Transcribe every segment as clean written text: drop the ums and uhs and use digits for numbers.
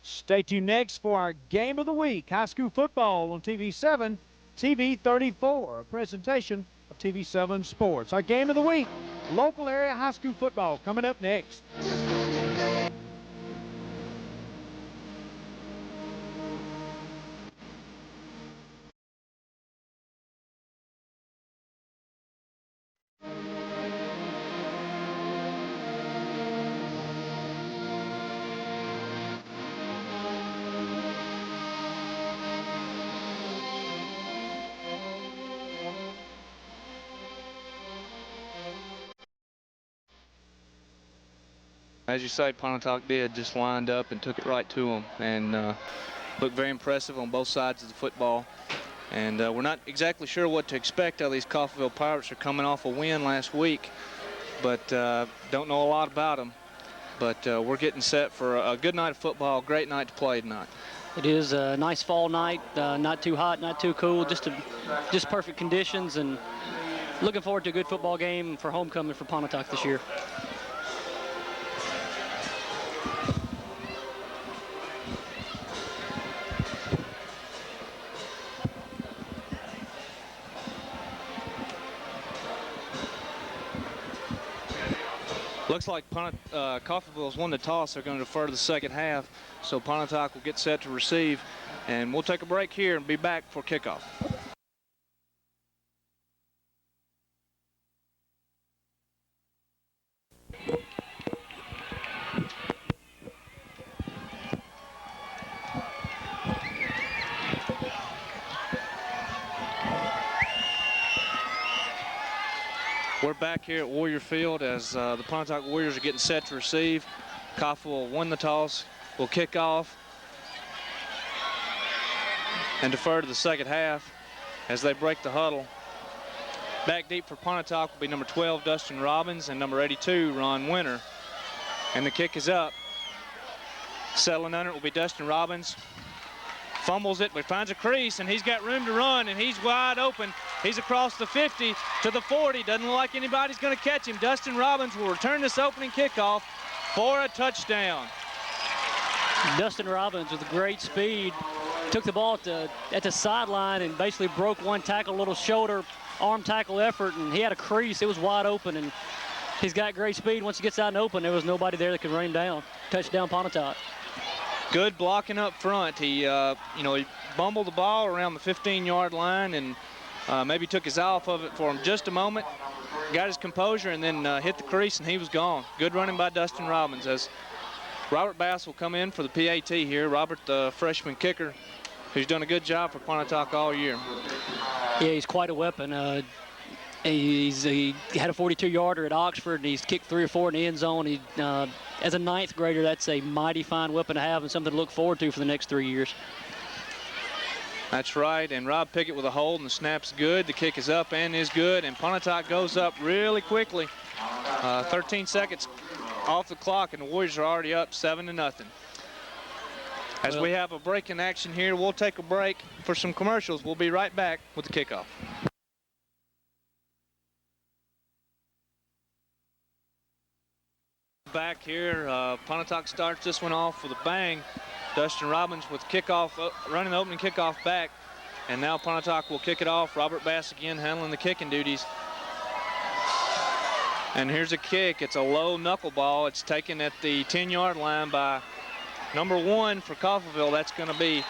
Stay tuned next for our Game of the Week, high school football on TV7, TV34, a presentation of TV7 Sports. Our Game of the Week, local area high school football, coming up next. As you say, Pontotoc did, just lined up and took it right to them, and looked very impressive on both sides of the football. And we're not exactly sure what to expect out of these Coffeeville Pirates. Are coming off a win last week, but don't know a lot about them. But we're getting set for a good night of football, great night to play tonight. It is a nice fall night, not too hot, not too cool, just perfect conditions, and looking forward to a good football game for homecoming for Pontotoc this year. Looks like Coffeeville's won the toss. They're going to defer to the second half, so Pontotoc will get set to receive, and we'll take a break here and be back for kickoff. We're back here at Warrior Field as the Pontotoc Warriors are getting set to receive. Coffeeville won the toss, will kick off and defer to the second half as they break the huddle. Back deep for Pontotoc will be number 12, Dustin Robbins, and number 82, Ron Winter. And the kick is up. Settling under it will be Dustin Robbins. Fumbles it, but finds a crease, and he's got room to run, and he's wide open. He's across the 50 to the 40. Doesn't look like anybody's going to catch him. Dustin Robbins will return this opening kickoff for a touchdown. Dustin Robbins with great speed took the ball at the sideline and basically broke one tackle, little shoulder arm tackle effort, and he had a crease. It was wide open, and he's got great speed. Once he gets out and open, there was nobody there that could run him down. Touchdown, Pontotoc. Good blocking up front. He, he bumbled the ball around the 15-yard line and maybe took his eye off of it for him just a moment, got his composure, and then hit the crease, and he was gone. Good running by Dustin Robbins as Robert Bass will come in for the PAT here. Robert, the freshman kicker, who's done a good job for Pontotoc all year. Yeah, he's quite a weapon. He had a 42-yarder at Oxford, and he's kicked 3 or 4 in the end zone. As a 9th grader, that's a mighty fine weapon to have and something to look forward to for the next 3 years. That's right, and Rob Pickett with a hold, and the snap's good. The kick is up and is good, and Pontotoc goes up really quickly. 13 seconds off the clock, and the Warriors are already up 7-0. As we have a break in action here, we'll take a break for some commercials. We'll be right back with the kickoff. Back here, Pontotoc starts this one off with a bang. Dustin Robbins with kickoff, running the opening kickoff back, and now Pontotoc will kick it off. Robert Bass again handling the kicking duties. And here's a kick. It's a low knuckleball. It's taken at the 10-yard line by number 1 for Coffeeville. That's going to be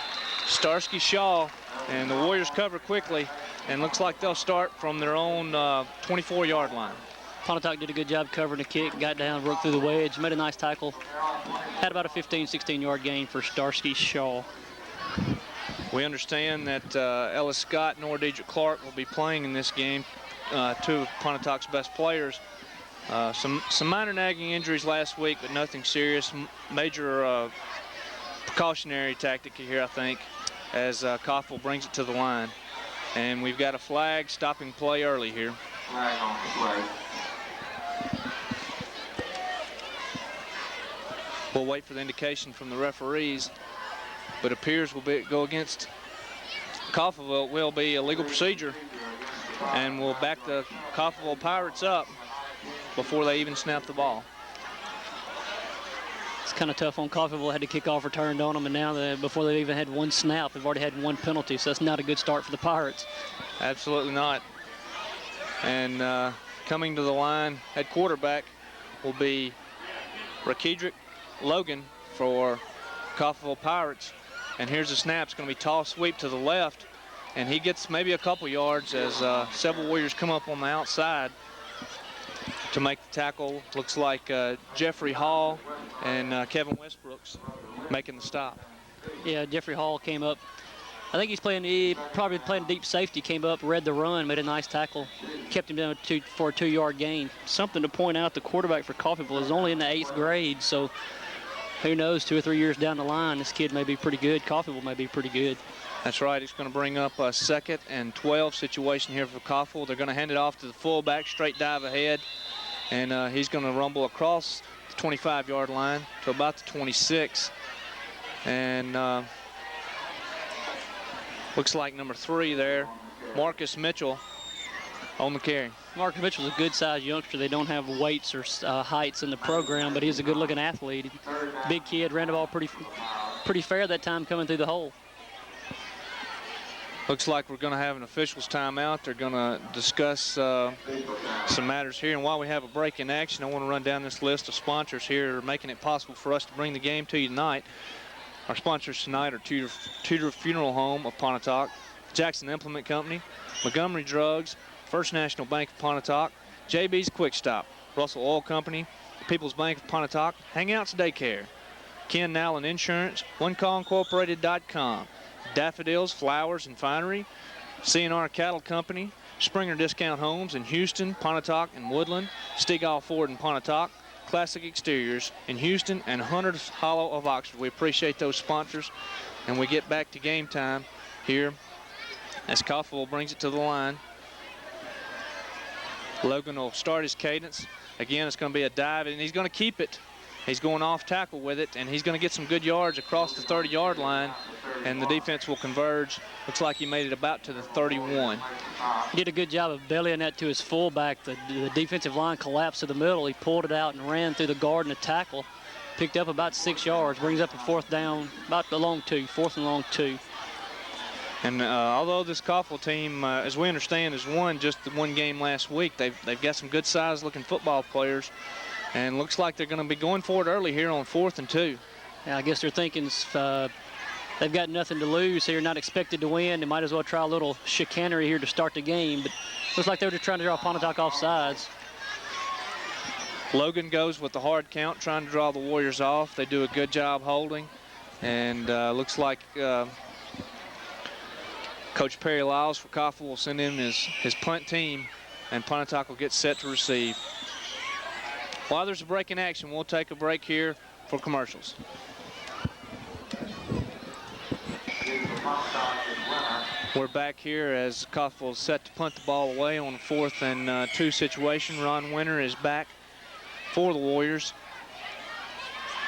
Starsky Shaw, and the Warriors cover quickly, and looks like they'll start from their own 24-yard line. Pontotoc did a good job covering the kick, got down, broke through the wedge, made a nice tackle. Had about a 15, 16-yard gain for Starsky Shaw. We understand that Ellis Scott nor Dedrick Clark will be playing in this game, 2 of Pontotoc's best players. Some minor nagging injuries last week, but nothing serious. Major precautionary tactic here, I think, as Coffeeville brings it to the line. And we've got a flag stopping play early here. Flag on the play. We'll wait for the indication from the referees, but appears will go against Coffeeville. It will be a legal procedure, and we'll back the Coffeeville Pirates up before they even snap the ball. It's kind of tough on Coffeeville. Had to kick off returned on them, and now before they've even had one snap, they've already had one penalty, so that's not a good start for the Pirates. Absolutely not. And coming to the line at quarterback will be Rakedrick Logan for Coffeeville Pirates. And here's the snap. It's going to be toss sweep to the left, and he gets maybe a couple yards as several Warriors come up on the outside to make the tackle. Looks like Jeffrey Hall and Kevin Westbrooks making the stop. Yeah, Jeffrey Hall came up. I think he probably playing deep safety, came up, read the run, made a nice tackle, kept him down for a 2-yard gain. Something to point out, the quarterback for Coffeeville is only in the 8th grade, so who knows, 2 or 3 years down the line, this kid may be pretty good. Coffeeville may be pretty good. That's right. It's going to bring up a 2nd and 12 situation here for Coffeeville. They're going to hand it off to the fullback, straight dive ahead, and he's going to rumble across the 25-yard line to about the 26. And looks like number 3 there, Marcus Mitchell, on the carry. Marcus Mitchell's a good-sized youngster. They don't have weights or heights in the program, but he's a good-looking athlete. Big kid, ran the ball pretty fair that time coming through the hole. Looks like we're going to have an officials timeout. They're going to discuss some matters here. And while we have a break in action, I want to run down this list of sponsors here making it possible for us to bring the game to you tonight. Our sponsors tonight are Tudor Funeral Home of Pontotoc, Jackson Implement Company, Montgomery Drugs, First National Bank of Pontotoc, JB's Quick Stop, Russell Oil Company, People's Bank of Pontotoc, Hangouts Daycare, Ken Nallen Insurance, OneCallIncorporated.com, Daffodils, Flowers and Finery, CNR Cattle Company, Springer Discount Homes in Houston, Pontotoc and Woodland, Stegall Ford in Pontotoc, Classic Exteriors in Houston, and Hunter's Hollow of Oxford. We appreciate those sponsors, and we get back to game time here as Coffeeville brings it to the line. Logan will start his cadence. Again, it's going to be a dive, and he's going to keep it. He's going off tackle with it, and he's going to get some good yards across the 30-yard line, and the defense will converge. Looks like he made it about to the 31. Did a good job of bellying that to his fullback. The defensive line collapsed to the middle. He pulled it out and ran through the guard and the tackle. Picked up about 6 yards, brings up a 4th down, about the long 2, 4th and long 2. And although this Coffeeville team, as we understand, has won just the 1 game last week, they've got some good-sized looking football players. And looks like they're going to be going for it early here on 4th and 2. Yeah, I guess they're thinking they've got nothing to lose here, not expected to win. They might as well try a little chicanery here to start the game. But looks like they're just trying to draw Pontotoc off sides. Logan goes with the hard count, trying to draw the Warriors off. They do a good job holding. And looks like Coach Perry Lyles for Coffeeville will send in his punt team, and Pontotoc will get set to receive. While there's a break in action, we'll take a break here for commercials. We're back here as Coffeeville is set to punt the ball away on a 4th and 2 situation. Ron Winter is back for the Warriors.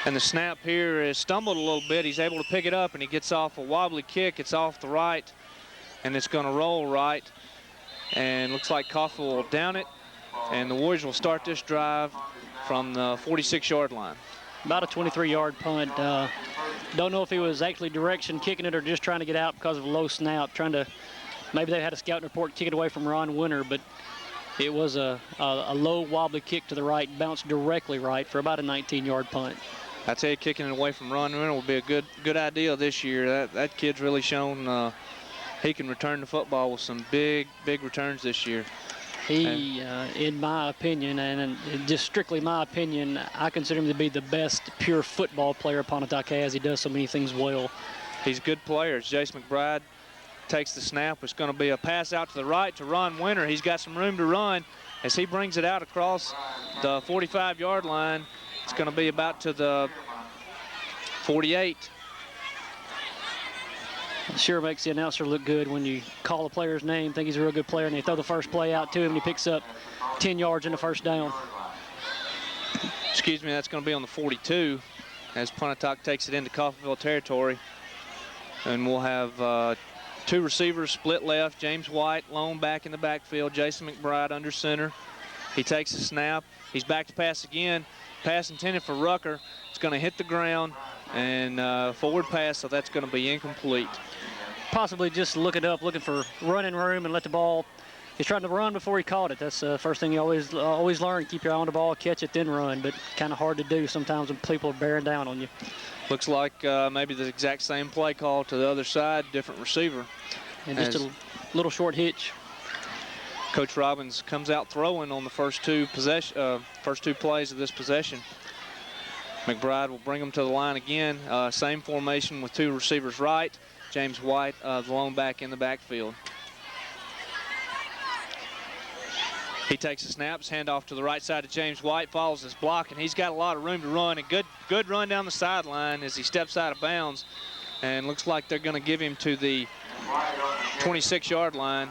And the snap here has stumbled a little bit. He's able to pick it up, and he gets off a wobbly kick. It's off the right, and it's going to roll right. And looks like Coffeeville will down it, and the Warriors will start this drive from the 46-yard line. About a 23-yard punt. Don't know if he was actually direction kicking it or just trying to get out because of a low snap, maybe they had a scouting report, kick it away from Ron Winter, but it was a low wobbly kick to the right, bounced directly right for about a 19-yard punt. I tell you, kicking it away from Ron Winter will be a good idea this year. That kid's really shown he can return the football with some big returns this year. He, in my opinion, and just strictly my opinion, I consider him to be the best pure football player Pontotoc has. He does so many things well. He's a good player. As Jace McBride takes the snap, it's going to be a pass out to the right to Ron Winter. He's got some room to run as he brings it out across the 45-yard line. It's going to be about to the 48. It sure makes the announcer look good when you call a player's name, think he's a real good player, and they throw the first play out to him, and he picks up 10 yards in the first down. Excuse me, that's going to be on the 42 as Pontotoc takes it into Coffeeville territory. And we'll have 2 receivers split left. James White, lone back in the backfield. Jason McBride under center. He takes a snap. He's back to pass again. Pass intended for Rucker. It's going to hit the ground and forward pass, so that's going to be incomplete. Possibly just looking for running room and let the ball. He's trying to run before he caught it. That's the first thing you always learn. Keep your eye on the ball, catch it, then run. But kind of hard to do sometimes when people are bearing down on you. Looks like maybe the exact same play call to the other side, different receiver. And just a little short hitch. Coach Robbins comes out throwing on the first two plays of this possession. McBride will bring them to the line again. Same formation with two receivers right. James White, the lone back in the backfield. He takes the snaps, handoff to the right side of James White, follows his block, and he's got a lot of room to run. A good run down the sideline as he steps out of bounds. And looks like they're going to give him to the 26-yard line.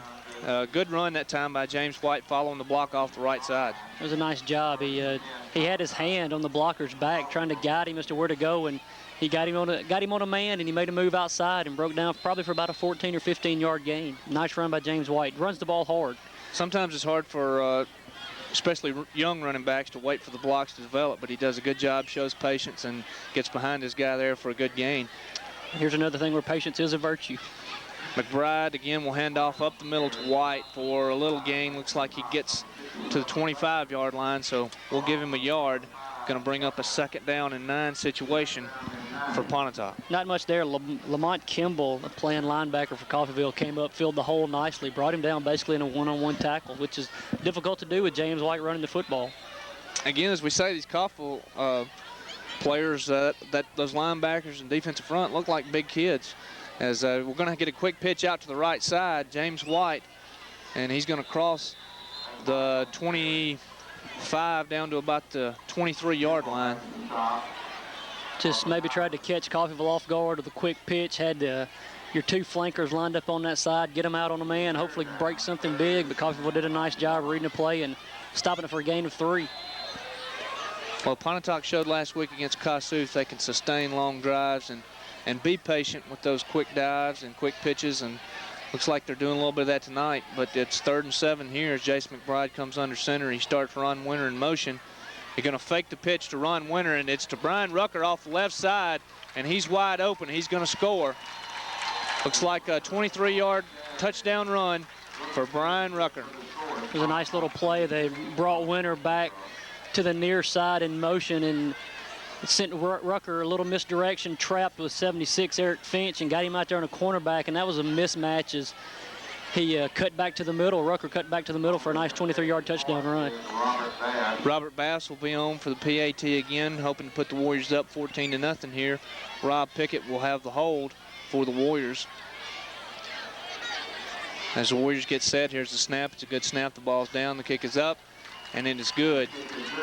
Good run that time by James White, following the block off the right side. It was a nice job. He had his hand on the blocker's back, trying to guide him as to where to go, and he got him on a man, and he made a move outside and broke down probably for about a 14 or 15-yard gain. Nice run by James White. Runs the ball hard. Sometimes it's hard for especially young running backs to wait for the blocks to develop, but he does a good job, shows patience, and gets behind his guy there for a good gain. Here's another thing where patience is a virtue. McBride again will hand off up the middle to White for a little gain. Looks like he gets to the 25-yard line, so we'll give him a yard. Going to bring up a 2nd down and 9 situation for Pontotoc. Not much there. Lamont Kimball, playing linebacker for Coffeeville, came up, filled the hole nicely, brought him down basically in a one-on-one tackle, which is difficult to do with James White running the football. Again, as we say, these Coffeeville players, those linebackers and defensive front look like big kids. As we're going to get a quick pitch out to the right side, James White, and he's going to cross the 25 down to about the 23-yard line. Just maybe tried to catch Coffeeville off guard with a quick pitch, had your two flankers lined up on that side, get them out on the man, hopefully break something big, but Coffeeville did a nice job reading the play and stopping it for a gain of 3. Well, Pontotoc showed last week against Kossuth they can sustain long drives and be patient with those quick dives and quick pitches, and looks like they're doing a little bit of that tonight. But it's 3rd and 7 here as Jason McBride comes under center. He starts Ron Winter in motion. He's going to fake the pitch to Ron Winter, and it's to Brian Rucker off the left side, and he's wide open. He's going to score. Looks like a 23-yard touchdown run for Brian Rucker. It was a nice little play. They brought Winter back to the near side in motion and sent Rucker a little misdirection, trapped with 76 Eric Finch, and got him out there on a cornerback, and that was a mismatch as he cut back to the middle. Rucker cut back to the middle for a nice 23-yard touchdown run. Robert Bass will be on for the PAT again, hoping to put the Warriors up 14-0 here. Rob Pickett will have the hold for the Warriors. As the Warriors get set, here's the snap. It's a good snap. The ball's down. The kick is up, and it is good.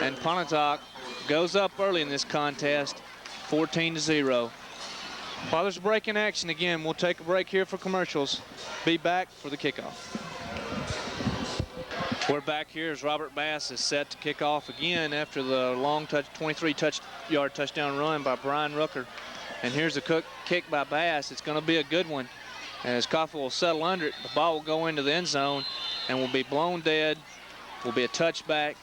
And Pontotoc goes up early in this contest, 14-0. While there's a break in action again, we'll take a break here for commercials. Be back for the kickoff. We're back here as Robert Bass is set to kick off again after the long 23-yard touchdown run by Brian Rucker. And here's a kick by Bass. It's going to be a good one. As Coffeeville will settle under it, the ball will go into the end zone and will be blown dead. Will be a touchback,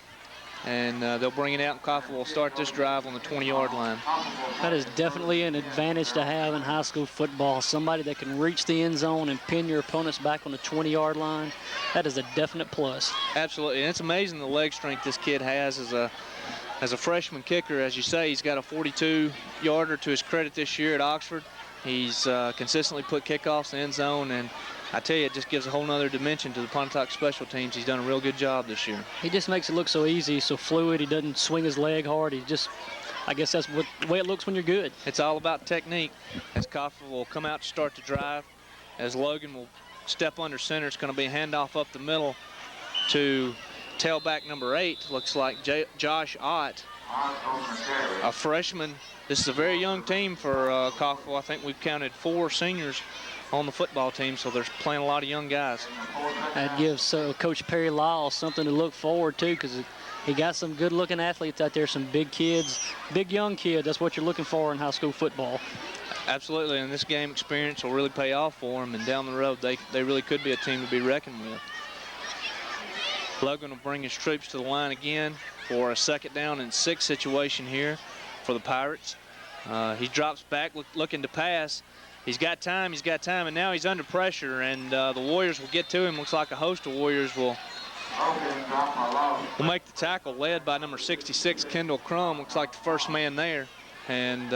and they'll bring it out, and Coffeeville will start this drive on the 20-yard line. That is definitely an advantage to have in high school football. Somebody that can reach the end zone and pin your opponents back on the 20-yard line. That is a definite plus. Absolutely, and it's amazing the leg strength this kid has as a freshman kicker. As you say, he's got a 42-yarder to his credit this year at Oxford. He's consistently put kickoffs in the end zone, and I tell you, it just gives a whole nother dimension to the Pontotoc special teams. He's done a real good job this year. He just makes it look so easy, so fluid. He doesn't swing his leg hard. He just, I guess that's the way it looks when you're good. It's all about technique. As Coffeeville will come out to start the drive, as Logan will step under center, it's going to be a handoff up the middle to tailback number 8. Looks like Josh Ott, a freshman. This is a very young team for Coffeeville. I think we've counted 4 seniors on the football team, so they're playing a lot of young guys. That gives Coach Perry Lyle something to look forward to, because he got some good-looking athletes out there, some big kids, big young kids. That's what you're looking for in high school football. Absolutely, and this game experience will really pay off for them, and down the road they really could be a team to be reckoned with. Logan will bring his troops to the line again for a 2nd down and 6 situation here for the Pirates. He drops back looking to pass. He's got time, and now he's under pressure, and the Warriors will get to him. Looks like a host of Warriors will make the tackle, led by number 66, Kendall Crum. Looks like the first man there. And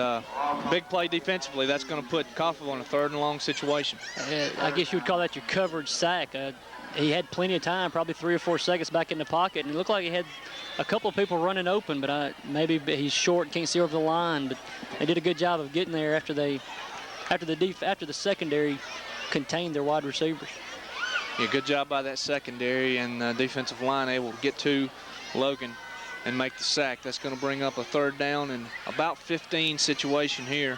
big play defensively. That's going to put Coffeeville in a 3rd and long situation. I guess you would call that your coverage sack. He had plenty of time, probably 3 or 4 seconds back in the pocket, and it looked like he had a couple of people running open, but maybe he's short, can't see over the line. But they did a good job of getting there after the secondary contained their wide receivers. Yeah, good job by that secondary and defensive line able to get to Logan and make the sack. That's going to bring up a 3rd down and about 15 situation here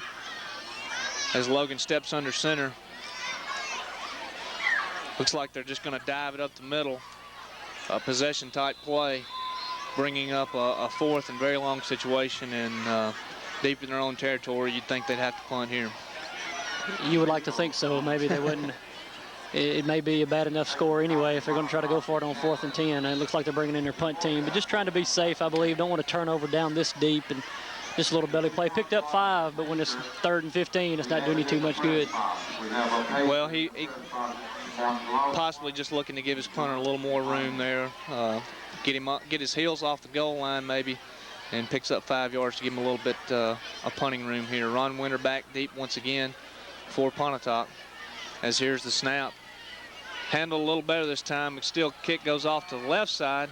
as Logan steps under center. Looks like they're just going to dive it up the middle. A possession type play, bringing up a 4th and very long situation, and deep in their own territory. You'd think they'd have to punt here. You would like to think so. Maybe they wouldn't. It may be a bad enough score anyway if they're going to try to go for it on 4th and 10. It looks like they're bringing in their punt team, but just trying to be safe, I believe. Don't want to turn over down this deep, and just a little belly play. Picked up 5, but when it's 3rd and 15, it's not doing you too much good. Well, he possibly just looking to give his punter a little more room there, get his heels off the goal line maybe, and picks up 5 yards to give him a little bit of punting room here. Ron Winter back deep once again for Pontotoc, as here's the snap. Handled a little better this time, but still kick goes off to the left side.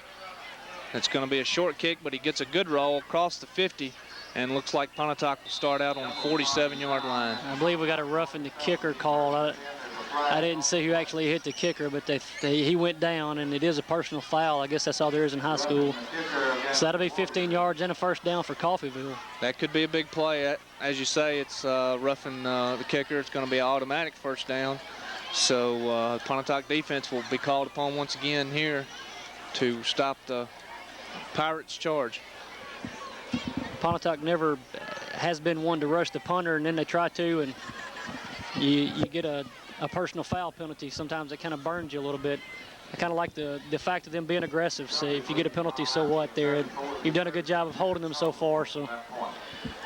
It's going to be a short kick, but he gets a good roll across the 50, and looks like Pontotoc will start out on the 47-yard line. I believe we got a roughing the kicker call. I didn't see who actually hit the kicker, but he went down, and it is a personal foul. I guess that's all there is in high school. So that'll be 15 yards and a 1st down for Coffeeville. That could be a big play. As you say, it's roughing the kicker. It's going to be an automatic 1st down. So Pontotoc defense will be called upon once again here to stop the Pirates' charge. Pontotoc never has been one to rush the punter, and then they try to, and you get a personal foul penalty. Sometimes it kind of burns you a little bit. I kind of like the fact of them being aggressive. See, if you get a penalty, so what? You've done a good job of holding them so far, so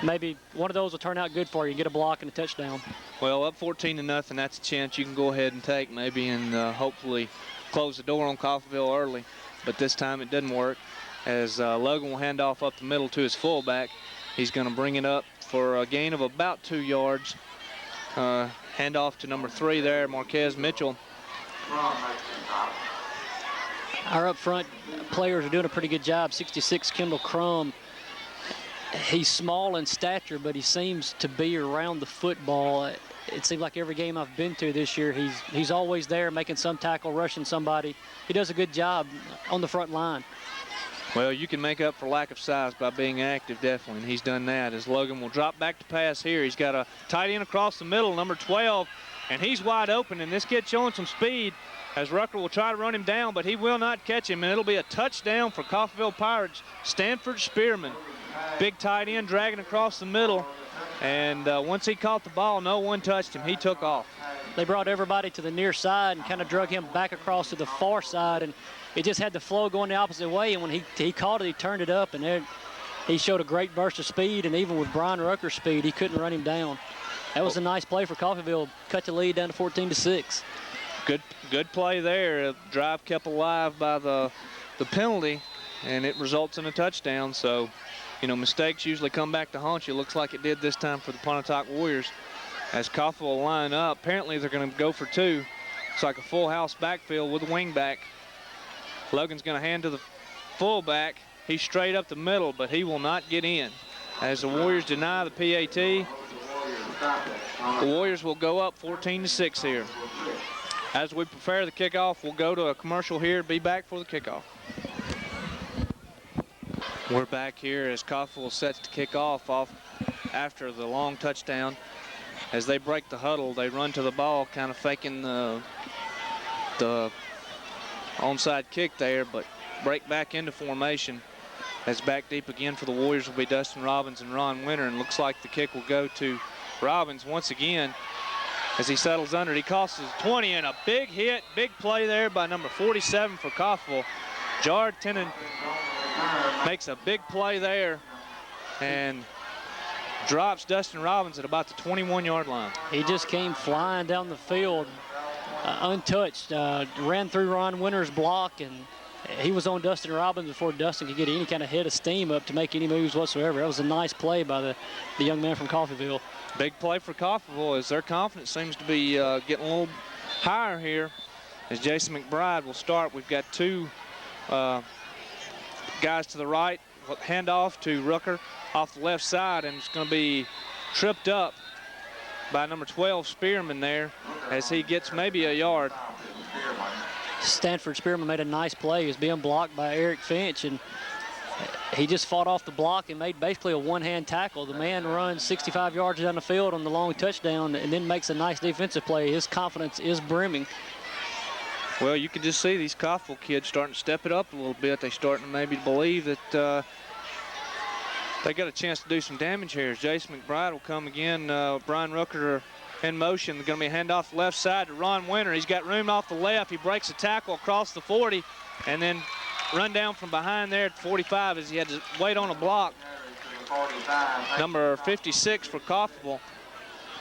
maybe one of those will turn out good for you. Get a block and a touchdown. Well, up 14-0, that's a chance you can go ahead and take maybe, and hopefully close the door on Coffeeville early. But this time it didn't work, as Logan will hand off up the middle to his fullback. He's going to bring it up for a gain of about 2 yards. Hand off to number 3 there, Marquez Mitchell. Our up front players are doing a pretty good job. 66, Kendall Crum. He's small in stature, but he seems to be around the football. It seems like every game I've been to this year, he's always there making some tackle, rushing somebody. He does a good job on the front line. Well, you can make up for lack of size by being active, definitely, and he's done that, as Logan will drop back to pass here. He's got a tight end across the middle, number 12, and he's wide open, and this kid's showing some speed, as Rucker will try to run him down, but he will not catch him, and it'll be a touchdown for Coffeeville Pirates. Stanford Spearman, big tight end dragging across the middle, and once he caught the ball, no one touched him. He took off. They brought everybody to the near side and kind of drug him back across to the far side, and it just had the flow going the opposite way, and when he caught it, he turned it up, and he showed a great burst of speed, and even with Brian Rucker's speed, he couldn't run him down. That was a nice play for Coffeeville. Cut the lead down to 14-6. Good play there. Drive kept alive by the penalty, and it results in a touchdown. So, you know, mistakes usually come back to haunt you. Looks like it did this time for the Pontotoc Warriors. As Coffeeville line up, apparently they're going to go for 2. It's like a full house backfield with a wing back. Logan's going to hand to the fullback. He's straight up the middle, but he will not get in. As the Warriors deny the PAT, the Warriors will go up 14-6 here. As we prepare the kickoff, we'll go to a commercial here, be back for the kickoff. We're back here as Coffeeville sets to kick off after the long touchdown. As they break the huddle, they run to the ball, kind of faking the onside kick there, but break back into formation. As back deep again for the Warriors will be Dustin Robbins and Ron Winter, and looks like the kick will go to Robbins once again. As he settles under it, he costs his 20, and a big hit, big play there by number 47 for Coffeeville. Jard Tennant makes a big play there and drops Dustin Robbins at about the 21-yard line. He just came flying down the field untouched, ran through Ron Winter's block, and he was on Dustin Robbins before Dustin could get any kind of head of steam up to make any moves whatsoever. That was a nice play by the young man from Coffeeville. Big play for Coffeeville as their confidence seems to be getting a little higher here as Jason McBride will start. We've got two guys to the right, handoff to Rooker off the left side, and it's going to be tripped up by number 12 Spearman there as he gets maybe a yard. Stanford Spearman made a nice play. He was being blocked by Eric Finch, and he just fought off the block and made basically a one-hand tackle. The man runs 65 yards down the field on the long touchdown and then makes a nice defensive play. His confidence is brimming. Well, you can just see these Coffeeville kids starting to step it up a little bit. They're starting to maybe believe that they got a chance to do some damage here. As Jason McBride will come again. Brian Rooker in motion. Going to be a handoff the left side to Ron Winter. He's got room off the left. He breaks a tackle across the 40 and then run down from behind there at 45 as he had to wait on a block. Number 56 for Coffeeville.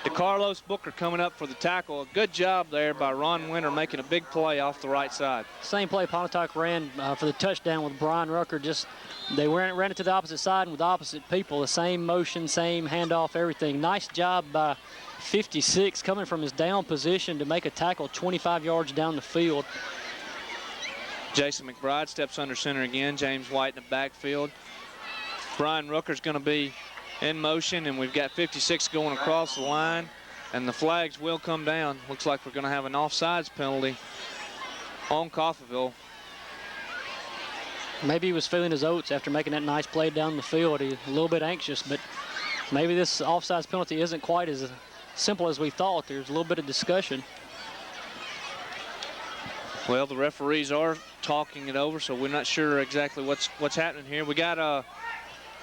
DeCarlos Booker coming up for the tackle. A good job there by Ron Winter making a big play off the right side. Same play Pontotoc ran for the touchdown with Brian Rucker. Just they ran it to the opposite side and with opposite people. The same motion, same handoff, everything. Nice job by 56 coming from his down position to make a tackle 25 yards down the field. Jason McBride steps under center again. James White in the backfield. Brian Rooker's going to be in motion, and we've got 56 going across the line, and the flags will come down. Looks like we're going to have an offsides penalty on Coffeeville. Maybe he was feeling his oats after making that nice play down the field. He's a little bit anxious, but maybe this offsides penalty isn't quite as simple as we thought. There's a little bit of discussion. Well, the referees are talking it over, so we're not sure exactly what's happening here. We got a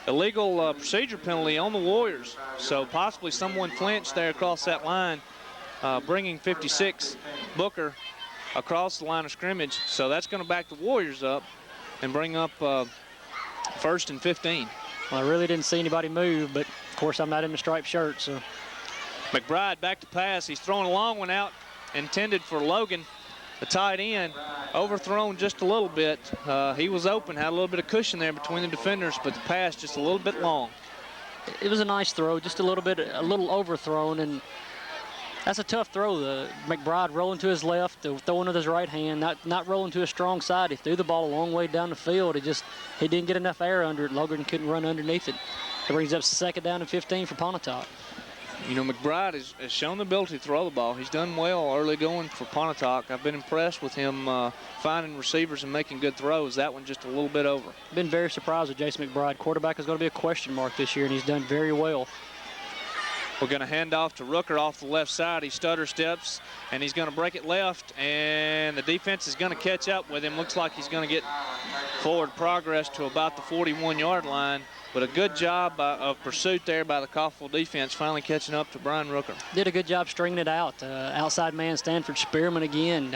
illegal procedure penalty on the Warriors, so possibly someone flinched there across that line, bringing 56 Booker across the line of scrimmage. So that's going to back the Warriors up and bring up 1st and 15. Well, I really didn't see anybody move, but of course I'm not in the striped shirt, so. McBride back to pass. He's throwing a long one out, intended for Logan, the tight end, overthrown just a little bit. He was open, had a little bit of cushion there between the defenders, but the pass just a little bit long. It was a nice throw, just a little overthrown, and that's a tough throw. McBride rolling to his left, throwing with his right hand, not rolling to his strong side. He threw the ball a long way down the field. He didn't get enough air under it. Logan couldn't run underneath it. It brings up 2nd down and 15 for Pontotoc. You know, McBride has shown the ability to throw the ball. He's done well early going for Pontotoc. I've been impressed with him finding receivers and making good throws. That one just a little bit over. Been very surprised with Jason McBride. Quarterback is going to be a question mark this year, and he's done very well. We're going to hand off to Rooker off the left side. He stutter steps, and he's going to break it left, and the defense is going to catch up with him. Looks like he's going to get forward progress to about the 41-yard line. But a good job of pursuit there by the Coffeeville defense, finally catching up to Brian Rooker. Did a good job stringing it out. Outside man Stanford Spearman again,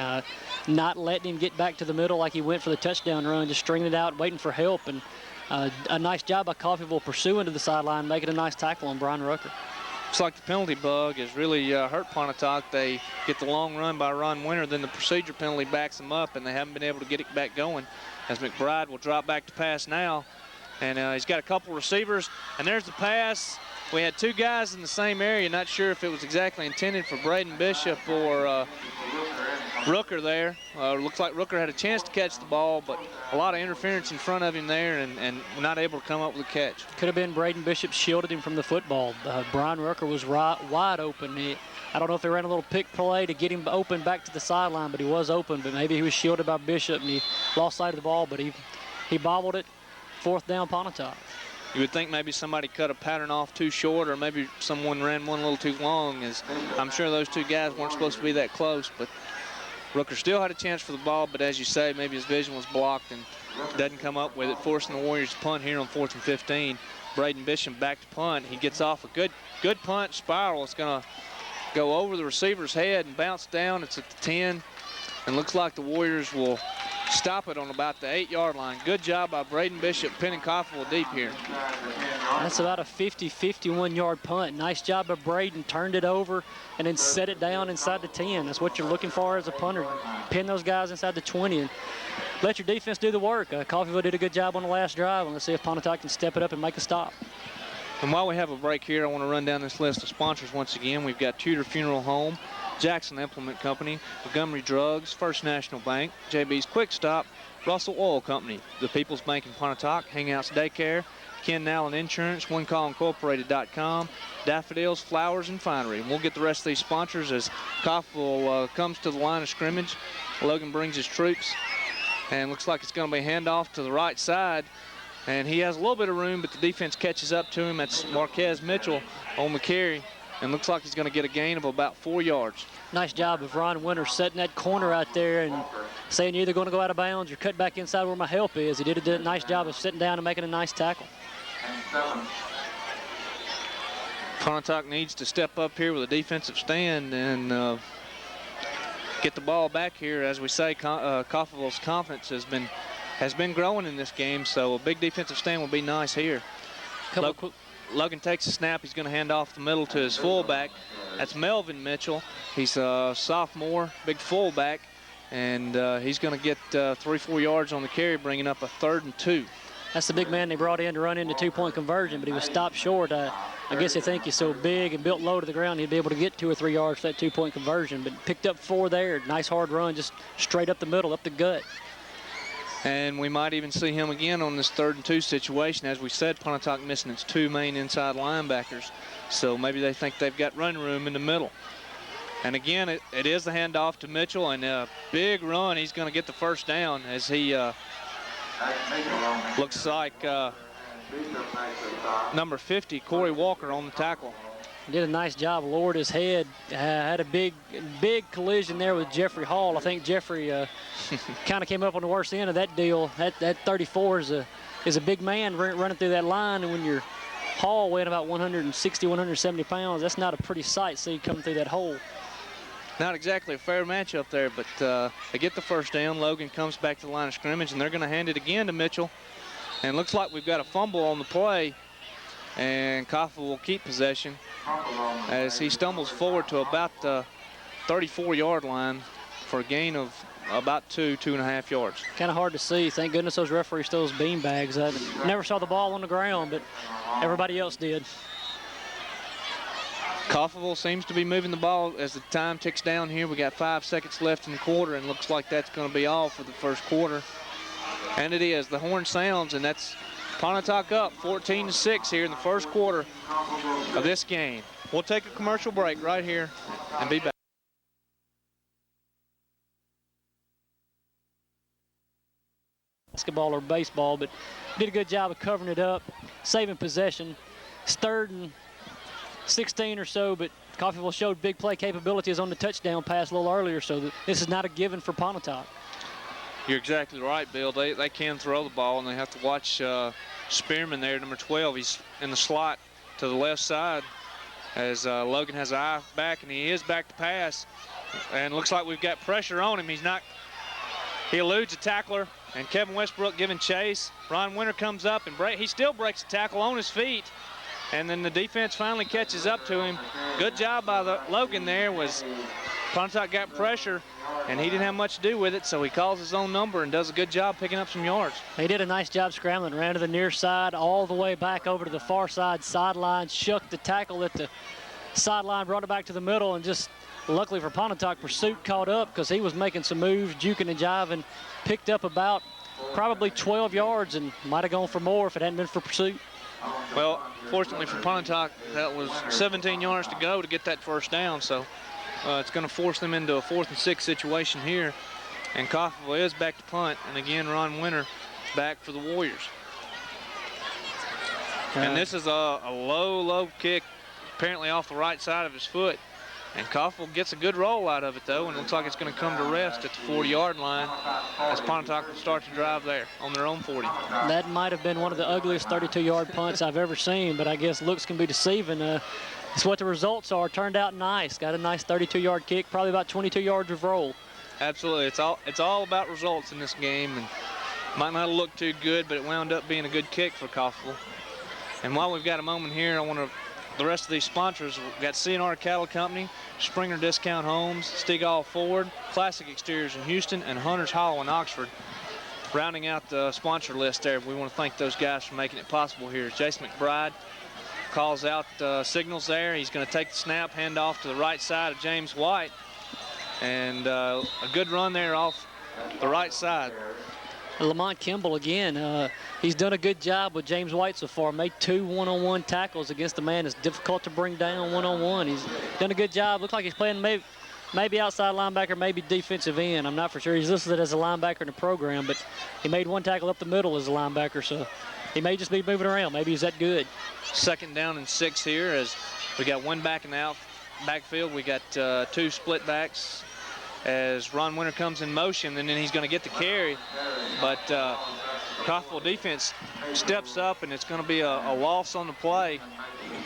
not letting him get back to the middle like he went for the touchdown run, just stringing it out, waiting for help. And a nice job by Coffeeville pursuing to the sideline, making a nice tackle on Brian Rooker. Looks like the penalty bug has really hurt Pontotoc. They get the long run by Ron Winter, then the procedure penalty backs them up, and they haven't been able to get it back going as McBride will drop back to pass now. And he's got a couple receivers, and there's the pass. We had two guys in the same area. Not sure if it was exactly intended for Braden Bishop or Rooker there. Looks like Rooker had a chance to catch the ball, but a lot of interference in front of him there and not able to come up with a catch. Could have been Braden Bishop shielded him from the football. Brian Rooker was wide open. I don't know if they ran a little pick play to get him open back to the sideline, but he was open. But maybe he was shielded by Bishop and he lost sight of the ball, but he bobbled it. 4th down Pontotoc. You would think maybe somebody cut a pattern off too short, or maybe someone ran one a little too long, as I'm sure those two guys weren't supposed to be that close. But Rooker still had a chance for the ball, but as you say, maybe his vision was blocked and doesn't come up with it, forcing the Warriors to punt here on 4th and 15. Braden Bishop back to punt. He gets off a good punt spiral. It's going to go over the receiver's head and bounce down. It's at the 10, and looks like the Warriors will stop it on about the 8-yard line. Good job by Braden Bishop pinning Coffeeville deep here. That's about a 50, 51-yard punt. Nice job by Braden. Turned it over and then set it down inside the 10. That's what you're looking for as a punter. Pin those guys inside the 20 and let your defense do the work. Coffeeville did a good job on the last drive, and let's see if Pontotoc can step it up and make a stop. And while we have a break here, I want to run down this list of sponsors once again. We've got Tudor Funeral Home, Jackson Implement Company, Montgomery Drugs, First National Bank, JB's Quick Stop, Russell Oil Company, the People's Bank in Pontotoc, Hangouts Daycare, Ken Allen Insurance, OneCallIncorporated.com, Daffodils, Flowers, and Finery. And we'll get the rest of these sponsors as Coffeeville comes to the line of scrimmage. Logan brings his troops, and looks like it's going to be a handoff to the right side. And he has a little bit of room, but the defense catches up to him. That's Marquez Mitchell on the carry. And looks like he's going to get a gain of about 4 yards. Nice job of Ron Winter setting that corner out there and saying you're either going to go out of bounds or cut back inside where my help is. He did a nice job of sitting down and making a nice tackle. Pontotoc needs to step up here with a defensive stand and get the ball back here. As we say, Coffeeville's confidence has been growing in this game, so a big defensive stand will be nice here. Logan takes a snap. He's going to hand off the middle to his fullback. That's Melvin Mitchell. He's a sophomore, big fullback, and he's going to get 3-4 yards on the carry, bringing up a 3rd and 2. That's the big man they brought in to run into 2-point conversion, but he was stopped short. I guess they think he's so big and built low to the ground, he'd be able to get 2 or 3 yards for that 2-point conversion, but picked up 4 there. Nice hard run, just straight up the middle, up the gut. And we might even see him again on this 3rd and 2 situation. As we said, Pontotoc missing its 2 main inside linebackers. So maybe they think they've got run room in the middle. And again, it is the handoff to Mitchell, and a big run. He's going to get the first down as he looks like number 50, Corey Walker, on the tackle. Did a nice job, lowered his head, had a big collision there with Jeffrey Hall. I think Jeffrey kind of came up on the worst end of that deal. That 34 is a big man running through that line, and when you're Hall weighing about 160, 170 pounds, that's not a pretty sight, see, coming through that hole. Not exactly a fair matchup there, but they get the first down. Logan comes back to the line of scrimmage, and they're going to hand it again to Mitchell. And looks like we've got a fumble on the play, and Coffeeville will keep possession as he stumbles forward to about the 34-yard line for a gain of about 2.5 yards. Kind of hard to see. Thank goodness those referees stole those bean bags. I never saw the ball on the ground, but everybody else did. Coffeeville seems to be moving the ball as the time ticks down here. We got 5 seconds left in the quarter, and looks like that's going to be all for the first quarter. And it is. The horn sounds, and that's Pontotoc up 14-6 here in the first quarter of this game. We'll take a commercial break right here and be back. Basketball or baseball, but did a good job of covering it up, saving possession. It's 3rd and 16 or so, but Coffeeville showed big play capabilities on the touchdown pass a little earlier, so this is not a given for Pontotoc. You're exactly right, Bill. They can throw the ball, and they have to watch Spearman there, number 12. He's in the slot to the left side as Logan has an eye back, and he is back to pass. And looks like we've got pressure on him. He eludes a tackler, and Kevin Westbrook giving chase. Ron Winter comes up, and he still breaks the tackle on his feet. And then the defense finally catches up to him. Good job by Logan there. Pontotoc got pressure, and he didn't have much to do with it, so he calls his own number and does a good job picking up some yards. He did a nice job scrambling, ran to the near side, all the way back over to the far sideline, shook the tackle at the sideline, brought it back to the middle, and just luckily for Pontotoc, pursuit caught up because he was making some moves, juking and jiving, picked up about probably 12 yards and might have gone for more if it hadn't been for pursuit. Well, fortunately for Pontotoc, that was 17 yards to go to get that first down, so it's going to force them into a 4th and 6 situation here. And Coffeeville is back to punt, and again, Ron Winter back for the Warriors. And this is a low kick, apparently off the right side of his foot. And Coffeeville gets a good roll out of it, though, and it looks like it's going to come to rest at the 40-yard line as Pontotoc will start to drive there on their own 40. That might have been one of the ugliest 32-yard punts I've ever seen, but I guess looks can be deceiving. It's what the results are. Turned out nice. Got a nice 32-yard kick, probably about 22 yards of roll. Absolutely. It's all about results in this game, and might not look too good, but it wound up being a good kick for Coffeeville. And while we've got a moment here, I want to the rest of these sponsors. We've got CNR Cattle Company, Springer Discount Homes, Stegall Ford, Classic Exteriors in Houston, and Hunter's Hollow in Oxford. Rounding out the sponsor list there, we want to thank those guys for making it possible here. Jason McBride calls out signals there. He's going to take the snap, hand off to the right side of James White. And a good run there off the right side. Lamont Kimball again, he's done a good job with James White so far. Made 2 one-on-one tackles against a man that's difficult to bring down one-on-one. He's done a good job. Looks like he's playing maybe outside linebacker, maybe defensive end. I'm not for sure. He's listed as a linebacker in the program, but he made 1 tackle up the middle as a linebacker, so he may just be moving around. Maybe he's that good. 2nd down and 6 here as we got 1 back in the backfield. We got 2 split backs as Ron Winter comes in motion, and then he's going to get the carry. But Coffeeville defense steps up, and it's going to be a loss on the play,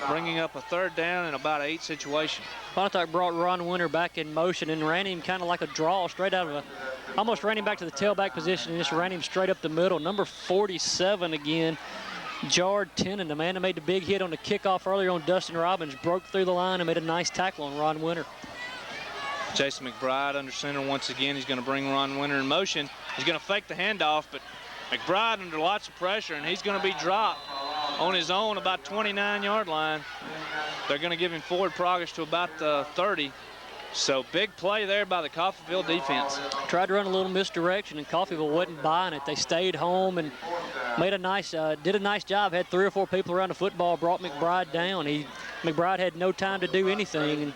bringing up a 3rd down and about 8 situation. Pontotoc brought Ron Winter back in motion and ran him kind of like a draw straight out of almost ran him back to the tailback position and just ran him straight up the middle. Number 47 again, Jard Tennant, the man that made the big hit on the kickoff earlier on Dustin Robbins, broke through the line and made a nice tackle on Ron Winter. Jason McBride under center once again. He's going to bring Ron Winter in motion. He's going to fake the handoff, but McBride under lots of pressure, and he's going to be dropped on his own about 29-yard line. They're going to give him forward progress to about the 30. So big play there by the Coffeeville defense. Tried to run a little misdirection, and Coffeeville wasn't buying it. They stayed home and made a nice, did a nice job. Had 3 or 4 people around the football, brought McBride down. McBride had no time to do anything. And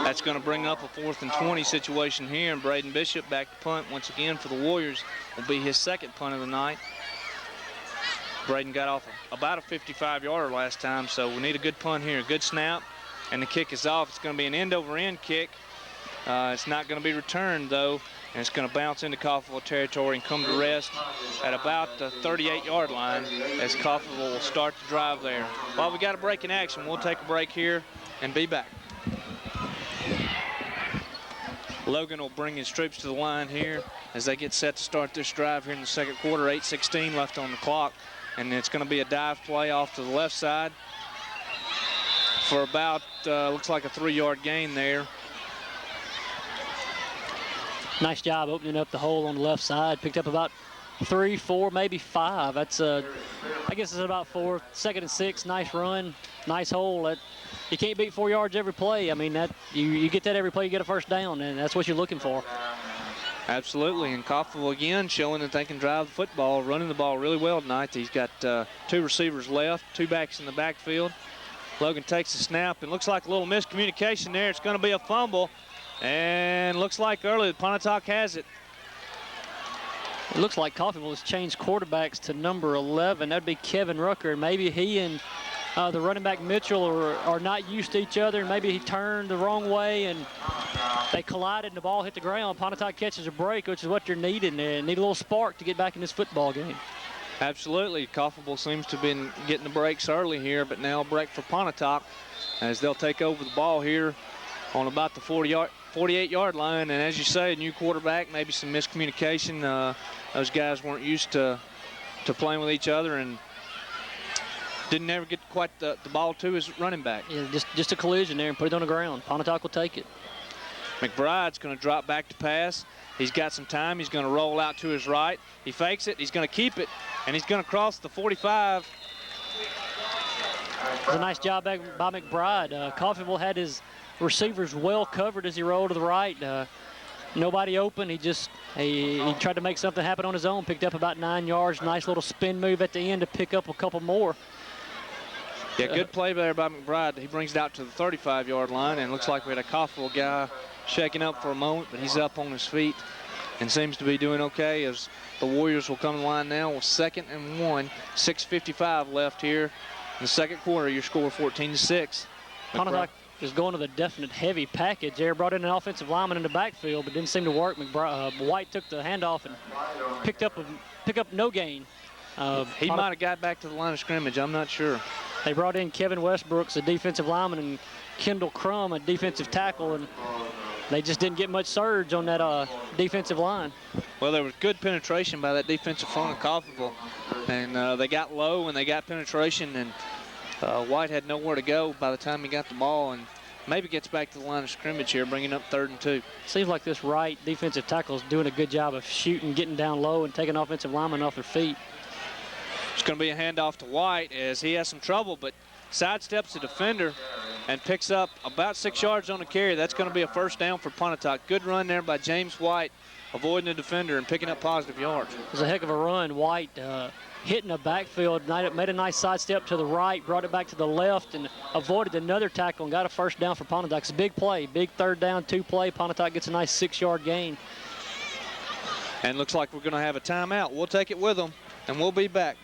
that's going to bring up a 4th and 20 situation here, and Braden Bishop back to punt once again for the Warriors. Will be his 2nd punt of the night. Braden got off about a 55-yarder last time, so we need a good punt here. Good snap, and the kick is off. It's going to be an end-over-end kick. It's not going to be returned, though, and it's going to bounce into Coffeeville territory and come to rest at about the 38-yard line as Coffeeville will start the drive there. While we got a break in action, we'll take a break here and be back. Logan will bring his troops to the line here as they get set to start this drive here in the 2nd quarter. 8:16 left on the clock, and it's going to be a dive play off to the left side for about, looks like a 3-yard gain there. Nice job opening up the hole on the left side. Picked up about 3, 4, maybe 5. That's, I guess it's about 4. 2nd and 6, nice run, nice hole. You can't beat 4 yards every play. I mean, you get that every play, you get a 1st down, and that's what you're looking for. Absolutely, and Coffeeville again showing that they can drive the football, running the ball really well tonight. He's got 2 receivers left, 2 backs in the backfield. Logan takes the snap, and looks like a little miscommunication there. It's going to be a fumble, and looks like early Pontotoc has it. It looks like Coffeeville has changed quarterbacks to number 11. That'd be Kevin Rucker, and maybe he and the running back Mitchell are not used to each other, and maybe he turned the wrong way and they collided and the ball hit the ground. Pontotoc catches a break, which is what you're needing. They need a little spark to get back in this football game. Absolutely. Coffeeville seems to have been getting the breaks early here, but now a break for Pontotoc as they'll take over the ball here on about the 48-yard line. And as you say, a new quarterback, maybe some miscommunication. Those guys weren't used to playing with each other and didn't ever get quite the ball to his running back. Yeah, just a collision there and put it on the ground. Pontotoc will take it. McBride's going to drop back to pass. He's got some time. He's going to roll out to his right. He fakes it. He's going to keep it, and he's going to cross the 45. It was a nice job back by McBride. Coffeeville had his receivers well covered as he rolled to the right. Nobody open. He tried to make something happen on his own. Picked up about 9 yards. Nice little spin move at the end to pick up a couple more. Yeah, good play there by McBride. He brings it out to the 35-yard line, and looks like we had a Coffeeville guy shaking up for a moment, but he's up on his feet and seems to be doing okay as the Warriors will come to the line now with 2nd and 1. 6:55 left here in the 2nd quarter. Your score 14-6. Pontotoc is going to the definite heavy package there. Brought in an offensive lineman in the backfield, but didn't seem to work. White took the handoff and picked up no gain. He might have got back to the line of scrimmage. I'm not sure. They brought in Kevin Westbrooks, a defensive lineman, and Kendall Crum, a defensive tackle, and they just didn't get much surge on that defensive line. Well, there was good penetration by that defensive front of Coffeeville, and they got low and they got penetration, and White had nowhere to go by the time he got the ball, and maybe gets back to the line of scrimmage here, bringing up 3rd and 2. Seems like this right defensive tackle is doing a good job of shooting, getting down low, and taking offensive linemen off their feet. It's going to be a handoff to White as he has some trouble, but sidesteps the defender and picks up about 6 yards on the carry. That's going to be a first down for Pontotoc. Good run there by James White, avoiding the defender and picking up positive yards. It was a heck of a run. White hitting the backfield, made a nice sidestep to the right, brought it back to the left, and avoided another tackle and got a first down for Pontotoc. It's a big play, big 3rd down, 2 play. Pontotoc gets a nice 6-yard gain. And looks like we're going to have a timeout. We'll take it with them, and we'll be back.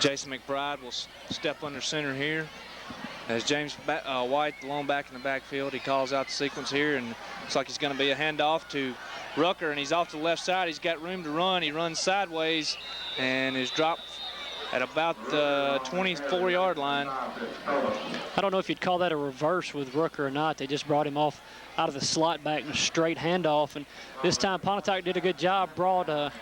Jason McBride will step under center here as James White, the lone back in the backfield. He calls out the sequence here, and looks like he's going to be a handoff to Rucker, and he's off to the left side. He's got room to run. He runs sideways and is dropped at about the 24-yard line. I don't know if you'd call that a reverse with Rucker or not. They just brought him off out of the slot back and a straight handoff, and this time Pontotoc did a good job, brought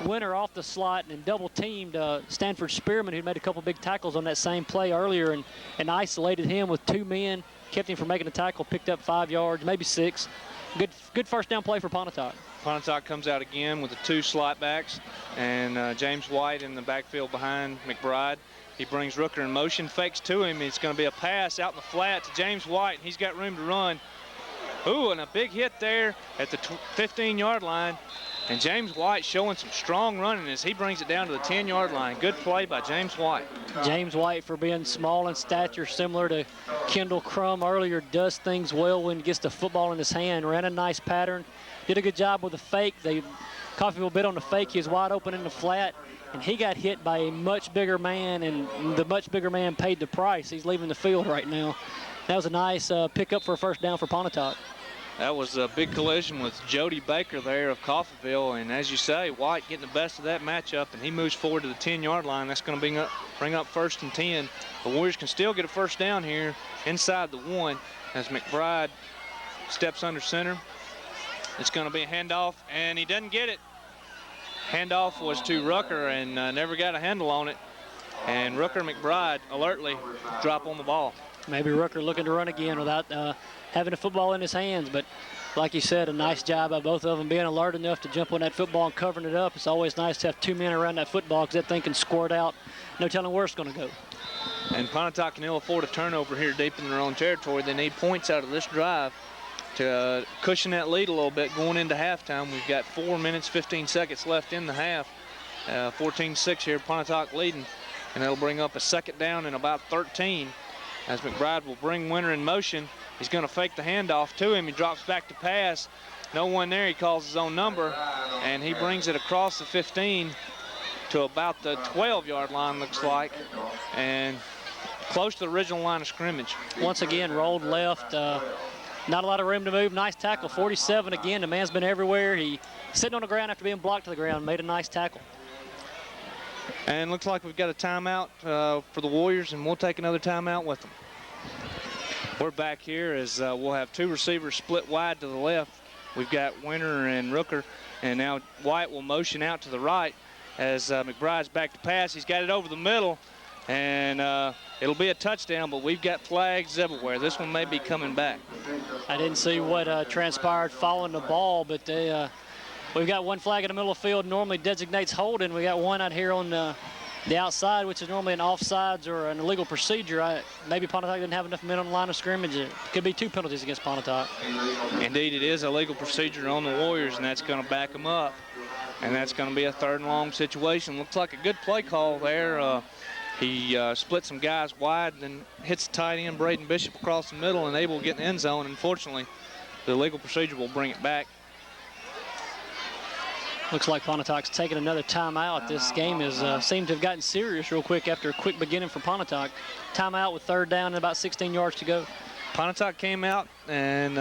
Winter off the slot and double-teamed Stanford Spearman, who made a couple big tackles on that same play earlier, and isolated him with 2 men, kept him from making a tackle, picked up 5 yards, maybe 6. Good first down play for Pontotoc. Pontotoc comes out again with the 2 slot backs, and James White in the backfield behind McBride. He brings Rooker in motion, fakes to him. It's going to be a pass out in the flat to James White, and he's got room to run. Ooh, and a big hit there at the 15-yard line. And James White showing some strong running as he brings it down to the 10-yard line. Good play by James White. James White, for being small in stature, similar to Kendall Crum earlier, does things well when he gets the football in his hand. Ran a nice pattern. Did a good job with the fake. Coffeeville bit on the fake. He was wide open in the flat, and he got hit by a much bigger man, and the much bigger man paid the price. He's leaving the field right now. That was a nice pickup for a first down for Pontotoc. That was a big collision with Jody Baker there of Coffeeville, and as you say, White getting the best of that matchup, and he moves forward to the 10-yard line. That's going to bring up 1st and 10. The Warriors can still get a first down here inside the 1 as McBride steps under center. It's going to be a handoff, and he doesn't get it. Handoff was to Rucker and never got a handle on it, and Rucker and McBride alertly drop on the ball. Maybe Rucker looking to run again without having a football in his hands, but like you said, a nice job by both of them being alert enough to jump on that football and covering it up. It's always nice to have 2 men around that football because that thing can squirt out. No telling where it's going to go. And Pontotoc can ill afford a turnover here deep in their own territory. They need points out of this drive to cushion that lead a little bit going into halftime. We've got 4 minutes, 15 seconds left in the half. 14-6 here, Pontotoc leading, and that'll bring up a 2nd down and about 13 as McBride will bring Winter in motion. He's going to fake the handoff to him. He drops back to pass. No one there. He calls his own number, and he brings it across the 15 to about the 12-yard line, looks like, and close to the original line of scrimmage. Once again, rolled left. Not a lot of room to move. Nice tackle. 47 again. The man's been everywhere. He sitting on the ground after being blocked to the ground. Made a nice tackle. And looks like we've got a timeout for the Warriors, and we'll take another timeout with them. We're back here as we'll have 2 receivers split wide to the left. We've got Winter and Rooker, and now White will motion out to the right as McBride's back to pass. He's got it over the middle, and it'll be a touchdown, but we've got flags everywhere. This one may be coming back. I didn't see what transpired following the ball, but we've got 1 flag in the middle of the field, normally designates holding. We got 1 out here on the outside, which is normally an offsides or an illegal procedure. Maybe Pontotoc didn't have enough men on the line of scrimmage. It could be 2 penalties against Pontotoc. Indeed, it is a legal procedure on the Warriors, and that's going to back them up. And that's going to be a 3rd and long situation. Looks like a good play call there. He split some guys wide and then hits the tight end, Braden Bishop, across the middle and able to get in the end zone. Unfortunately, the legal procedure will bring it back. Looks like Pontotoc's taking another timeout. This game has seemed to have gotten serious real quick after a quick beginning for Pontotoc. Timeout with 3rd down and about 16 yards to go. Pontotoc came out and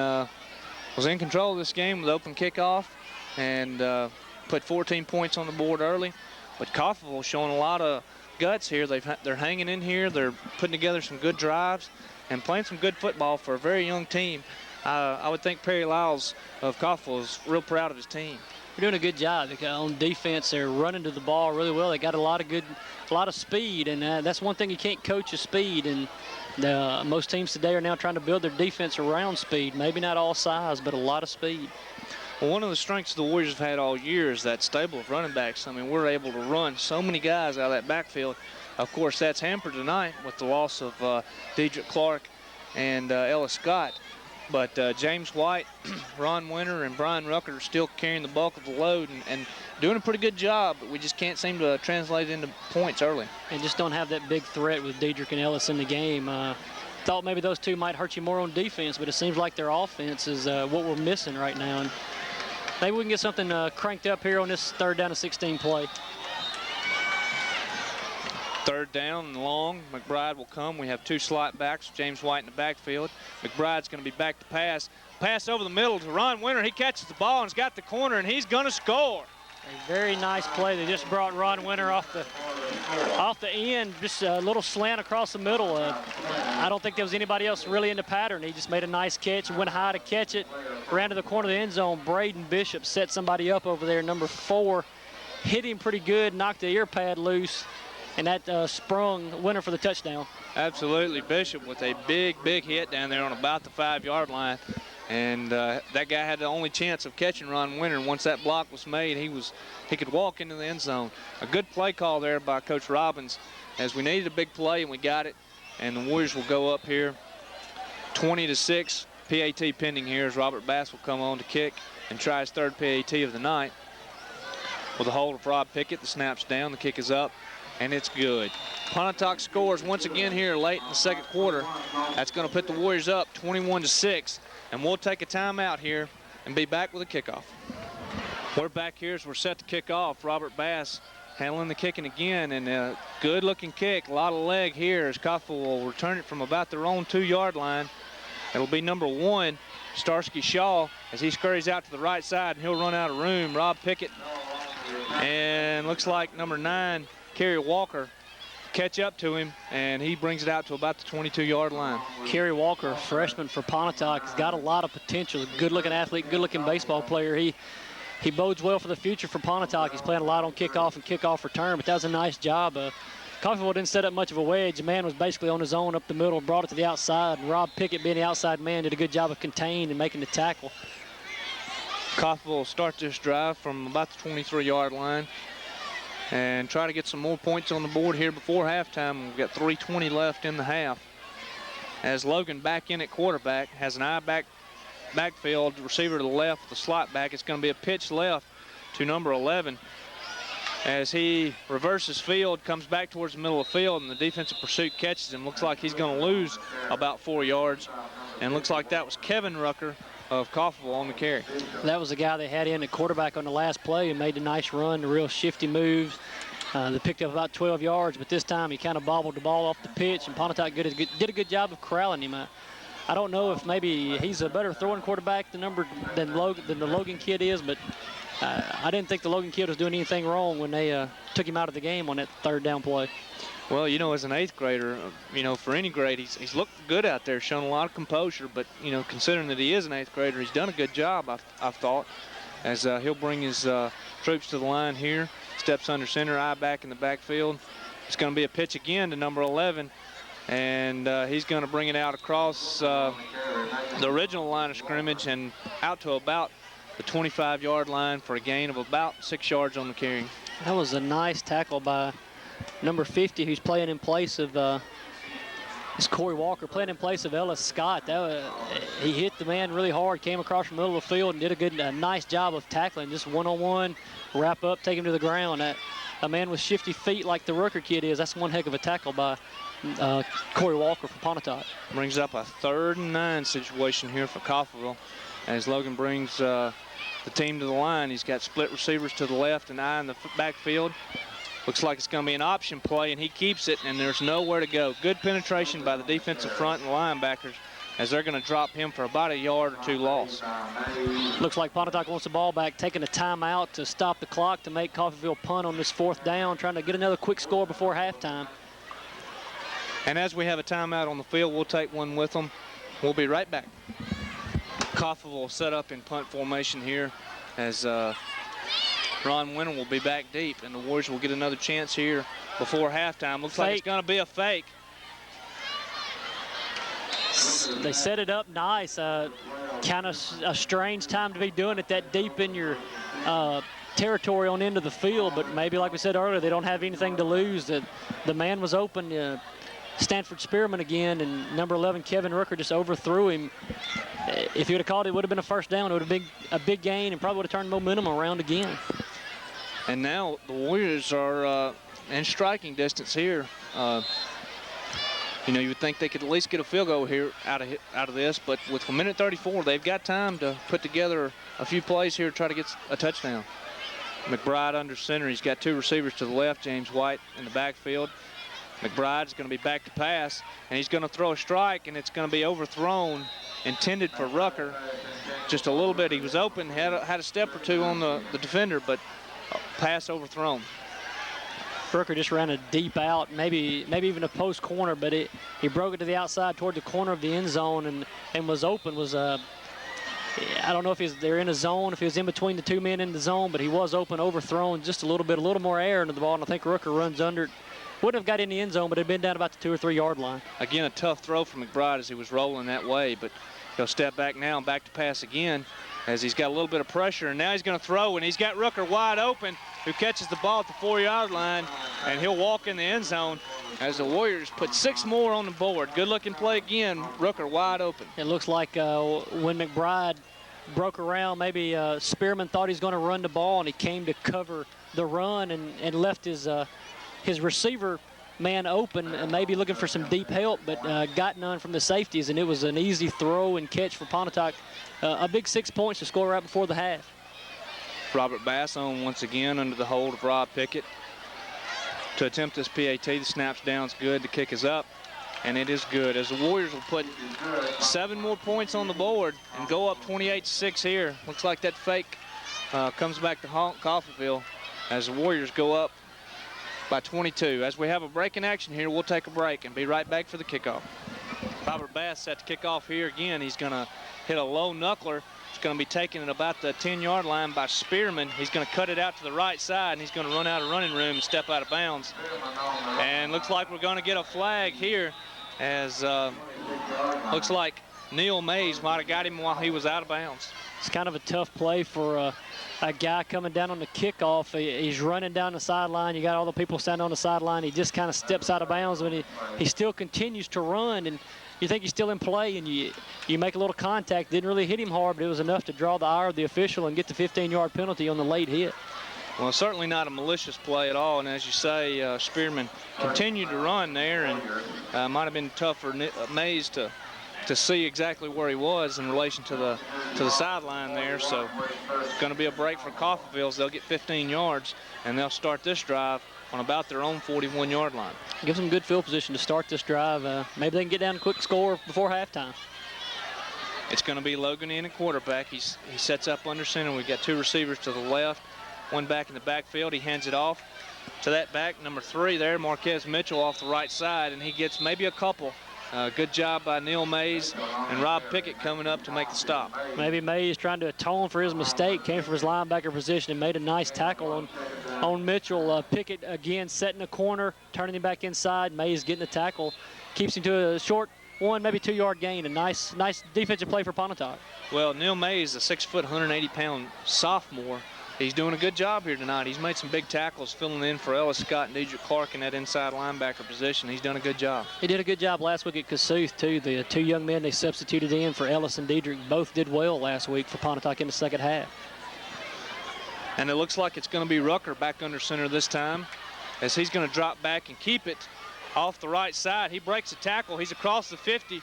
was in control of this game with open kickoff and put 14 points on the board early. But Coffeeville showing a lot of guts here. They're hanging in here. They're putting together some good drives and playing some good football for a very young team. I would think Perry Lyles of Coffeeville is real proud of his team. They're doing a good job on defense. They're running to the ball really well. They got a lot of speed, and that's one thing you can't coach is speed. And most teams today are now trying to build their defense around speed. Maybe not all size, but a lot of speed. Well, one of the strengths the Warriors have had all year is that stable of running backs. I mean, we're able to run so many guys out of that backfield. Of course, that's hampered tonight with the loss of Dedrick Clark and Ellis Scott. But James White, Ron Winter, and Brian Rucker are still carrying the bulk of the load and doing a pretty good job, but we just can't seem to translate it into points early. And just don't have that big threat with Dedrick and Ellis in the game. Thought maybe those two might hurt you more on defense, but it seems like their offense is what we're missing right now. And maybe we can get something cranked up here on this 3rd down and 16 play. 3rd down and long. McBride will come. We have 2 slot backs, James White in the backfield. McBride's going to be back to pass. Pass over the middle to Ron Winter. He catches the ball and has got the corner, and he's going to score. A very nice play. They just brought Ron Winter off the end, just a little slant across the middle. I don't think there was anybody else really in the pattern. He just made a nice catch, went high to catch it, ran to the corner of the end zone. Braden Bishop set somebody up over there, number 4. Hit him pretty good, knocked the ear pad loose, and that sprung Winter for the touchdown. Absolutely. Bishop with a big hit down there on about the 5-yard line. And that guy had the only chance of catching Ron Winter. Once that block was made, he could walk into the end zone. A good play call there by Coach Robbins, as we needed a big play and we got it. And the Warriors will go up here 20-6. PAT pending here as Robert Bass will come on to kick and try his 3rd PAT of the night. With a hold of Rob Pickett, the snap's down, the kick is up, and it's good. Pontotoc scores once again here late in the 2nd quarter. That's going to put the Warriors up 21-6. And we'll take a timeout here and be back with a kickoff. We're back here as we're set to kick off. Robert Bass handling the kicking again, and a good-looking kick. A lot of leg here as Coffeeville will return it from about their own 2-yard line. It'll be number 1, Starsky Shaw, as he scurries out to the right side, and he'll run out of room. Rob Pickett, and looks like number 9, Kerry Walker, catch up to him, and he brings it out to about the 22-yard line. Kerry Walker, freshman for Pontotoc, has got a lot of potential. Good-looking athlete, good-looking baseball player. He bodes well for the future for Pontotoc. He's playing a lot on kickoff and kickoff return, but that was a nice job. Coffeeville didn't set up much of a wedge. The man was basically on his own up the middle, brought it to the outside, and Rob Pickett, being the outside man, did a good job of containing and making the tackle. Coffeeville will start this drive from about the 23-yard line and try to get some more points on the board here before halftime. We've got 3:20 left in the half. As Logan back in at quarterback, has an eye backfield, receiver to the left, the slot back. It's going to be a pitch left to number 11. As he reverses field, comes back towards the middle of the field, and the defensive pursuit catches him. Looks like he's going to lose about 4 yards. And looks like that was Kevin Rucker of Coffeeville on the carry. That was the guy they had in at quarterback on the last play and made a nice run, the real shifty moves. They picked up about 12 yards, but this time he kind of bobbled the ball off the pitch, and Pontotoc did a good job of corralling him. I don't know if maybe he's a better throwing quarterback than the Logan kid is, but I didn't think the Logan kid was doing anything wrong when they took him out of the game on that 3rd down play. Well, you know, as an 8th grader, you know, for any grade, he's looked good out there, shown a lot of composure. But, you know, considering that he is an 8th grader, he's done a good job, I've thought, as he'll bring his troops to the line here. Steps under center, eye back in the backfield. It's going to be a pitch again to number 11. And he's going to bring it out across the original line of scrimmage and out to about the 25-yard line for a gain of about 6 yards on the carry. That was a nice tackle by number 50, who's playing in place of it's Corey Walker, playing in place of Ellis Scott. He hit the man really hard, came across the middle of the field and did a nice job of tackling, just one-on-one, wrap up, take him to the ground. A man with shifty feet like the Rucker kid is, that's one heck of a tackle by Corey Walker for Pontotoc. Brings up a 3rd and 9 situation here for Coffeeville as Logan brings the team to the line. He's got split receivers to the left and eye in the backfield. Looks like it's going to be an option play, and he keeps it, and there's nowhere to go. Good penetration by the defensive front and linebackers as they're going to drop him for about a yard or two loss. Looks like Pontotoc wants the ball back, taking a timeout to stop the clock to make Coffeeville punt on this 4th down, trying to get another quick score before halftime. And as we have a timeout on the field, we'll take one with them. We'll be right back. Coffeeville set up in punt formation here as Ron Winter will be back deep, and the Warriors will get another chance here before halftime. Looks like it's going to be a fake. They set it up nice. Kind of a strange time to be doing it that deep in your territory on the end of the field, but maybe, like we said earlier, they don't have anything to lose. The man was open. Stanford Spearman again, and number 11, Kevin Rooker, just overthrew him. If he would have called it, it would have been a first down. It would have been a big gain and probably would have turned momentum around again. And now the Warriors are in striking distance here. You know, you would think they could at least get a field goal here out of this, but with 1:34, they've got time to put together a few plays here to try to get a touchdown. McBride under center. He's got 2 receivers to the left, James White in the backfield. McBride's going to be back to pass, and he's going to throw a strike, and it's going to be overthrown, intended for Rucker. Just a little bit. He was open, had a step or two on the defender, but pass overthrown. Rooker just ran a deep out, maybe even a post corner, but he broke it to the outside toward the corner of the end zone and was open. I don't know if they're in a zone, if he was in between the 2 men in the zone, but he was open, overthrown just a little more air into the ball, and I think Rooker runs under it. Wouldn't have got in the end zone, but had been down about the 2 or 3 yard line. Again, a tough throw from McBride as he was rolling that way, but he'll step back now and back to pass again as he's got a little bit of pressure, and now he's going to throw, and he's got Rooker wide open, who catches the ball at the 4 yard line, and he'll walk in the end zone as the Warriors put 6 more on the board. Good looking play again, Rooker wide open. It looks like when McBride broke around, maybe Spearman thought he was going to run the ball, and he came to cover the run and left his receiver man open and maybe looking for some deep help, but got none from the safeties, and it was an easy throw and catch for Pontotoc. A big 6 points to score right before the half. Robert Bass on once again under the hold of Rob Pickett to attempt this PAT. The snap's down's good. The kick is up, and it is good as the Warriors will put 7 more points on the board and go up 28-6 here. Looks like that fake comes back to haunt Coffeeville as the Warriors go up by 22. As we have a break in action here, we'll take a break and be right back for the kickoff. Robert Bass set to kick off here again. He's going to hit a low knuckler. It's going to be taken at about the 10 yard line by Spearman. He's going to cut it out to the right side, and he's going to run out of running room and step out of bounds. And looks like we're going to get a flag here as looks like Neil Mays might have got him while he was out of bounds. It's kind of a tough play for a guy coming down on the kickoff. He's running down the sideline. You got all the people standing on the sideline. He just kind of steps out of bounds when he still continues to run, and you think he's still in play, and you make a little contact. Didn't really hit him hard, but it was enough to draw the ire of the official and get the 15-yard penalty on the late hit. Well, certainly not a malicious play at all, and as you say, Spearman continued to run there, and might have been tough for Mays to see exactly where he was in relation to the sideline there. So it's going to be a break for Coffeeville. They'll get 15 yards, and they'll start this drive on about their own 41-yard line. Gives them good field position to start this drive. Maybe they can get down a quick score before halftime. It's going to be Logan in at quarterback. He sets up under center. We've got 2 receivers to the left, 1 back in the backfield. He hands it off to that back, number 3 there, Marquez Mitchell off the right side, and he gets maybe a couple. Good job by Neil Mays and Rob Pickett coming up to make the stop. Maybe Mays trying to atone for his mistake, came from his linebacker position and made a nice tackle on Mitchell. Pickett again setting the corner, turning him back inside. Mays getting the tackle, keeps him to a short 1, maybe 2 yard gain. A nice defensive play for Pontotoc. Well, Neil Mays, a 6 foot, 180-pound sophomore. He's doing a good job here tonight. He's made some big tackles filling in for Ellis Scott and Dedrick Clark in that inside linebacker position. He's done a good job. He did a good job last week at Kossuth, too. The 2 young men they substituted in for Ellis and Dedrick both did well last week for Pontotoc in the second half. And it looks like it's going to be Rucker back under center this time as he's going to drop back and keep it off the right side. He breaks a tackle. He's across the 50.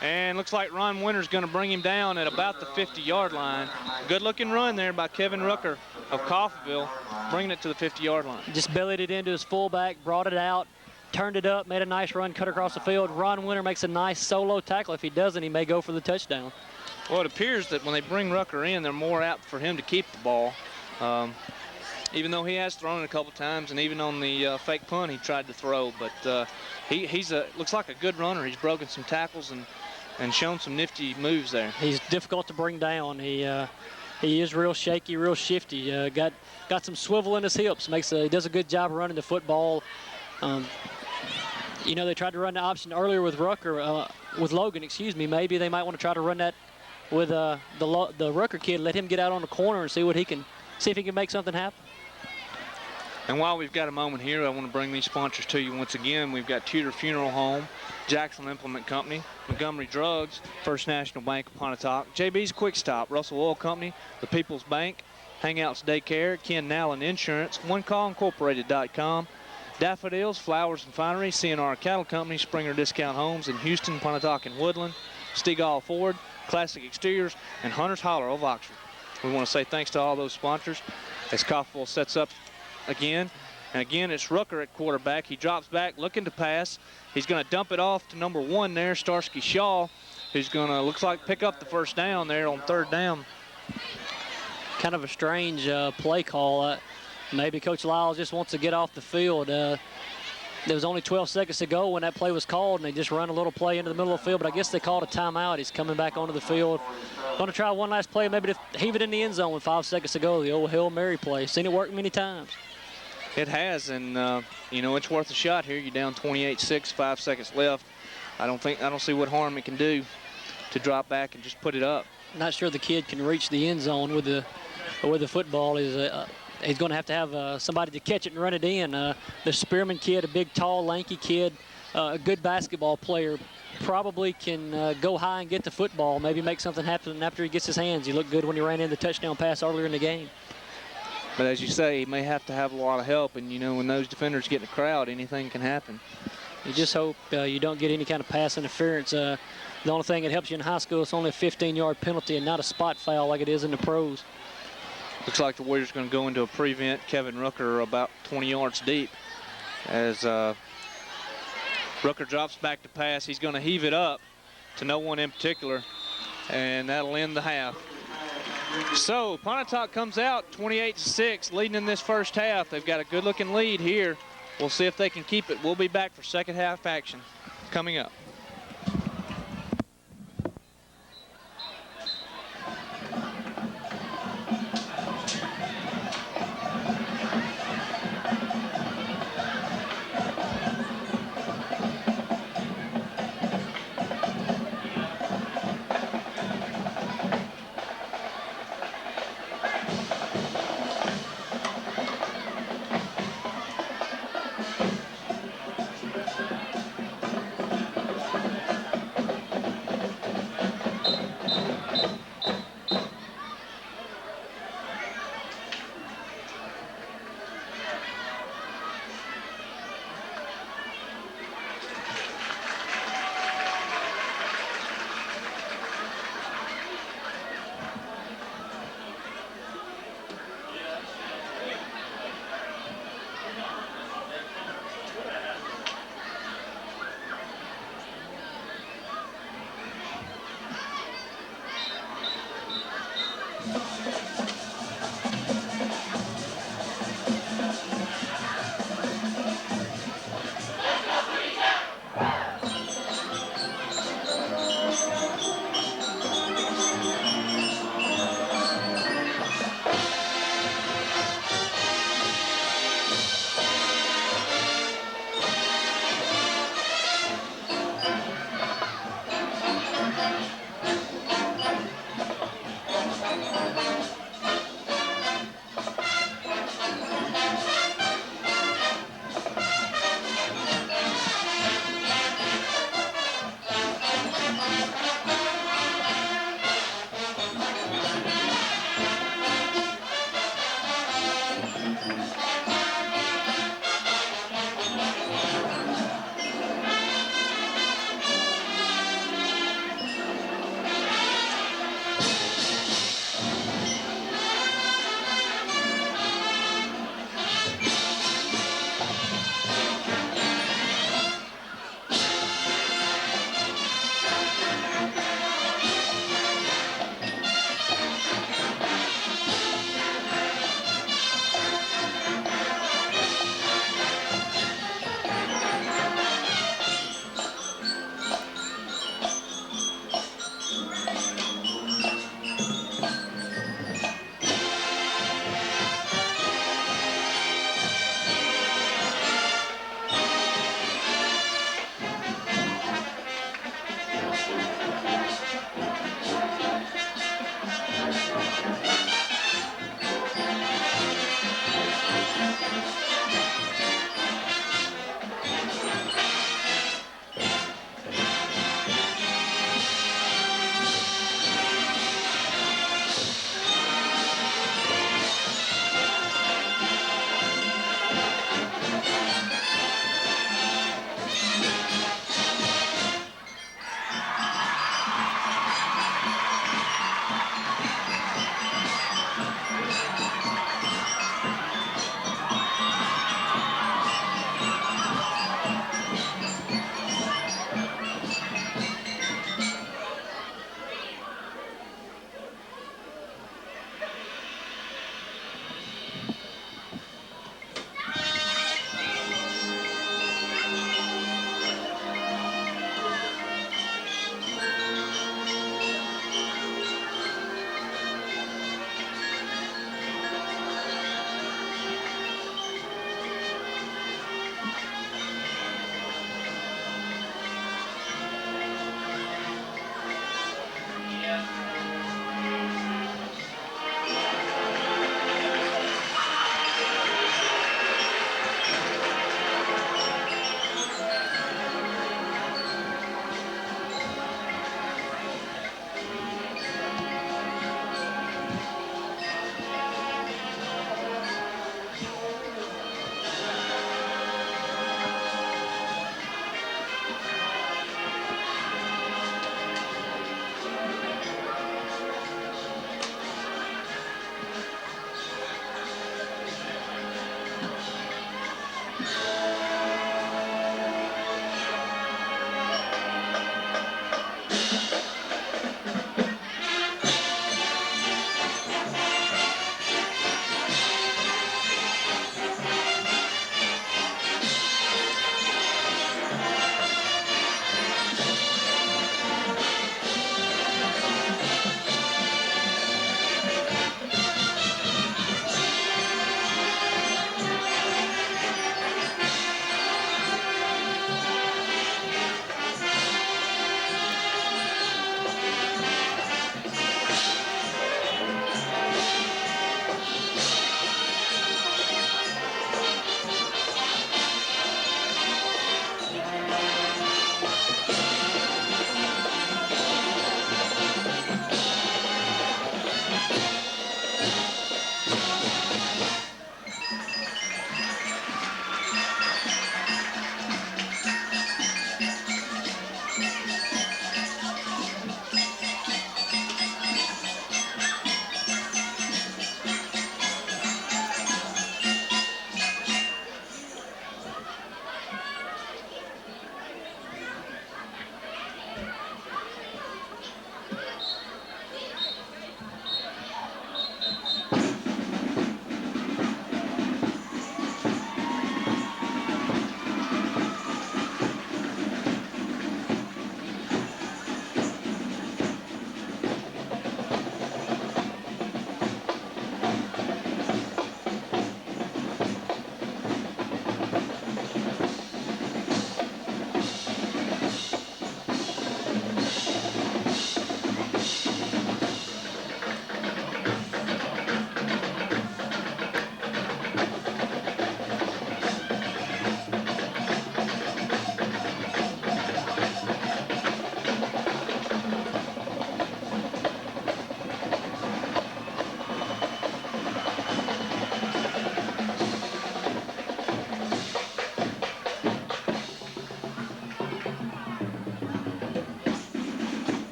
And looks like Ron Winter's going to bring him down at about the 50-yard line. Good-looking run there by Kevin Rucker of Coffeeville, bringing it to the 50-yard line. Just bellied it into his fullback, brought it out, turned it up, made a nice run, cut across the field. Ron Winter makes a nice solo tackle. If he doesn't, he may go for the touchdown. Well, it appears that when they bring Rucker in, they're more apt for him to keep the ball. Even though he has thrown it a couple times, and even on the fake punt he tried to throw. But he's looks like a good runner. He's broken some tackles and shown some nifty moves there. He's difficult to bring down. He is real shaky, real shifty. Got some swivel in his hips. He does a good job running the football. You know, they tried to run the option earlier with Logan, excuse me. Maybe they might want to try to run that with the Rucker kid. Let him get out on the corner and see if he can make something happen. And while we've got a moment here, I want to bring these sponsors to you once again. We've got Tudor Funeral Home, Jackson Implement Company, Montgomery Drugs, First National Bank of Pontotoc, JB's Quick Stop, Russell Oil Company, the People's Bank, Hangouts Daycare, Ken Nallen Insurance, OneCallIncorporated.com, Daffodils, Flowers and Finery, CNR Cattle Company, Springer Discount Homes in Houston, Pontotoc, and Woodland, Stegall Ford, Classic Exteriors, and Hunter's Holler of Oxford. We want to say thanks to all those sponsors as Coffeeville sets up again. And again, it's Rucker at quarterback. He drops back looking to pass. He's going to dump it off to number 1 there, Starsky Shaw, who's going to, looks like, pick up the first down there on 3rd down. Kind of a strange play call. Maybe Coach Lyles just wants to get off the field. There was only 12 seconds to go when that play was called, and they just run a little play into the middle of the field, but I guess they called a timeout. He's coming back onto the field. Going to try one last play, maybe to heave it in the end zone with 5 seconds to go, the old Hail Mary play. Seen it work many times. It has, and you know, it's worth a shot here. You're down 28-6, 5 seconds left. I don't see what harm it can do to drop back and just put it up. Not sure the kid can reach the end zone with the football. He's going to have somebody to catch it and run it in. The Spearman kid, a big, tall, lanky kid, a good basketball player, probably can go high and get the football, maybe make something happen after he gets his hands. He looked good when he ran in the touchdown pass earlier in the game. But as you say, he may have to have a lot of help, and you know, when those defenders get in the crowd, anything can happen. You just hope you don't get any kind of pass interference. The only thing that helps you in high school is only a 15-yard penalty and not a spot foul like it is in the pros. Looks like the Warriors are going to go into a prevent. Kevin Rucker about 20 yards deep as Rucker drops back to pass. He's going to heave it up to no one in particular, and that'll end the half. So Pontotoc comes out 28-6, leading in this first half. They've got a good-looking lead here. We'll see if they can keep it. We'll be back for second half action coming up.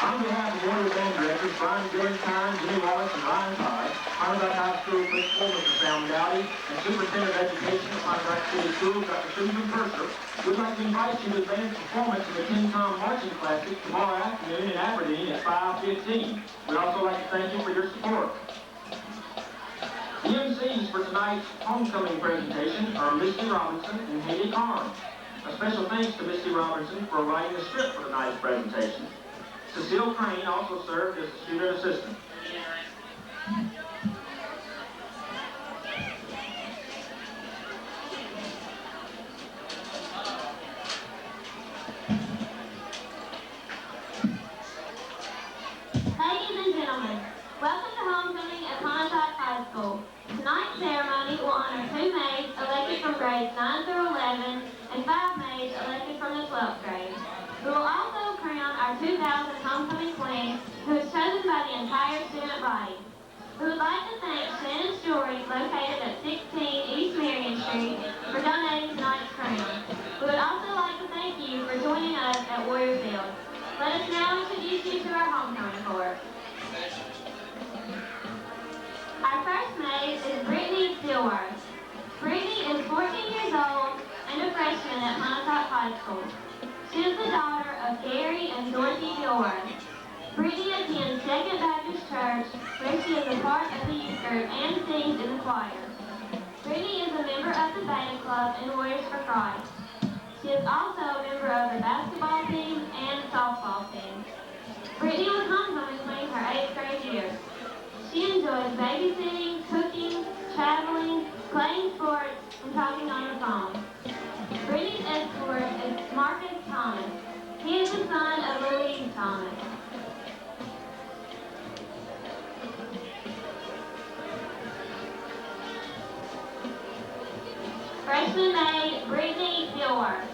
On behalf of Warrior Band Directors Brian Gillenstein, Jimmy Wallace, and Ryan Todd, Pontotoc High School Principal Mr. Sam Dowdy, and Superintendent of Education at Pontotoc City Schools Dr. Susan Purser, we'd like to invite you to advance performance of the King Tom Marching Classic tomorrow afternoon in Aberdeen at 5:15. We'd also like to thank you for your support. The MCs for tonight's homecoming presentation are Misty Robinson and Haley Carn. A special thanks to Misty Robinson for writing the script for tonight's presentation. Cecile Crane also served as a student assistant. Ladies and gentlemen, welcome to homecoming at Pontotoc High School. Tonight's ceremony will honor 2 maids elected from grades 9 through 11 and 5 maids elected from the 12th grade. We will also crown our 2000 homecoming queen, who is chosen by the entire student body. We would like to thank Shannon's Jewelry, located at 16 East Marion Street, for donating tonight's crown. We would also like to thank you for joining us at Warrior Field. Let us now introduce you to our homecoming court. Our first maid is Brittany Stillworth. Brittany is 14 years old and a freshman at Pontotoc High School. She is the daughter of Gary and Dorothy Stillworth. Brittany attends Second Baptist Church, where she is a part of the youth group and sings in the choir. Brittany is a member of the Beta Club and Warriors for Christ. She is also a member of the basketball team and softball team. Brittany was homecoming queen her 8th grade year. She enjoys babysitting, cooking, traveling, playing sports, and talking on the phone. Brittany's escort is Marcus Thomas. He is the son of Louise Thomas. Freshman maid Brittany Stillworth.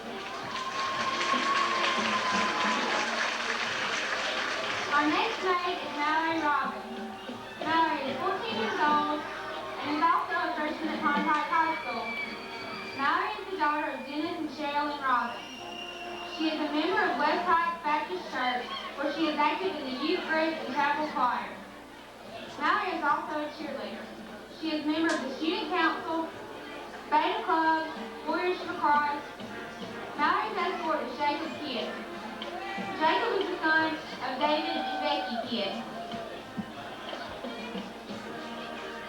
Our next maid is Mallory Robbins. Mallory is 14 years old and is also a freshman at Pontotoc High School. Mallory is the daughter of Dennis and Sherilyn Robbins. She is a member of West Heights Baptist Church, where she is active in the youth group and chapel choir. Mallory is also a cheerleader. She is a member of the Student Council, Beta Club, Warriors for Christ. Mallory's escort is Jacob Kidd. Jacob is the son of David and Becky Kidd.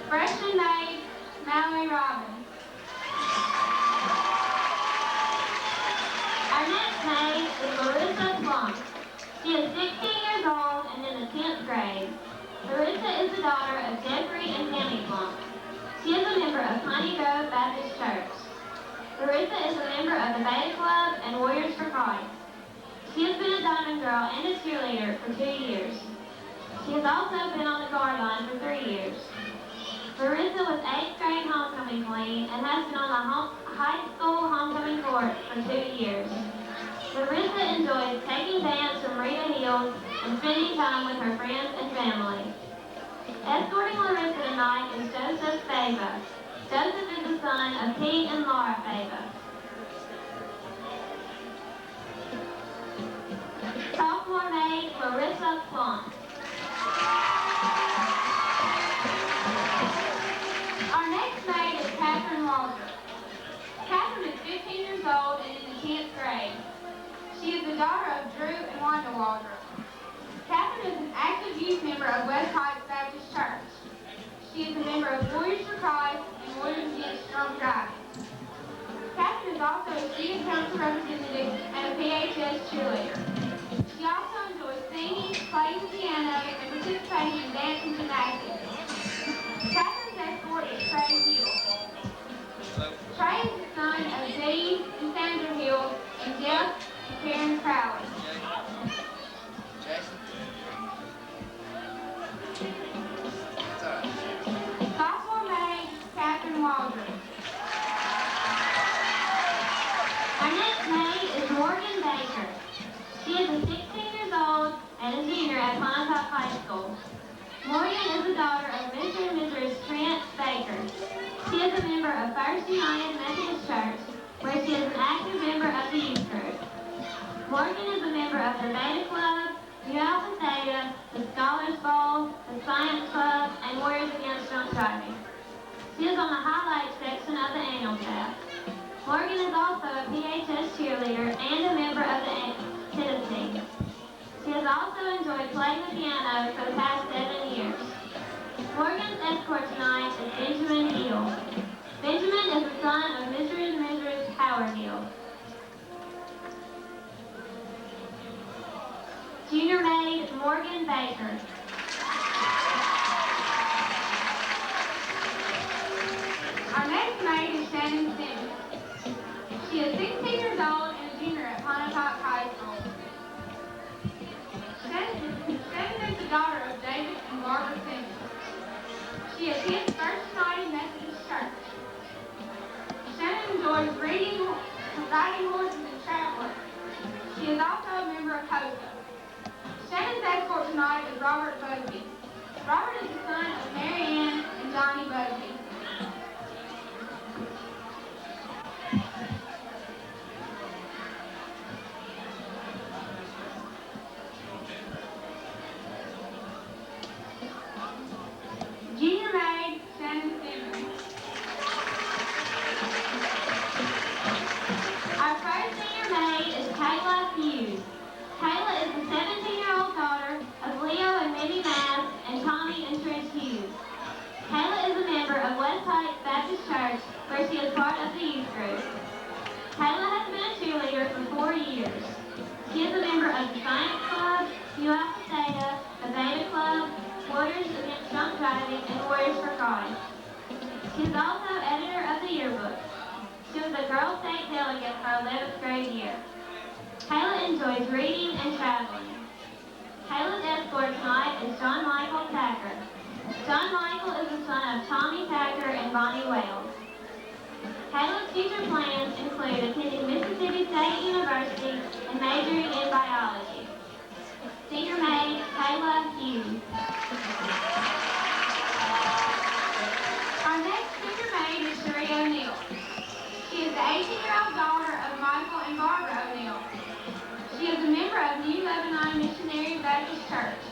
Freshman maid, Mallory Robbins. Our next maid is Larissa Plum. She is 16 years old and in the 10th grade. Larissa is the daughter of Jeffrey and Tammy Plum. She is a member of Piney Grove Baptist Church. Larissa is a member of the Beta Club and Warriors for Christ. She has been a Diamond Girl and a cheerleader for 2 years. She has also been on the guard line for 3 years. Larissa was 8th grade homecoming queen and has been on the high school homecoming court for 2 years. Larissa enjoys taking dance from Rita Hills and spending time with her friends and family. Escorting Larissa tonight is Joseph Fava. Joseph is the son of Pete and Laura Fava. Sophomore maid Larissa Plum. Our next maid is Catherine Walter. Catherine is 15 years old and in the 10th grade. She is the daughter of Drew and Wanda Walter. Catherine is an active youth member basket. Catherine's escort is Trey Hill. Trey is the son of Dee and Sandra Hill and Jeff and Karen Crowley. Sophomore maid, Catherine Waldron. Our next maid is Morgan Baker. She is 16 years old and a junior at Pontotoc High School. Morgan is the daughter of Mr. and Mrs. Trent Baker. She is a member of First United Methodist Church, where she is an active member of the youth group. Morgan is a member of the Beta Club, New Alpha Theta, the Scholars Bowl, the Science Club, and Warriors Against Drunk Driving. She is on the highlights section of the annual staff. Morgan is also a PHS cheerleader and a member of the tennis team. She has also enjoyed playing the piano for the past 7 years. Morgan's escort tonight is Benjamin Hill. Benjamin is the son of Mr. and Mrs. Howard Hill. Junior maid Morgan Baker. Our next maid is Shannon Simmons. She is 16 years old and a junior at Pontotoc High School. Shannon is the daughter of David and Barbara Simmons. She attends First United Methodist Church. Shannon enjoys reading, riding horses, and traveling. She is also a member of HOSA. Shannon's escort tonight is Robert Bugby. Robert is the son of Mary Ann and Johnny Bugby. Junior maid, Shannon Simmons. Our first senior maid is Kayla Hughes. Kayla is the 17-year-old daughter of Leo and Minnie Mass and Tommy and Trish Hughes. Kayla is a member of West Heights Baptist Church, where she is part of the youth group. Kayla has been a cheerleader for 4 years. She is a member of the Science Club, New Alpha Theta, the Beta Club, Warriors Against Drunk Driving, and Warriors for Christ. She is also editor of the yearbook. She was a Girl State delegate her 11th grade year. Kayla enjoys reading and traveling. Kayla's escort tonight is John Michael Tacker. John Michael is the son of Tommy Tacker and Bonnie Wales. Kayla's future plans include attending Mississippi State University and majoring in biology. Senior maid, Kayla Hughes. Our next senior maid is Cherie O'Neill. She is the 18-year-old daughter of Michael and Barbara O'Neill. She is a member of New Lebanon Missionary Baptist Church.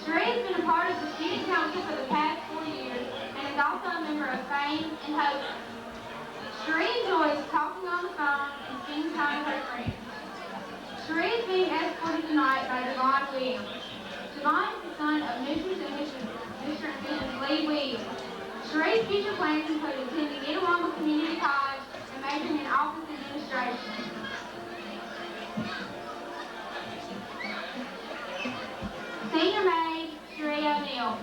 Cherie has been a part of the student council for the past 4 years and is also a member of Fame and Hope. Cherie enjoys talking on the phone and spending time with her friends. Cherie is being escorted tonight by Devon Williams. Devon is the son of Mr. and Mrs. Lee Williams. Cherie's future plans include attending Itawamba Community College and majoring in office administration. Senior maid, Cherie O'Neill.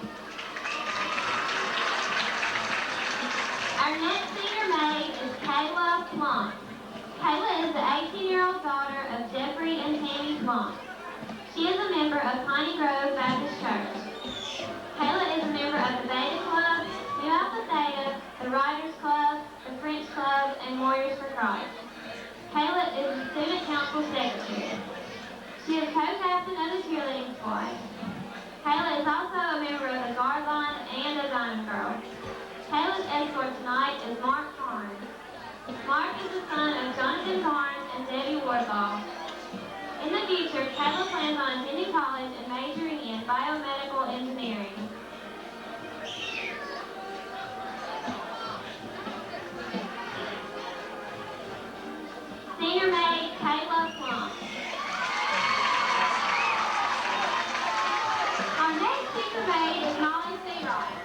Our next senior maid is Kayla Plump. Kayla is the 18-year-old daughter of Jeffrey and Tammy Plump. She is a member of Piney Grove Baptist Church. Kayla is a member of the Beta Club, New Alpha Theta, the Writers Club, the French Club, and Warriors for Christ. Kayla is the Student Council Secretary. She is co-captain of the cheerleading squad. Kayla is also a member of the Guard Line and a Diamond Girl. Kayla's escort tonight is Mark Barnes. Mark is the son of Jonathan Barnes and Debbie Wardlaw. In the future, Kayla plans on attending college and majoring in biomedical engineering. Senior maid, Kayla Plump. Our next senior maid is Molly Seawright.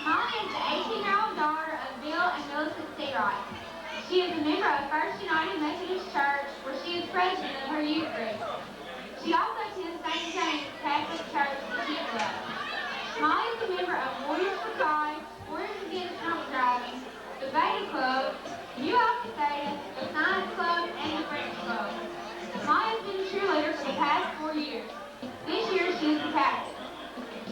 Molly is the 18-year-old daughter of Bill and Millicent Seawright. She is a member of First United Methodist Church, where she is president of her youth group. She also attends St. James Catholic Church, the Youth Club. Molly is a member side, Warriors Against Drunk Driving, the Beta Club, New Alpha Theta, the Science Club, and the French Club. Molly has been a cheerleader for the past 4 years. This year, she is the captain.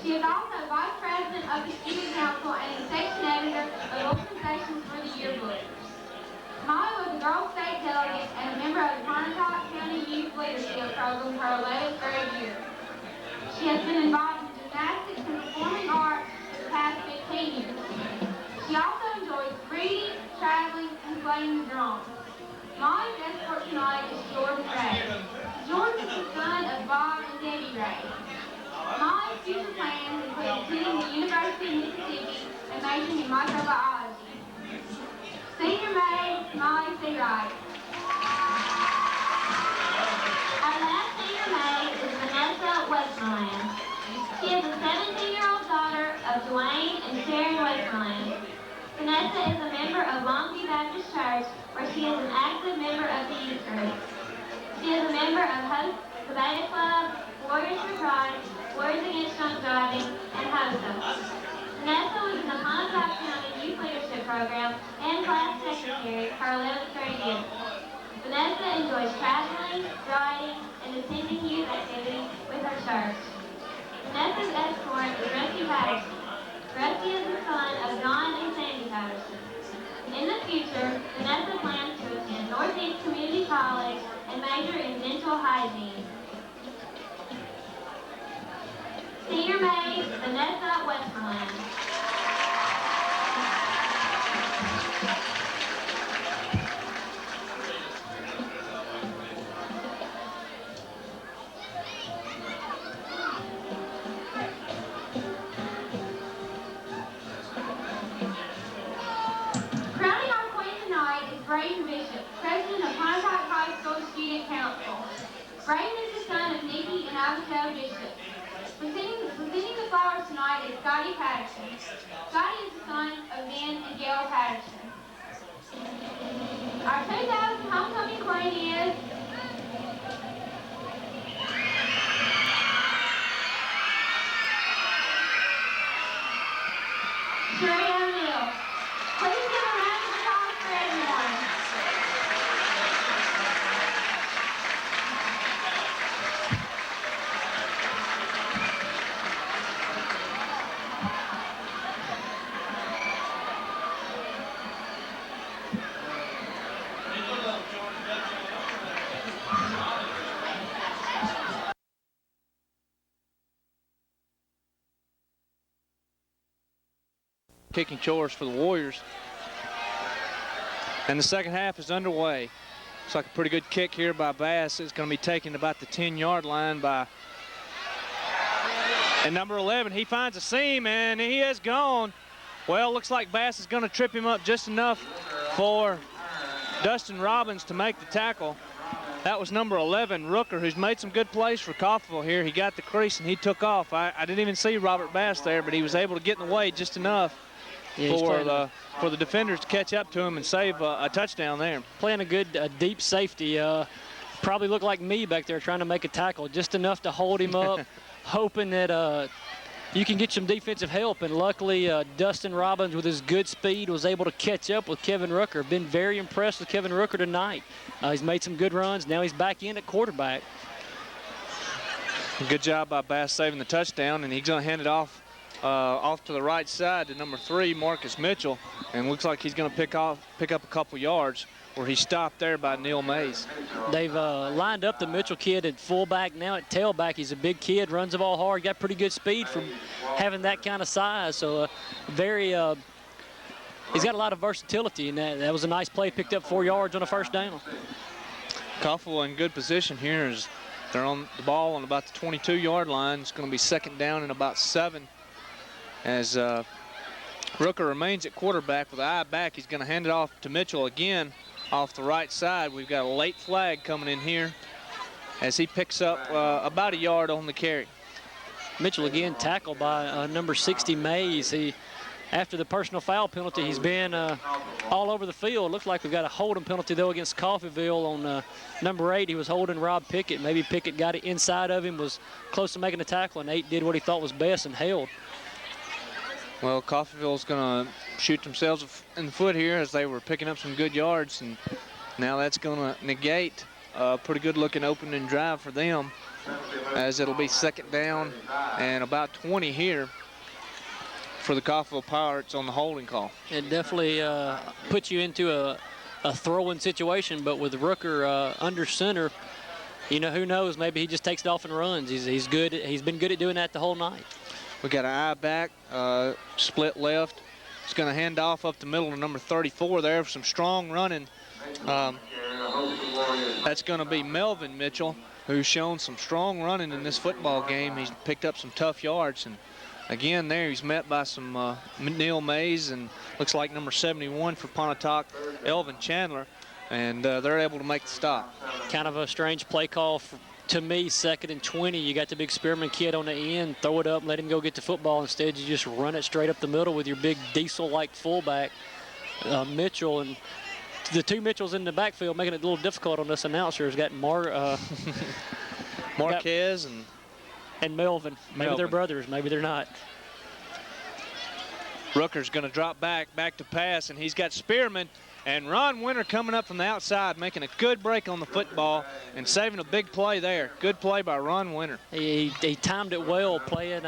She is also Vice President of the Student Council and the Section Editor of Organizations for the Yearbook. Molly was a Girl State delegate and a member of the Pontotoc County Youth Leadership Program for her 11th grade year. She has been involved in gymnastics and performing arts for the past 15 years. She also enjoys reading, traveling, and playing the drums. Molly's escort tonight is Jordan Ray. Jordan is the son of Bob and Debbie Ray. Molly's future plans include attending the University of Mississippi and majoring in microbiology. Senior maid, Molly C. Wright. Our last senior maid is Vanessa Westmoreland. She is a 17-year-old daughter of Dwayne and Sharon Westmoreland. Vanessa is a member of Longview Baptist Church, where she is an active member of the youth group. She is a member of the Beta Club, Warriors for Christ, Warriors Against Drunk Driving, and HOSA. Vanessa was in the Pontotoc County Youth Leadership Program and class secretary for her 11th grade year. Vanessa enjoys traveling, writing, and attending youth activities with her church. Vanessa's escort is Rusty Patterson. Rusty is the son of John and Sandy Patterson. In the future, Vanessa plans to attend Northeast Community College and major in dental hygiene. Senior maid, Vanessa Westmoreland. Crowning our queen tonight is Brayden Bishop, president of Pontotoc High School Student Council. Brayden is the son of Nikki and Abigail Bishop. Presenting the flowers tonight is Scotty Patterson. Scotty is the son of Ben and Gail Patterson. Our 2000 homecoming queen is Sherry O'Neill. Please give a round of applause for everyone. Kicking chores for the Warriors. And the second half is underway. Looks like a pretty good kick here by Bass. It's going to be taken about the 10-yard line by and number 11. He finds a seam and he has gone. Well, looks like Bass is going to trip him up just enough for Dustin Robbins to make the tackle. That was number 11, Rooker, who's made some good plays for Coffeeville here. He got the crease and he took off. I didn't even see Robert Bass there, but he was able to get in the way just enough for the defenders to catch up to him and save a touchdown there. Playing a good deep safety. Probably looked like me back there trying to make a tackle, just enough to hold him up, hoping that you can get some defensive help. And luckily, Dustin Robbins, with his good speed, was able to catch up with Kevin Rooker. Been very impressed with Kevin Rooker tonight. He's made some good runs. Now he's back in at quarterback. Good job by Bass saving the touchdown, and he's going to hand it off to the right side to number 3, Marcus Mitchell, and looks like he's going to pick up a couple yards where he stopped there by Neil Mays. They've lined up the Mitchell kid at fullback, now at tailback. He's a big kid, runs the ball hard, got pretty good speed for having that kind of size. So he's got a lot of versatility, and that was a nice play, picked up 4 yards on a first down. Coffeeville in good position here as they're on the ball on about the 22-yard line. It's going to be second down and about 7. As Rooker remains at quarterback with the eye back, he's going to hand it off to Mitchell again off the right side. We've got a late flag coming in here as he picks up about a yard on the carry. Mitchell again tackled by number 60, Mays. After the personal foul penalty, he's been all over the field. Looks like we've got a holding penalty, though, against Coffeeville on number 8. He was holding Rob Pickett. Maybe Pickett got it inside of him, was close to making a tackle, and 8 did what he thought was best and held. Well, Coffeeville's going to shoot themselves in the foot here as they were picking up some good yards, and now that's going to negate a pretty good-looking opening drive for them, as it'll be 2nd down and about 20 here for the Coffeeville Pirates on the holding call. It definitely puts you into a throwing situation, but with Rooker under center, you know, who knows? Maybe he just takes it off and runs. He's good. He's been good at doing that the whole night. We got an eye back, split left. It's going to hand off up the middle to number 34 there for some strong running. That's going to be Melvin Mitchell, who's shown some strong running in this football game. He's picked up some tough yards, and again there he's met by some Neil Mays and looks like number 71 for Pontotoc, Elvin Chandler, and they're able to make the stop. Kind of a strange play call to me. 2nd and 20. You got the big Spearman kid on the end, throw it up, let him go get the football. Instead, you just run it straight up the middle with your big diesel-like fullback, Mitchell. And the two Mitchells in the backfield making it a little difficult on this announcer. Has got Marquez and Melvin. Maybe they're brothers, maybe they're not. Rooker's going to drop back to pass, and he's got Spearman. And Ron Winter coming up from the outside, making a good break on the football and saving a big play there. Good play by Ron Winter. He timed it well, playing.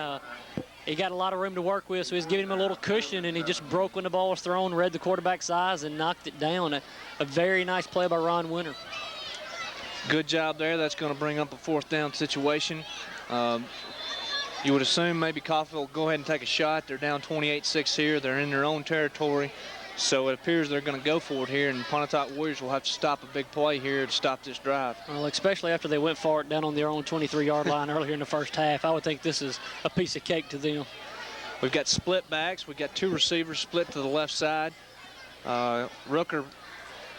He got a lot of room to work with, so he's giving him a little cushion, and he just broke when the ball was thrown, read the quarterback's eyes, and knocked it down. A very nice play by Ron Winter. Good job there. That's going to bring up a 4th down situation. You would assume maybe Coffeeville will go ahead and take a shot. They're down 28-6 here. They're in their own territory. So it appears they're going to go for it here, and Pontotoc Warriors will have to stop a big play here to stop this drive. Well, especially after they went for it down on their own 23-yard line earlier in the first half. I would think this is a piece of cake to them. We've got split backs. We've got 2 receivers split to the left side. Rooker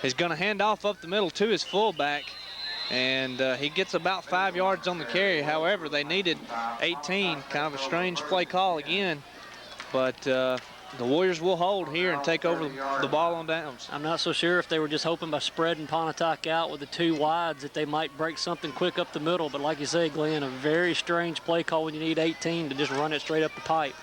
is going to hand off up the middle to his fullback, and he gets about 5 yards on the carry. However, they needed 18. Kind of a strange play call again, but the Warriors will hold here and take over the ball on downs. I'm not so sure if they were just hoping by spreading Pontotoc out with the 2 wides that they might break something quick up the middle. But like you say, Glenn, a very strange play call when you need 18 to just run it straight up the pipe.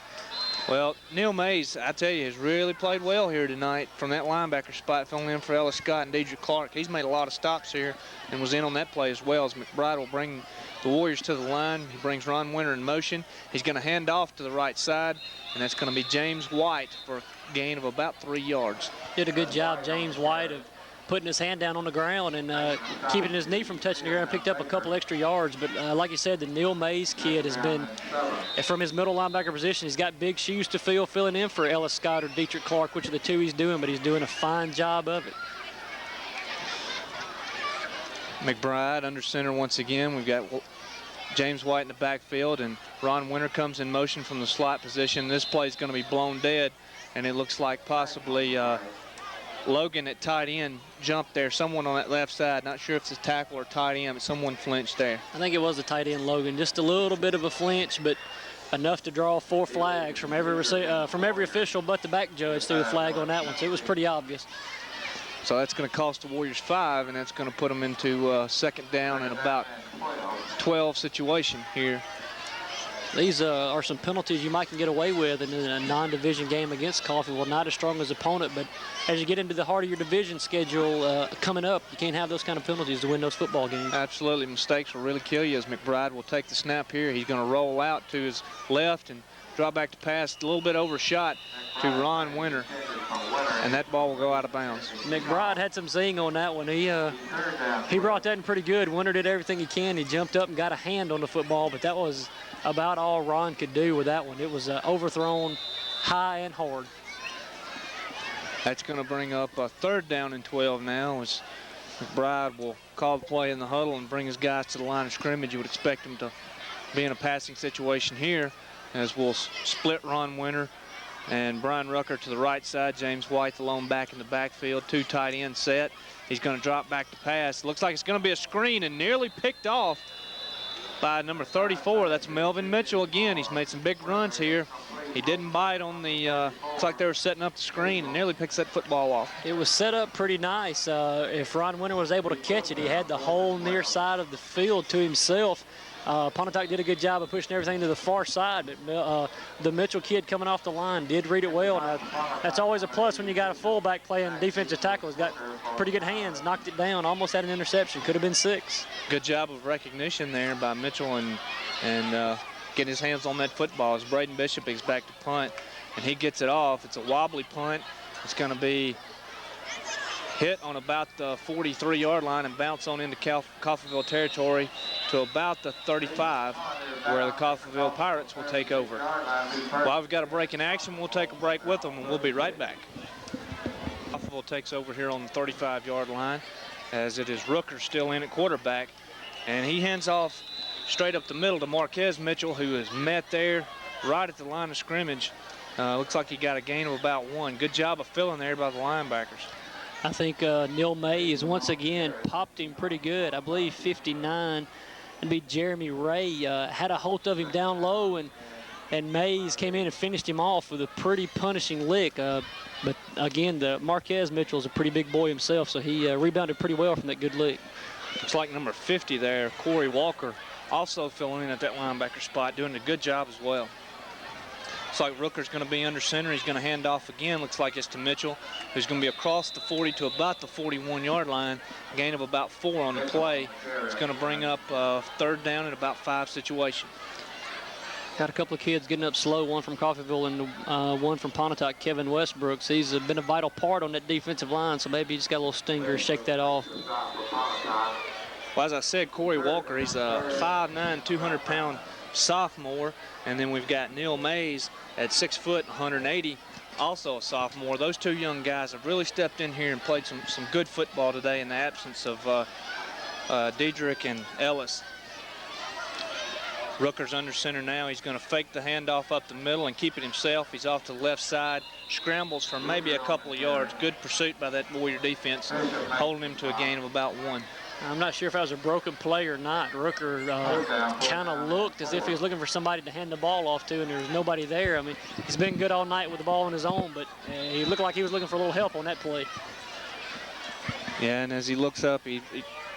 Well, Neil Mays, I tell you, has really played well here tonight from that linebacker spot, filling in for Ellis Scott and Deidre Clark. He's made a lot of stops here and was in on that play as well, as McBride will bring the Warriors to the line. He brings Ron Winter in motion. He's going to hand off to the right side, and that's going to be James White for a gain of about 3 yards. Did a good job, James White, of putting his hand down on the ground and keeping his knee from touching the ground. Picked up a couple extra yards, but like you said, the Neil Mays kid has been, from his middle linebacker position, he's got big shoes to fill, filling in for Ellis Scott or Dietrich Clark, which of the 2 he's doing, but he's doing a fine job of it. McBride under center once again. We've got James White in the backfield, and Ron Winter comes in motion from the slot position. This play is going to be blown dead, and it looks like possibly Logan at tight end jumped there. Someone on that left side, not sure if it's a tackle or tight end, but someone flinched there. I think it was a tight end, Logan. Just a little bit of a flinch, but enough to draw 4 flags from every official but the back judge threw a flag on that one, so it was pretty obvious. So that's going to cost the Warriors 5, and that's going to put them into 2nd down and about 12 situation here. These are some penalties you might can get away with in a non-division game against Coffeeville. Not as strong as opponent, but as you get into the heart of your division schedule coming up, you can't have those kind of penalties to win those football games. Absolutely. Mistakes will really kill you, as McBride will take the snap here. He's going to roll out to his left and drop back to pass, a little bit overshot to Ron Winter, and that ball will go out of bounds. McBride had some zing on that one. He brought that in pretty good. Winter did everything he can. He jumped up and got a hand on the football, but that was about all Ron could do with that one. It was overthrown high and hard. That's going to bring up a 3rd down and 12 now, as McBride will call the play in the huddle and bring his guys to the line of scrimmage. You would expect him to be in a passing situation here, as we'll split Ron Winter and Brian Rucker to the right side. James White, the lone back in the backfield. 2 tight end set. He's going to drop back to pass. Looks like it's going to be a screen and nearly picked off by number 34. That's Melvin Mitchell again. He's made some big runs here. He didn't bite on the, looks like they were setting up the screen, and nearly picks that football off. It was set up pretty nice. If Ron Winter was able to catch it, he had the whole near side of the field to himself. Pontotoc did a good job of pushing everything to the far side, but the Mitchell kid coming off the line did read it well. And that's always a plus when you got a fullback playing defensive tackle. He's got pretty good hands, knocked it down, almost had an interception, could have been 6. Good job of recognition there by Mitchell and getting his hands on that football as Braden Bishop is back to punt, and he gets it off. It's a wobbly punt. It's going to be hit on about the 43-yard line and bounce on into Coffeeville territory to about the 35, where the Coffeeville Pirates will take over. While we've got a break in action, we'll take a break with them, and we'll be right back. Coffeeville takes over here on the 35-yard line, as it is Rooker still in at quarterback, and he hands off straight up the middle to Marquez Mitchell, who is met there right at the line of scrimmage. Looks like he got a gain of about 1. Good job of filling there by the linebackers. I think Neil Mays once again popped him pretty good. I believe 59 and be Jeremy Ray had a hold of him down low, and Mays came in and finished him off with a pretty punishing lick. But again, the Marquez Mitchell is a pretty big boy himself, so he rebounded pretty well from that good lick. Looks like number 50 there, Corey Walker, also filling in at that linebacker spot, doing a good job as well. Looks like Rooker's going to be under center. He's going to hand off again. Looks like it's to Mitchell, who's going to be across the 40 to about the 41-yard line. Gain of about 4 on the play. It's going to bring up 3rd down and about 5 situation. Got a couple of kids getting up slow, one from Coffeeville and one from Pontotoc, Kevin Westbrooks. He's been a vital part on that defensive line, so maybe he just got a little stinger, shake that off. Well, as I said, Corey Walker, he's a 5'9", 200-pound sophomore, and then we've got Neil Mays at 6 foot, 180, also a sophomore. Those 2 young guys have really stepped in here and played some good football today in the absence of Diedrich and Ellis. Rooker's under center now. He's going to fake the handoff up the middle and keep it himself. He's off to the left side, scrambles for maybe a couple of yards. Good pursuit by that Warrior defense, holding him to a gain of about 1. I'm not sure if that was a broken play or not. Rooker kind of looked as if he was looking for somebody to hand the ball off to, and there was nobody there. I mean, he's been good all night with the ball on his own, but he looked like he was looking for a little help on that play. Yeah, and as he looks up, he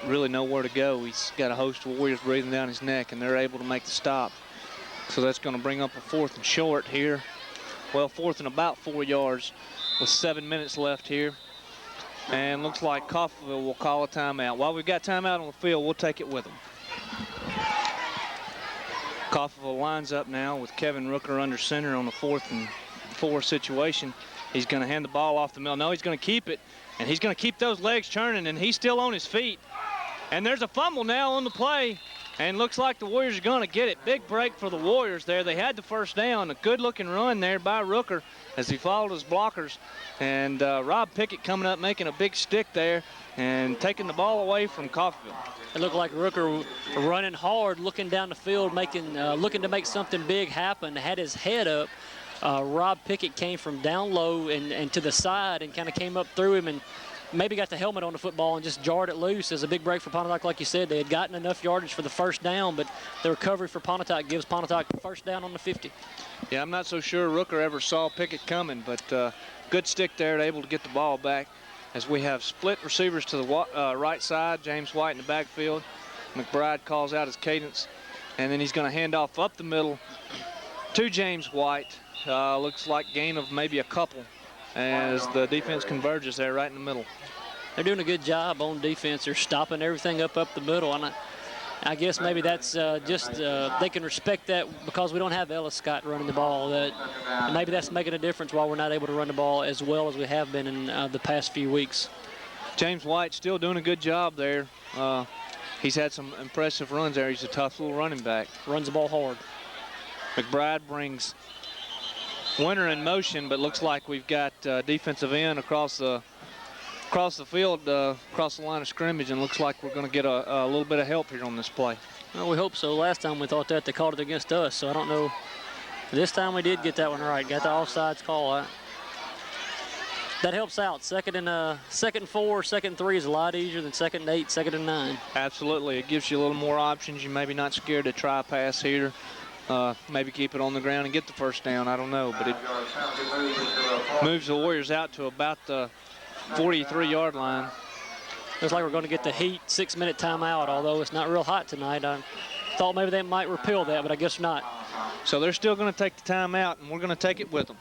really nowhere to go. He's got a host of Warriors breathing down his neck, and they're able to make the stop. So that's going to bring up a 4th and short here. Well, 4th and about 4 yards with 7 minutes left here. And looks like Coffeeville will call a timeout. While we've got timeout on the field, we'll take it with them. Coffeeville lines up now with Kevin Rooker under center on the 4th and 4 situation. He's going to hand the ball off the middle. No, he's going to keep it, and he's going to keep those legs churning, and he's still on his feet. And there's a fumble now on the play, and looks like the Warriors are going to get it. Big break for the Warriors there. They had the 1st down. A good-looking run there by Rooker as he followed his blockers. And Rob Pickett coming up, making a big stick there and taking the ball away from Coffeeville. It looked like Rooker running hard, looking down the field, looking to make something big happen, had his head up. Rob Pickett came from down low and to the side and kind of came up through him and maybe got the helmet on the football and just jarred it loose. As a big break for Pontotoc, like you said. They had gotten enough yardage for the 1st down, but the recovery for Pontotoc gives Pontotoc the 1st down on the 50. Yeah, I'm not so sure Rooker ever saw Pickett coming, but good stick there, able to get the ball back. As we have split receivers to the right side, James White in the backfield. McBride calls out his cadence, and then he's going to hand off up the middle to James White. Looks like gain of maybe a couple as the defense converges there right in the middle. They're doing a good job on defense. They're stopping everything up the middle. And I guess maybe that's they can respect that because we don't have Ellis Scott running the ball. Maybe that's making a difference while we're not able to run the ball as well as we have been in the past few weeks. James White still doing a good job there. He's had some impressive runs there. He's a tough little running back. Runs the ball hard. McBride brings Winter in motion, but looks like we've got defensive end across the field, across the line of scrimmage, and looks like we're going to get a little bit of help here on this play. Well, we hope so. Last time we thought that they called it against us, so I don't know. This time we did get that one right. Got the offsides call. That helps out. 2nd and 4, 2nd and 3 is a lot easier than 2nd and 8, 2nd and 9. Absolutely. It gives you a little more options. You're maybe not scared to try a pass here. Maybe keep it on the ground and get the 1st down. I don't know, but it moves the Warriors out to about the 43-yard line. Looks like we're going to get the Heat 6-minute timeout, although it's not real hot tonight. thought maybe they might repeal that, but I guess not. So they're still going to take the timeout, and we're going to take it with them.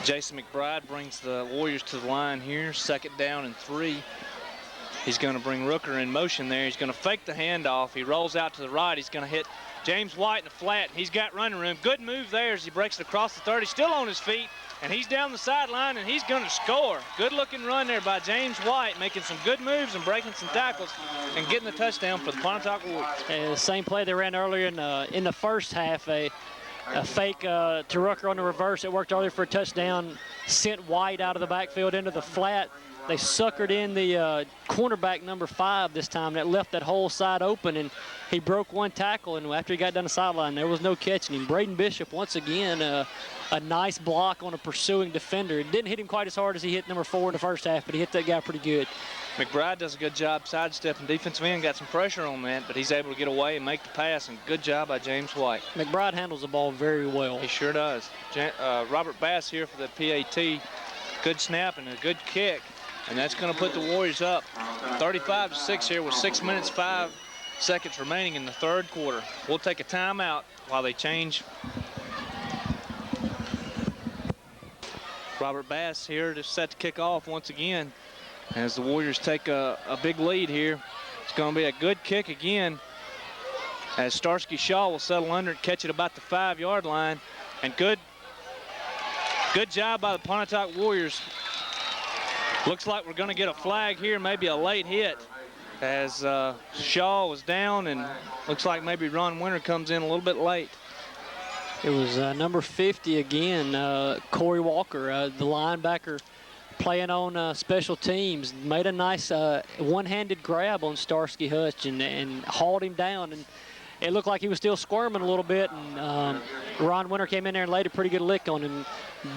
Jason McBride brings the Warriors to the line here. 2nd down and 3. He's going to bring Rooker in motion there. He's going to fake the handoff. He rolls out to the right. He's going to hit James White in the flat. He's got running room. Good move there as he breaks it across the 30. Still on his feet, and he's down the sideline, and he's going to score. Good-looking run there by James White, making some good moves and breaking some tackles and getting the touchdown for the Pontotoc Warriors. Same play they ran earlier in the first half. A fake to Rooker on the reverse. It worked earlier for a touchdown. Sent White out of the backfield into the flat. They suckered in the cornerback number 5 this time. That left that whole side open, and he broke one tackle. And after he got down the sideline, there was no catching him. Braden Bishop, once again, a nice block on a pursuing defender. It didn't hit him quite as hard as he hit number 4 in the first half, but he hit that guy pretty good. McBride does a good job sidestepping. Defensive end got some pressure on that, but he's able to get away and make the pass, and good job by James White. McBride handles the ball very well. He sure does. Robert Bass here for the PAT. Good snap and a good kick, and that's going to put the Warriors up 35-6 here with 6 minutes, 5 seconds remaining in the 3rd quarter. We'll take a timeout while they change. Robert Bass here to set to kick off once again as the Warriors take a big lead here. It's going to be a good kick again as Starsky Shaw will settle under and catch it about the 5-yard line. And good job by the Pontotoc Warriors. Looks like we're going to get a flag here, maybe a late hit as Shaw was down, and looks like maybe Ron Winter comes in a little bit late. It was number 50 again, Corey Walker, the linebacker, playing on special teams. Made a nice one-handed grab on Starsky Hutch and hauled him down. And it looked like he was still squirming a little bit. And Ron Winter came in there and laid a pretty good lick on him.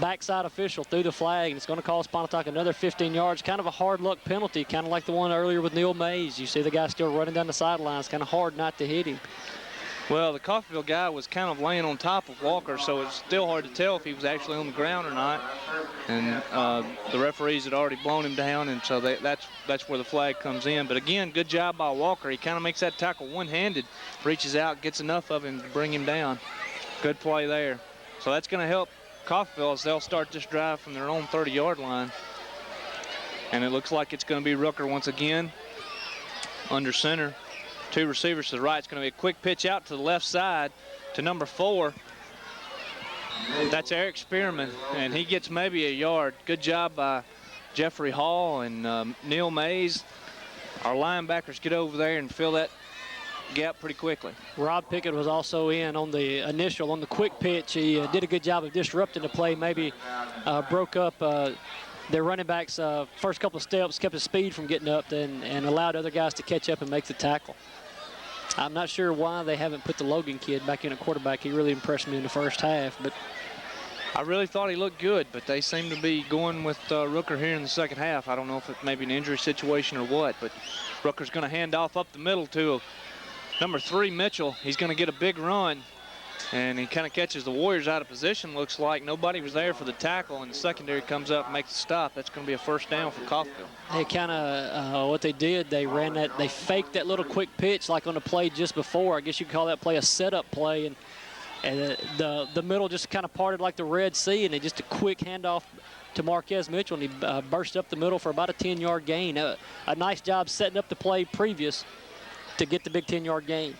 Backside official threw the flag, and it's going to cost Pontotoc another 15 yards. Kind of a hard luck penalty, kind of like the one earlier with Neil Mays. You see the guy still running down the sidelines. Kind of hard not to hit him. Well, the Coffeeville guy was kind of laying on top of Walker, so it's still hard to tell if he was actually on the ground or not. And the referees had already blown him down, and so that's where the flag comes in. But again, good job by Walker. He kind of makes that tackle one-handed, reaches out, gets enough of him to bring him down. Good play there. So that's going to help Coffeeville as they'll start this drive from their own 30-yard line. And it looks like it's going to be Rooker once again under center. 2 receivers to the right. It's going to be a quick pitch out to the left side to number 4. That's Eric Spearman, and he gets maybe a yard. Good job by Jeffrey Hall and Neil Mays. Our linebackers get over there and fill that gap pretty quickly. Rob Pickett was also in on the quick pitch. He did a good job of disrupting the play, maybe broke up their running backs' first couple of steps, kept his speed from getting up and allowed other guys to catch up and make the tackle. I'm not sure why they haven't put the Logan kid back in at quarterback. He really impressed me in the first half. But I really thought he looked good, but they seem to be going with Rooker here in the second half. I don't know if it's maybe an injury situation or what, but Rooker's going to hand off up the middle to number 3, Mitchell. He's going to get a big run, and he kind of catches the Warriors out of position. Looks like nobody was there for the tackle, and the secondary comes up and makes the stop. That's going to be a first down for Coffeeville. They kind of, what they did, they faked that little quick pitch like on the play just before. I guess you could call that play a setup play, and the middle just kind of parted like the Red Sea, and just a quick handoff to Marquez Mitchell, and he burst up the middle for about a 10-yard gain. A nice job setting up the play previous to get the big 10-yard gain.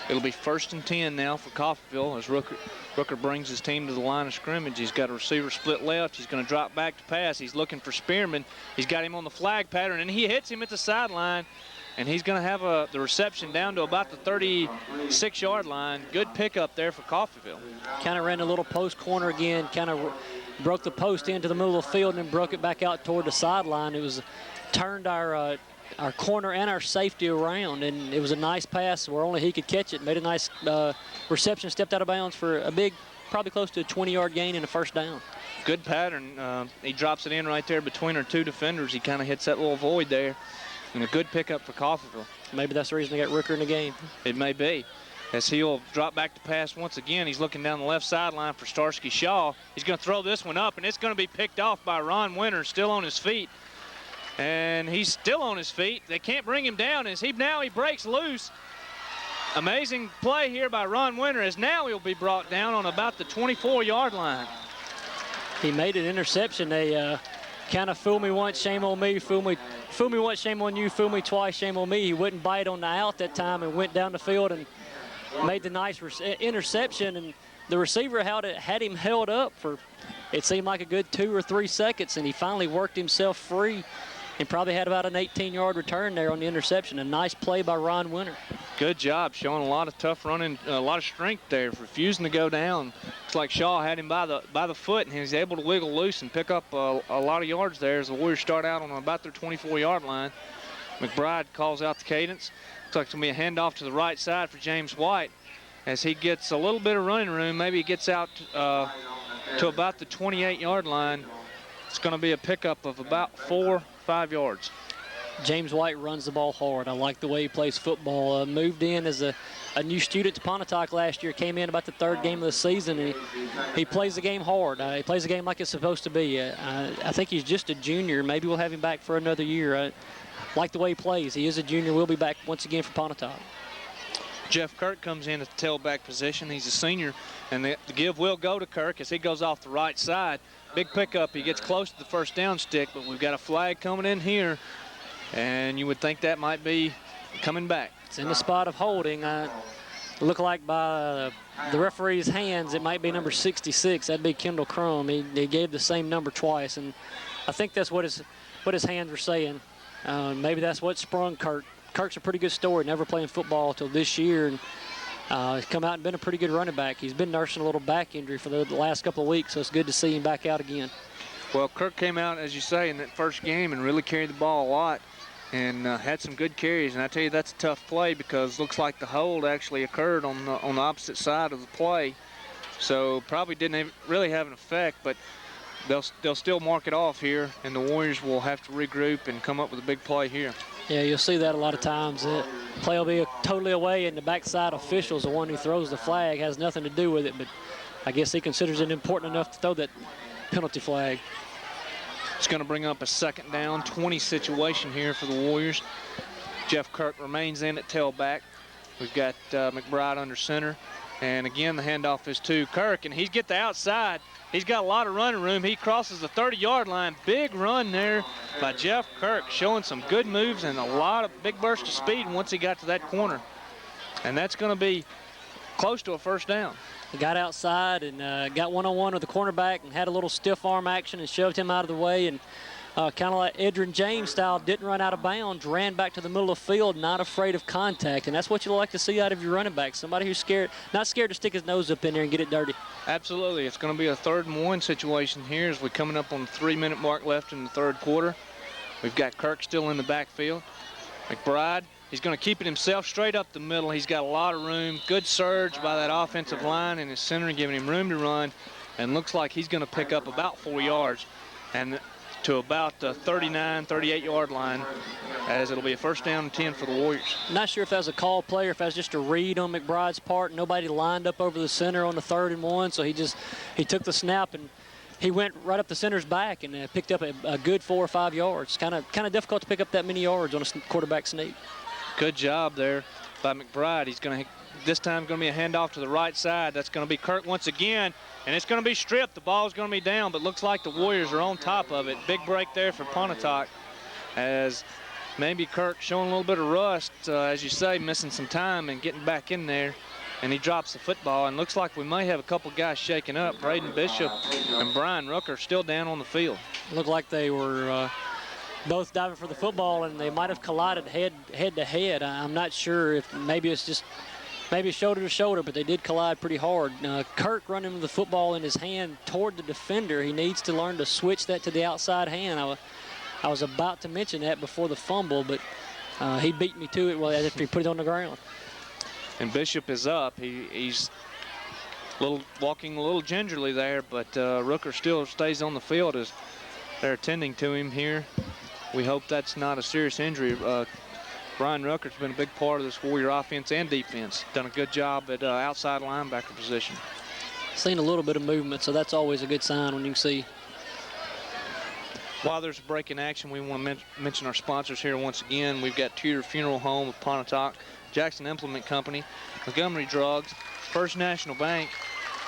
It'll be 1st and 10 now for Coffeeville as Rooker brings his team to the line of scrimmage. He's got a receiver split left. He's going to drop back to pass. He's looking for Spearman. He's got him on the flag pattern, and he hits him at the sideline. And he's going to have the reception down to about the 36-yard line. Good pickup there for Coffeeville. Kind of ran a little post corner again, kind of broke the post into the middle of the field and then broke it back out toward the sideline. It was turned our corner and our safety around, and it was a nice pass where only he could catch it. Made a nice reception, stepped out of bounds for a big, probably close to a 20-yard gain and a first down. Good pattern. He drops it in right there between our 2 defenders. He kind of hits that little void there, and a good pickup for Coffeeville. Maybe that's the reason they got Rooker in the game. It may be. As he'll drop back to pass once again. He's looking down the left sideline for Starsky Shaw. He's going to throw this one up, and it's going to be picked off by Ron Winter, still on his feet. And he's still on his feet. They can't bring him down as he breaks loose. Amazing play here by Ron Winter, as now he'll be brought down on about the 24-yard line. He made an interception. They kind of fool me once, shame on me, fool me once, shame on you, fool me twice, shame on me. He wouldn't bite on the out that time and went down the field and made the nice interception. And the receiver had him held up for, it seemed like a good 2 or 3 seconds, and he finally worked himself free and probably had about an 18-yard return there on the interception. A nice play by Ron Winter. Good job, showing a lot of tough running, a lot of strength there, refusing to go down. Looks like Shaw had him by the foot, and he was able to wiggle loose and pick up a lot of yards there as the Warriors start out on about their 24-yard line. McBride calls out the cadence. Looks like it's going to be a handoff to the right side for James White as he gets a little bit of running room. Maybe he gets out to about the 28-yard line. It's going to be a pickup of about 4 or 5 yards. James White runs the ball hard. I like the way he plays football. Moved in as a new student to Pontotoc last year. Came in about the 3rd game of the season. And he plays the game hard. He plays the game like it's supposed to be. I think he's just a junior. Maybe we'll have him back for another year. I like the way he plays. He is a junior. We'll be back once again for Pontotoc. Jeff Kirk comes in at the tailback position. He's a senior, and the give will go to Kirk as he goes off the right side. Big pickup. He gets close to the first down stick, but we've got a flag coming in here, and you would think that might be coming back. It's in the spot of holding. Look like by the referee's hands, it might be number 66. That'd be Kendall Crum. He gave the same number twice, and I think that's what his hands were saying. Maybe that's what sprung Kirk. Kirk's a pretty good story, never playing football until this year, and he's come out and been a pretty good running back. He's been nursing a little back injury for the last couple of weeks, so it's good to see him back out again. Well, Kirk came out, as you say, in that first game and really carried the ball a lot and had some good carries. And I tell you, that's a tough play because it looks like the hold actually occurred on the opposite side of the play. So probably didn't really have an effect, but they'll still mark it off here, and the Warriors will have to regroup and come up with a big play here. Yeah, you'll see that a lot of times. The play will be totally away, and the backside official is the one who throws the flag. Has nothing to do with it, but I guess he considers it important enough to throw that penalty flag. It's going to bring up a 2nd down, 20 situation here for the Warriors. Jeff Kirk remains in at tailback. We've got McBride under center. And again, the handoff is to Kirk, and he's get the outside. He's got a lot of running room. He crosses the 30-yard line. Big run there by Jeff Kirk, showing some good moves and a lot of big burst of speed once he got to that corner. And that's going to be close to a 1st down. He got outside and got one-on-one with the cornerback and had a little stiff arm action and shoved him out of the way. And kind of like Edrin James style, didn't run out of bounds, ran back to the middle of the field, not afraid of contact. And that's what you like to see out of your running back. Somebody who's not scared to stick his nose up in there and get it dirty. Absolutely. It's going to be a 3rd and 1 situation here as we're coming up on the 3-minute mark left in the 3rd quarter. We've got Kirk still in the backfield. McBride, he's going to keep it himself straight up the middle. He's got a lot of room. Good surge by that offensive line and his center, giving him room to run. And looks like he's going to pick up about 4 yards and to about the 39, 38-yard line, as it'll be a 1st down and 10 for the Warriors. Not sure if that was a call play or if that was just a read on McBride's part. Nobody lined up over the center on the 3rd and 1, so he took the snap and he went right up the center's back and picked up a good 4 or 5 yards. Kind of difficult to pick up that many yards on a quarterback sneak. Good job there by McBride. He's going to, this time going to be a handoff to the right side. That's going to be Kirk once again, and it's going to be stripped. The ball's going to be down, but looks like the Warriors are on top of it. Big break there for Pontotoc, as maybe Kirk showing a little bit of rust, as you say, missing some time and getting back in there. And he drops the football, and looks like we may have a couple guys shaking up. Braden Bishop and Brian Rooker still down on the field. Looked like they were both diving for the football, and they might have collided head to head. I'm not sure if maybe it's just shoulder to shoulder, but they did collide pretty hard. Kirk running the football in his hand toward the defender. He needs to learn to switch that to the outside hand. I was about to mention that before the fumble, but he beat me to it after he put it on the ground. And Bishop is up. He's walking a little gingerly there, but Rooker still stays on the field as they're attending to him here. We hope that's not a serious injury. Brian Rooker's been a big part of this Warrior offense and defense. Done a good job at outside linebacker position. Seen a little bit of movement, so that's always a good sign when you can see. While there's a break in action, we want to mention our sponsors here once again. We've got Tudor Funeral Home of Pontotoc, Jackson Implement Company, Montgomery Drugs, First National Bank,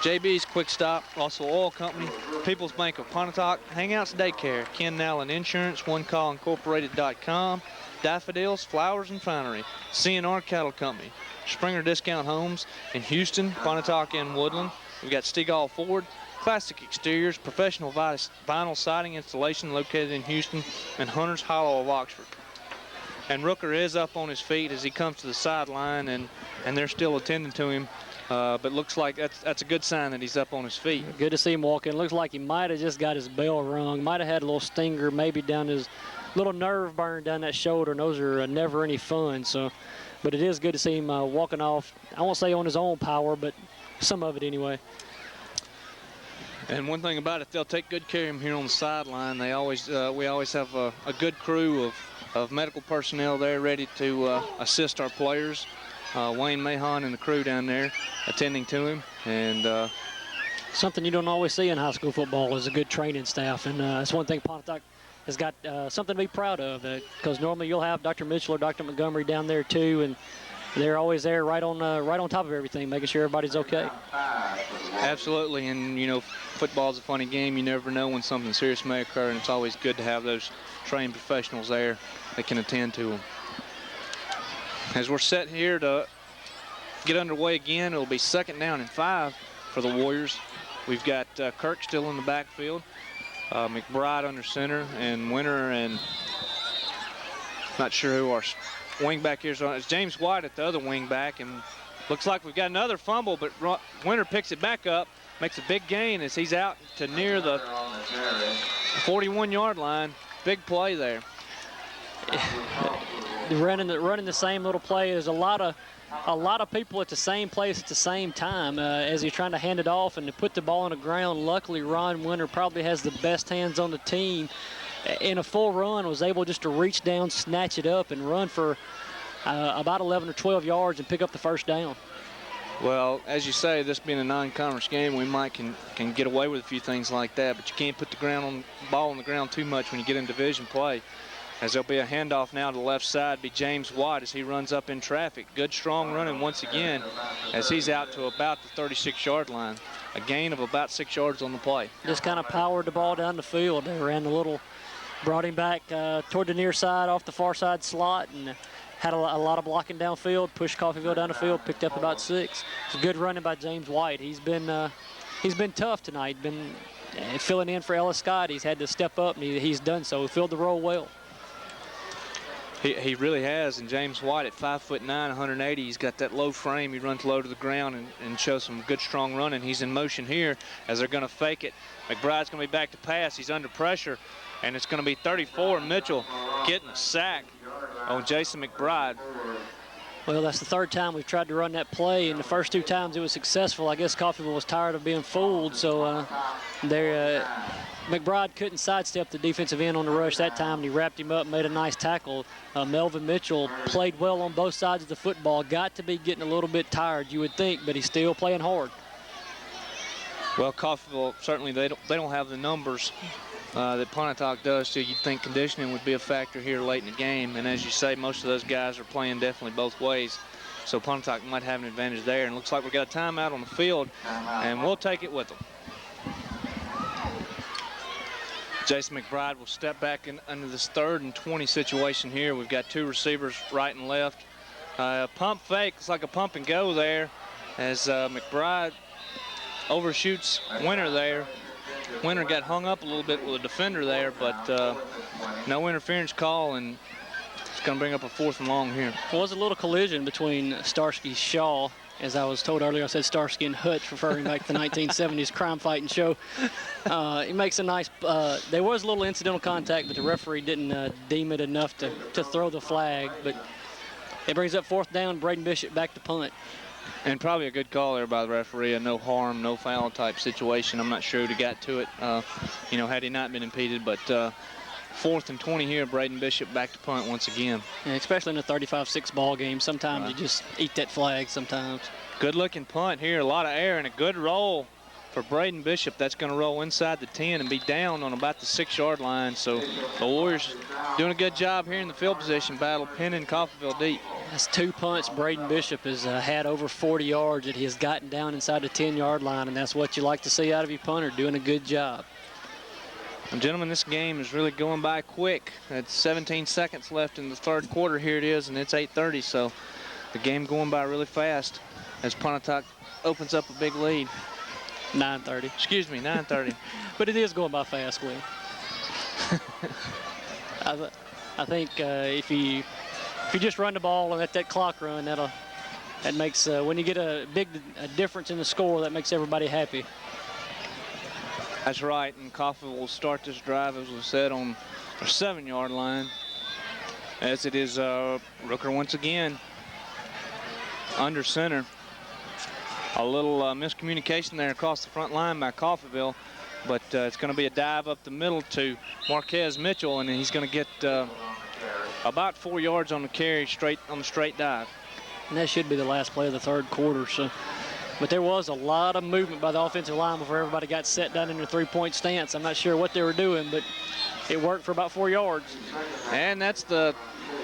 JB's Quick Stop, Russell Oil Company, People's Bank of Pontotoc, Hangouts Daycare, Ken Nallen Insurance, OneCallIncorporated.com, Daffodils, Flowers and Finery, CNR Cattle Company, Springer Discount Homes in Houston, Pontotoc, and Woodland. We've got Stegall Ford, Classic Exteriors, Professional Vinyl Siding Installation located in Houston, and Hunter's Hollow of Oxford. And Rooker is up on his feet as he comes to the sideline, and they're still attending to him. But looks like that's a good sign that he's up on his feet. Good to see him walk in. Looks like he might have just got his bell rung. Might have had a little stinger, maybe down his little nerve burn down that shoulder, and those are never any fun. So, but it is good to see him walking off. I won't say on his own power, but some of it anyway. And one thing about it, they'll take good care of him here on the sideline. They always, we always have a good crew of medical personnel there ready to assist our players. Wayne Mahon and the crew down there attending to him. And something you don't always see in high school football is a good training staff. And that's one thing Pontotoc has got something to be proud of, because normally you'll have Dr. Mitchell or Dr. Montgomery down there too, and they're always there right on top of everything, making sure everybody's okay. Absolutely, and you know, football's a funny game. You never know when something serious may occur, and it's always good to have those trained professionals there that can attend to them. As we're set here to get underway again, it'll be 2nd down and 5 for the Warriors. We've got Kirk still in the backfield, McBride under center, and Winter, and not sure who our wing back here is. It's James White at the other wing back, and looks like we've got another fumble, but Winter picks it back up, makes a big gain as he's out to near the 41-yard line. Big play there. Running the same little play. There's a lot of people at the same place at the same time as he's trying to hand it off and to put the ball on the ground. Luckily, Ron Winter probably has the best hands on the team. In a full run, was able just to reach down, snatch it up, and run for about 11 or 12 yards and pick up the first down. Well, as you say, this being a non-conference game, we might can get away with a few things like that, but you can't put the ball on the ground too much when you get in division play. As there'll be a handoff now to the left side, be James White as he runs up in traffic. Good strong running once again as he's out to about the 36-yard line. A gain of about 6 yards on the play. Just kind of powered the ball down the field. They ran a little, brought him back toward the near side off the far side slot, and had a lot of blocking downfield, pushed Coffeeville down the field, picked up about 6. It's a good running by James White. He's been tough tonight, been filling in for Ellis Scott. He's had to step up, and he's done so. He filled the role well. He really has, and James White at 5'9", 180, he's got that low frame. He runs low to the ground and shows some good strong running. He's in motion here as they're going to fake it. McBride's going to be back to pass. He's under pressure, and it's going to be 34. Mitchell getting a sack on Jason McBride. Well, that's the 3rd time we've tried to run that play, and the first 2 times it was successful. I guess Coffeeville was tired of being fooled, so McBride couldn't sidestep the defensive end on the rush that time, and he wrapped him up, made a nice tackle. Melvin Mitchell played well on both sides of the football. Got to be getting a little bit tired, you would think, but he's still playing hard. Well, Coffeeville, certainly they don't have the numbers that Pontotoc does, so you'd think conditioning would be a factor here late in the game. And as you say, most of those guys are playing definitely both ways. So Pontotoc might have an advantage there. And it looks like we've got a timeout on the field, and we'll take it with them. Jason McBride will step back under this 3rd and 20 situation here. We've got 2 receivers right and left. Pump fake, it's like a pump and go there as McBride overshoots Winter there. Winter got hung up a little bit with a defender there, but no interference call, and it's going to bring up a 4th and long here. There was a little collision between Starsky and Shaw. As I was told earlier, I said Starsky and Hutch, referring back to the 1970s crime fighting show. He makes a nice, there was a little incidental contact, but the referee didn't deem it enough to throw the flag. But it brings up 4th down, Braden Bishop back to punt. And probably a good call there by the referee, a no harm, no foul type situation. I'm not sure who'd have got to it, you know, had he not been impeded. But 4th and 20 here, Braden Bishop back to punt once again. Yeah, especially in a 35-6 ball game. Sometimes you just eat that flag sometimes. Good looking punt here, a lot of air and a good roll for Braden Bishop, that's going to roll inside the 10 and be down on about the 6-yard line. So the Warriors doing a good job here in the field position battle, pinning Coffeeville deep. That's 2 punts. Braden Bishop has had over 40 yards that he has gotten down inside the 10-yard line, and that's what you like to see out of your punter, doing a good job. And gentlemen, this game is really going by quick. It's 17 seconds left in the third quarter. Here it is, and it's 8:30, so the game going by really fast as Pontotoc opens up a big lead. 9:30. Excuse me, 9:30. But it is going by fast, Will. I think if you just run the ball and let that clock run, that makes when you get a difference in the score, that makes everybody happy. That's right, and Coffeeville will start this drive, as we said, on their 7-yard line. As it is Rooker once again under center. A little miscommunication there across the front line by Coffeeville, but it's going to be a dive up the middle to Marquez Mitchell, and he's going to get about 4 yards on the carry, on the straight dive. And that should be the last play of the third quarter. So, but there was a lot of movement by the offensive line before everybody got set down in their three-point stance. I'm not sure what they were doing, but it worked for about 4 yards. And that's the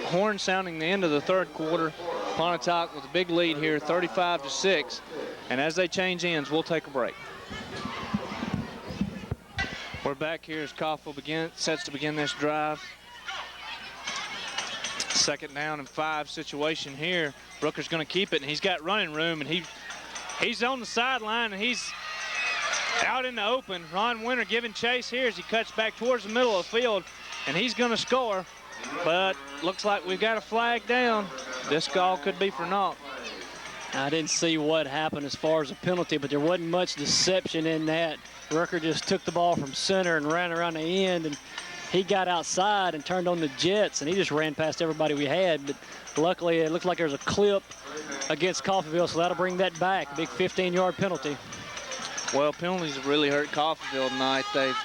horn sounding the end of the third quarter. Pontotoc with a big lead here, 35-6. And as they change ends, we'll take a break. We're back here as Coffeeville sets to begin this drive. 2nd down and 5 situation here. Rooker's going to keep it, and he's got running room, and he's on the sideline, and he's out in the open. Ron Winter giving chase here as he cuts back towards the middle of the field, and he's going to score. But looks like we've got a flag down. This call could be for naught. I didn't see what happened as far as a penalty, but there wasn't much deception in that. Rooker just took the ball from center and ran around the end, and he got outside and turned on the jets, and he just ran past everybody we had. But luckily, it looks like there's a clip against Coffeeville, so that'll bring that back. A big 15-yard penalty. Well, penalties have really hurt Coffeeville tonight. They've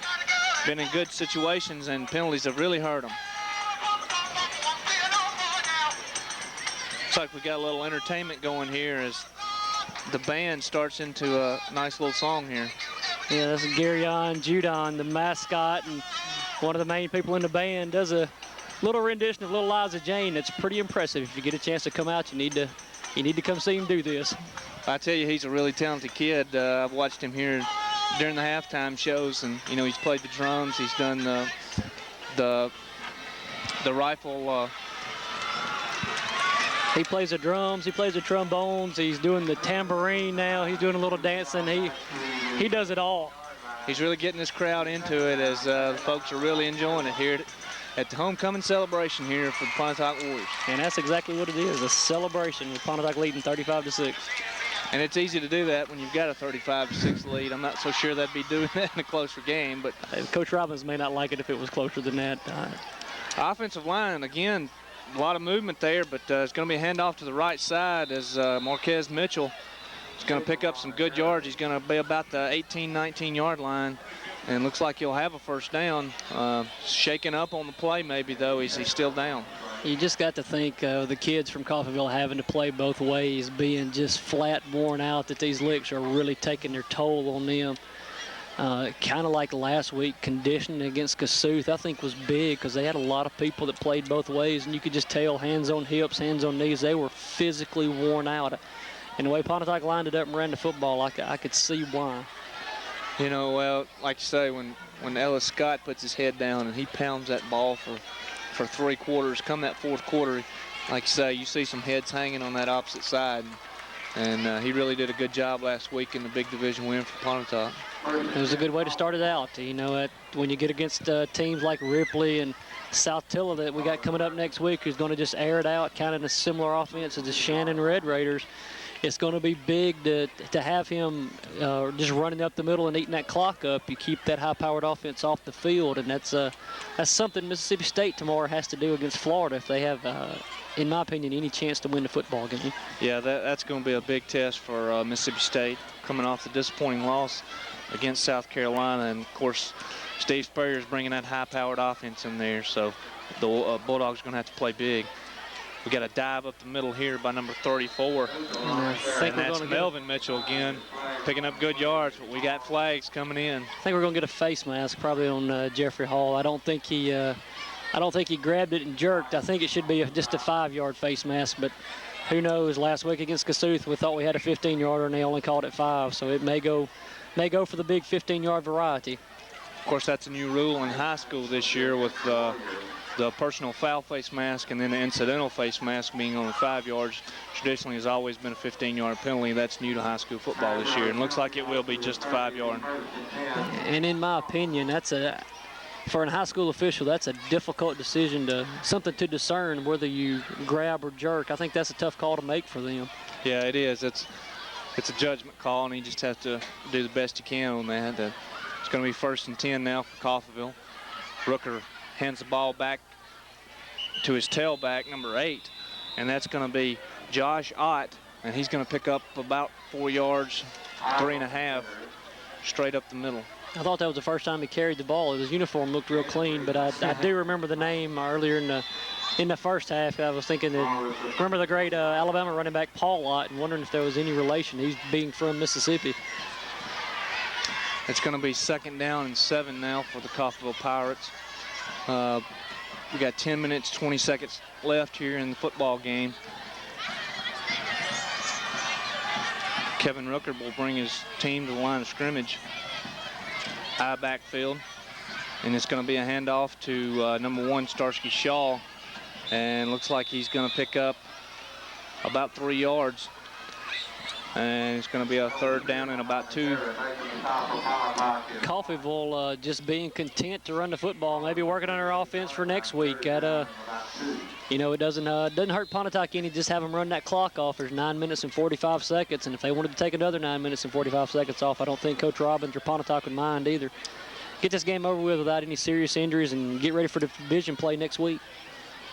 been in good situations, and penalties have really hurt them. Looks like we got a little entertainment going here as the band starts into a nice little song here. Yeah, that's Garyon Judon, the mascot, and one of the main people in the band, does a little rendition of Little Liza Jane that's pretty impressive. If you get a chance to come out, you need to come see him do this. I tell you, he's a really talented kid. I've watched him here during the halftime shows, and you know, he's played the drums, he's done the rifle. He plays the drums, he plays the trombones, he's doing the tambourine now, he's doing a little dancing. He does it all. He's really getting this crowd into it as the folks are really enjoying it here at the homecoming celebration here for the Pontotoc Warriors. And that's exactly what it is, a celebration with Pontotoc leading 35-6. And it's easy to do that when you've got a 35-6 lead. I'm not so sure they'd be doing that in a closer game, but Coach Robbins may not like it if it was closer than that. Offensive line, again, a lot of movement there, but it's going to be a handoff to the right side as Marquez Mitchell is going to pick up some good yards. He's going to be about the 18, 19-yard line, and looks like he'll have a first down. Shaking up on the play maybe, though. He's still down. You just got to think the kids from Coffeeville having to play both ways, being just flat worn out, that these licks are really taking their toll on them. Kind of like last week, conditioning against Kossuth, I think was big because they had a lot of people that played both ways, and you could just tell hands on hips, hands on knees. They were physically worn out. And the way Pontotoc lined it up and ran the football, I could see why. You know, well, like you say, when Ellis Scott puts his head down and he pounds that ball for 3 quarters, come that fourth quarter, like you say, you see some heads hanging on that opposite side. And he really did a good job last week in the big division win for Pontotoc. It was a good way to start it out. You know, when you get against teams like Ripley and South Tilla that we got coming up next week, who's going to just air it out, kind of a similar offense as the Shannon Red Raiders, it's going to be big to have him just running up the middle and eating that clock up. You keep that high-powered offense off the field, and that's something Mississippi State tomorrow has to do against Florida if they have, in my opinion, any chance to win the football game. Yeah, that's going to be a big test for Mississippi State, coming off the disappointing loss against South Carolina. And, of course, Steve Spurrier's bringing that high-powered offense in there, so the Bulldogs are going to have to play big. We got a dive up the middle here by number 34. And that's Melvin Mitchell again, picking up good yards, but we got flags coming in. I think we're going to get a face mask probably on Jeffrey Hall. I don't think he grabbed it and jerked. I think it should be just a 5-yard face mask, but who knows? Last week against Kossuth, we thought we had a 15-yarder and they only called it 5, so it may go for the big 15-yard variety. Of course, that's a new rule in high school this year with the personal foul face mask and then the incidental face mask being only 5 yards. Traditionally has always been a 15-yard penalty. That's new to high school football this year, and looks like it will be just a 5-yard. And in my opinion, for a high school official, that's a difficult decision, something to discern whether you grab or jerk. I think that's a tough call to make for them. Yeah, it is. It's a judgment call, and you just have to do the best you can on that. It's going to be 1st and 10 now for Coffeeville. Rooker hands the ball back to his tailback, number 8, and that's going to be Josh Ott, and he's going to pick up about 4 yards, 3.5, straight up the middle. I thought that was the first time he carried the ball. His uniform looked real clean, but I do remember the name earlier in the first half. I was thinking remember the great Alabama running back Paul Ott, and wondering if there was any relation. He's being from Mississippi. It's going to be 2nd down and 7 now for the Coffeeville Pirates. We got 10 minutes, 20 seconds left here in the football game. Kevin Rooker will bring his team to the line of scrimmage. High backfield, and it's going to be a handoff to number 1, Starsky Shaw, and looks like he's going to pick up about 3 yards, and it's going to be a 3rd down and about 2. Coffeeville just being content to run the football, maybe working on their offense for next week. It doesn't hurt Pontotoc any, just have them run that clock off. There's 9 minutes and 45 seconds, and if they wanted to take another 9 minutes and 45 seconds off, I don't think Coach Robbins or Pontotoc would mind either. Get this game over with without any serious injuries and get ready for the division play next week.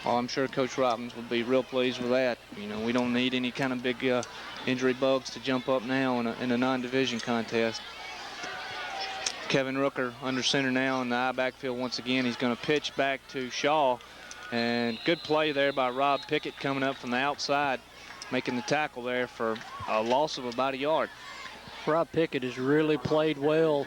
Well, I'm sure Coach Robbins would be real pleased with that. We don't need any kind of big injury bugs to jump up now in a non-division contest. Kevin Rooker under center now in the I backfield once again. He's going to pitch back to Shaw. And good play there by Rob Pickett coming up from the outside, making the tackle there for a loss of about 1 yard. Rob Pickett has really played well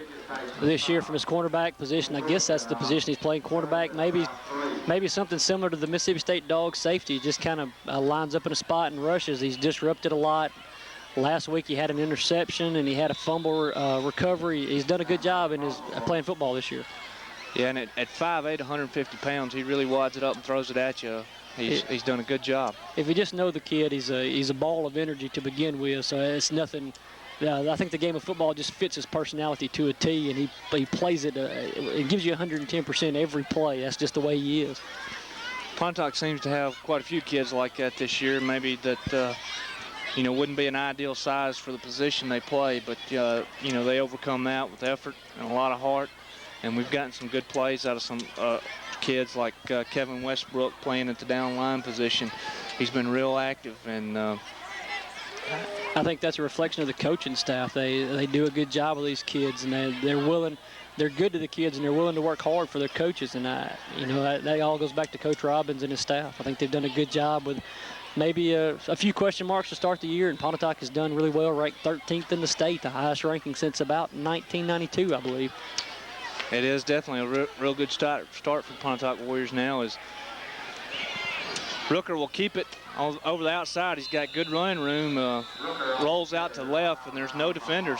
this year from his cornerback position. I guess that's the position he's playing, cornerback. Maybe something similar to the Mississippi State dog safety. Just kind of lines up in a spot and rushes. He's disrupted a lot. Last week he had an interception and he had a fumble recovery. He's done a good job in his playing football this year. Yeah, and at 5'8", 150 pounds, he really wads it up and throws it at you. He's done a good job. If you just know the kid, he's a ball of energy to begin with, so it's nothing. I think the game of football just fits his personality to a T, and he plays it. It gives you 110% every play. That's just the way he is. Pontotoc seems to have quite a few kids like that this year. Maybe that wouldn't be an ideal size for the position they play, but they overcome that with effort and a lot of heart. And we've gotten some good plays out of some kids like Kevin Westbrook playing at the down line position. He's been real active, and I think that's a reflection of the coaching staff. They do a good job with these kids, and they're willing. They're good to the kids, and they're willing to work hard for their coaches. And that all goes back to Coach Robbins and his staff. I think they've done a good job with maybe a few question marks to start the year, and Pontotoc has done really well, ranked 13th in the state, the highest ranking since about 1992, I believe. It is definitely a real good start for Pontotoc Warriors now. Is Rooker will keep it over the outside. He's got good running room, rolls out to the left, and there's no defenders.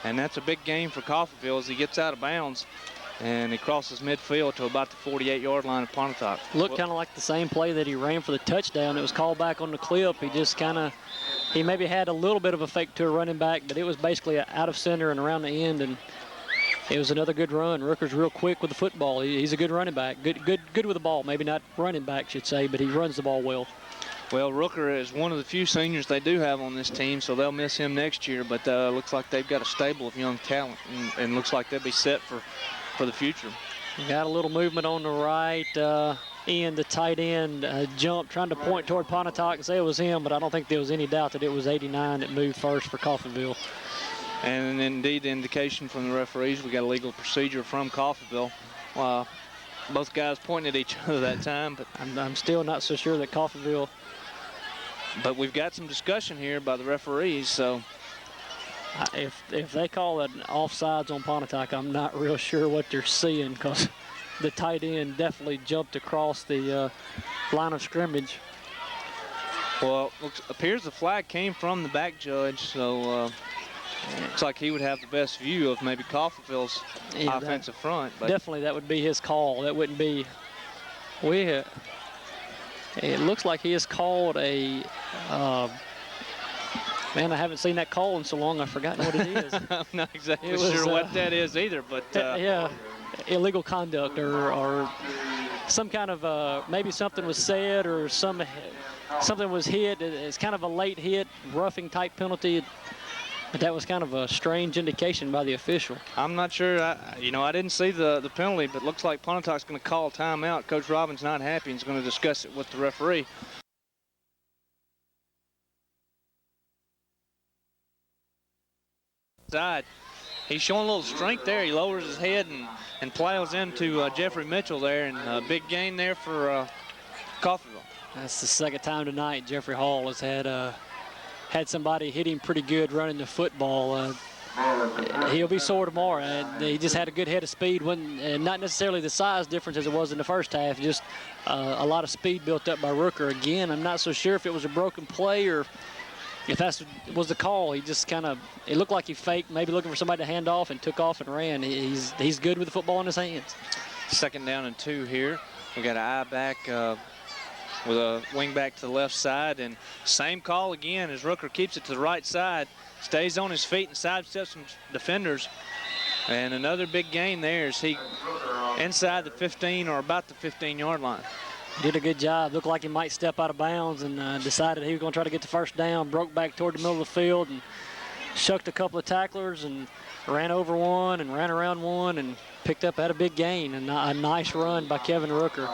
And that's a big gain for Coffeeville as he gets out of bounds, and he crosses midfield to about the 48-yard line of Pontotoc. Looked kind of like the same play that he ran for the touchdown. It was called back on the clip. He maybe had a little bit of a fake to a running back, but it was basically out of center and around the end, and it was another good run. Rooker's real quick with the football. He's a good running back. Good with the ball. Maybe not running back, should say, but he runs the ball well. Well, Rooker is one of the few seniors they do have on this team, so they'll miss him next year. But looks like they've got a stable of young talent, and looks like they'll be set for the future. Got a little movement on the right end. The tight end jumped, trying to point toward Pontotoc and say it was him, but I don't think there was any doubt that it was 89 that moved first for Coffeeville. And indeed, the indication from the referees, we got a legal procedure from Coffeeville. Both guys pointed at each other that time, but I'm still not so sure that Coffeeville But we've got some discussion here by the referees, so. If they call it offsides on Pontotoc, I'm not real sure what they're seeing, because the tight end definitely jumped across the line of scrimmage. Well, appears the flag came from the back judge, so looks like he would have the best view of maybe Coffeeville's offensive front. But definitely, that would be his call. That wouldn't be. It looks like he has called a. Man, I haven't seen that call in so long, I've forgotten what it is. I'm not exactly sure what that is either, but. Yeah, illegal conduct or some kind of, maybe something was said or something was hit. It's kind of a late hit, roughing type penalty. But that was kind of a strange indication by the official. I'm not sure. I didn't see the penalty, but looks like Pontotoc's going to call timeout. Coach Robbins not happy and is going to discuss it with the referee. Side. He's showing a little strength there. He lowers his head and plows into Jeffrey Mitchell there, and a big gain there for Coffeeville. That's the second time tonight Jeffrey Hall has had somebody hit him pretty good running the football. He'll be sore tomorrow. He just had a good head of speed. Not necessarily the size difference as it was in the first half, just a lot of speed built up by Rooker. Again, I'm not so sure if it was a broken play or if that was the call. He just it looked like he faked, maybe looking for somebody to hand off, and took off and ran. He's good with the football in his hands. 2nd down and 2 here. We got an eye back with a wing back to the left side, and same call again as Rooker keeps it to the right side, stays on his feet and sidesteps some defenders. And another big gain there as he inside the 15 or about the 15-yard line. Did a good job. Looked like he might step out of bounds and decided he was going to try to get the first down. Broke back toward the middle of the field and shucked a couple of tacklers and ran over one and ran around one and had a big gain. And a nice run by Kevin Rooker.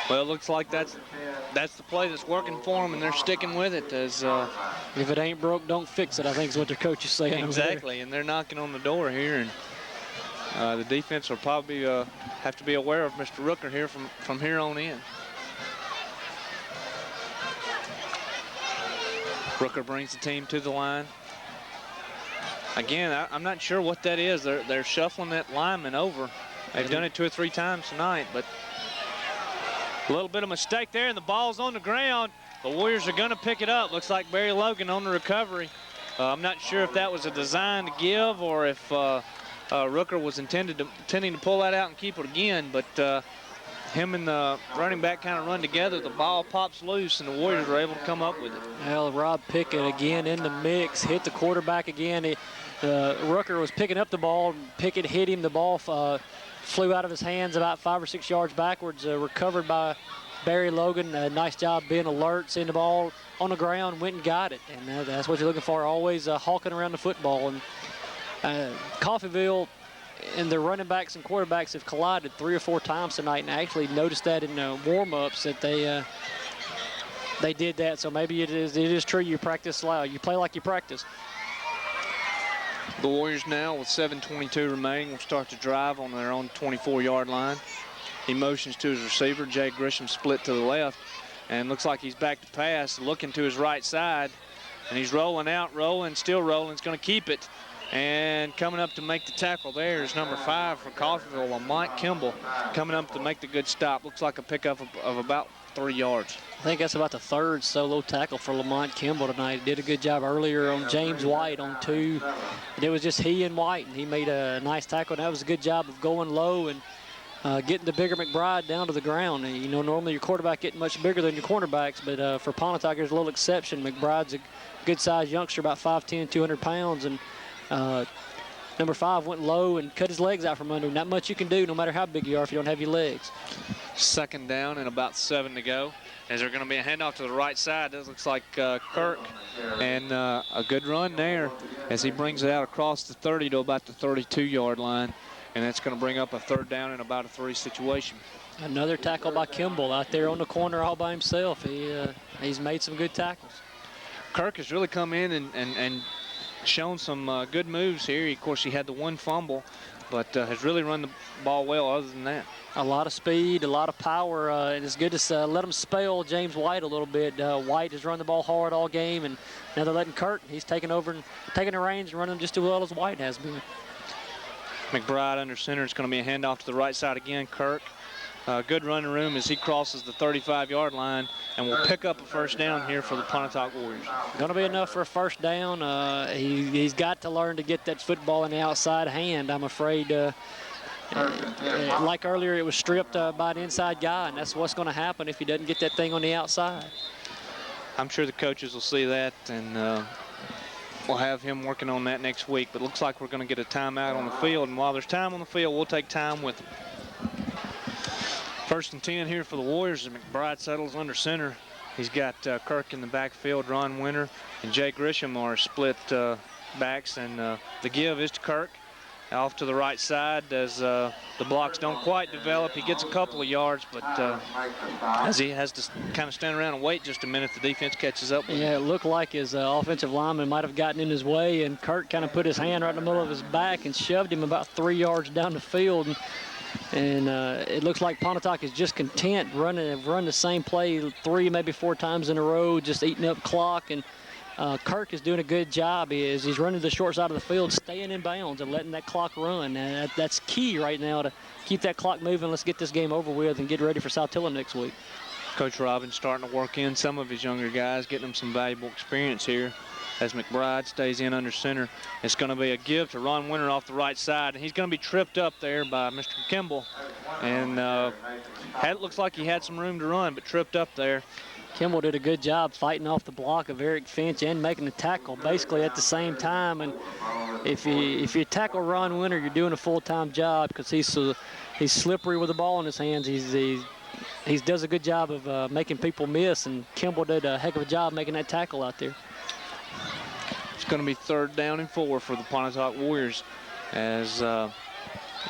Well, it looks like that's the play that's working for them, and they're sticking with it. As if it ain't broke, don't fix it, I think is what their coach is saying. Exactly, and they're knocking on the door here, and the defense will probably have to be aware of Mr. Rooker here from here on in. Rooker brings the team to the line. Again, I'm not sure what that is. They're shuffling that lineman over. They've done it 2 or 3 times tonight, but a little bit of mistake there, and the ball's on the ground. The Warriors are going to pick it up. Looks like Barry Logan on the recovery. I'm not sure if that was a design to give or if Rooker was intending to pull that out and keep it again, but him and the running back kind of run together. The ball pops loose, and the Warriors are able to come up with it. Well, Rob Pickett again in the mix, hit the quarterback again. Rooker was picking up the ball. Pickett hit him. The ball flew out of his hands about 5 or 6 yards backwards, recovered by Barry Logan. Nice job being alert, seeing the ball on the ground, went and got it. And that's what you're looking for, always hawking around the football. And Coffeeville and their running backs and quarterbacks have collided 3 or 4 times tonight, and I actually noticed that in warm-ups that they did that. So maybe it is true you practice loud. You play like you practice. The Warriors now, with 7:22 remaining, will start to drive on their own 24-yard line. He motions to his receiver. Jay Grisham split to the left, and looks like he's back to pass, looking to his right side, and he's rolling out, still rolling. He's going to keep it, and coming up to make the tackle there is number 5 for Coffeeville, Lamont Kimball, coming up to make the good stop. Looks like a pickup of about 3 yards. I think that's about the 3rd solo tackle for Lamont Kimball tonight. He did a good job earlier on James White on 2. And it was just he and White, and he made a nice tackle. And that was a good job of going low and getting the bigger McBride down to the ground. And, normally your quarterback getting much bigger than your cornerbacks, but for Pontotoc, there's a little exception. McBride's a good-sized youngster, about 5'10", 200 pounds, and number 5 went low and cut his legs out from under him. Not much you can do, no matter how big you are, if you don't have your legs. 2nd down and about 7 to go. As they're going to be a handoff to the right side. This looks like Kirk, and a good run there as he brings it out across the 30 to about the 32-yard line, and that's going to bring up a 3rd down and about a 3 situation. Another tackle by Kimball out there on the corner all by himself. He's made some good tackles. Kirk has really come in and shown some good moves here. Of course, he had the 1 fumble, but has really run the ball well other than that. A lot of speed, a lot of power, and it's good to let them spell James White a little bit. White has run the ball hard all game, and now they're letting Kurt. He's taking over and taking the reins and running just as well as White has been. McBride under center. It's going to be a handoff to the right side again. Kirk, good running room as he crosses the 35-yard line, and will pick up a first down here for the Pontotoc Warriors. Going to be enough for a first down. He's got to learn to get that football in the outside hand. I'm afraid. Like earlier, it was stripped by an inside guy, and that's what's going to happen if he doesn't get that thing on the outside. I'm sure the coaches will see that, and we'll have him working on that next week. But it looks like we're going to get a timeout on the field, and while there's time on the field, we'll take time with them. 1st and 10 here for the Warriors, and McBride settles under center. He's got Kirk in the backfield. Ron Winter and Jay Grisham are split backs, and the give is to Kirk. Off to the right side as the blocks don't quite develop. He gets a couple of yards, but as he has to kind of stand around and wait just a minute, the defense catches up with him. Yeah, it looked like his offensive lineman might have gotten in his way, and Kurt kind of put his hand right in the middle of his back and shoved him about 3 yards down the field. And it looks like Pontotoc is just content run the same play 3, maybe 4 times in a row, just eating up clock. And Kirk is doing a good job. He's running the short side of the field, staying in bounds and letting that clock run. And that's key right now to keep that clock moving. Let's get this game over with and get ready for South Tillon next week. Coach Robbins starting to work in some of his younger guys, getting them some valuable experience here as McBride stays in under center. It's going to be a give to Ron Winter off the right side. And he's going to be tripped up there by Mr. Kimball. And it looks like he had some room to run, but tripped up there. Kimball did a good job fighting off the block of Eric Finch and making the tackle basically at the same time. And if you tackle Ron Winter, you're doing a full-time job because he's slippery with the ball in his hands. He does a good job of making people miss, and Kimball did a heck of a job making that tackle out there. It's going to be 3rd down and 4 for the Pontotoc Warriors as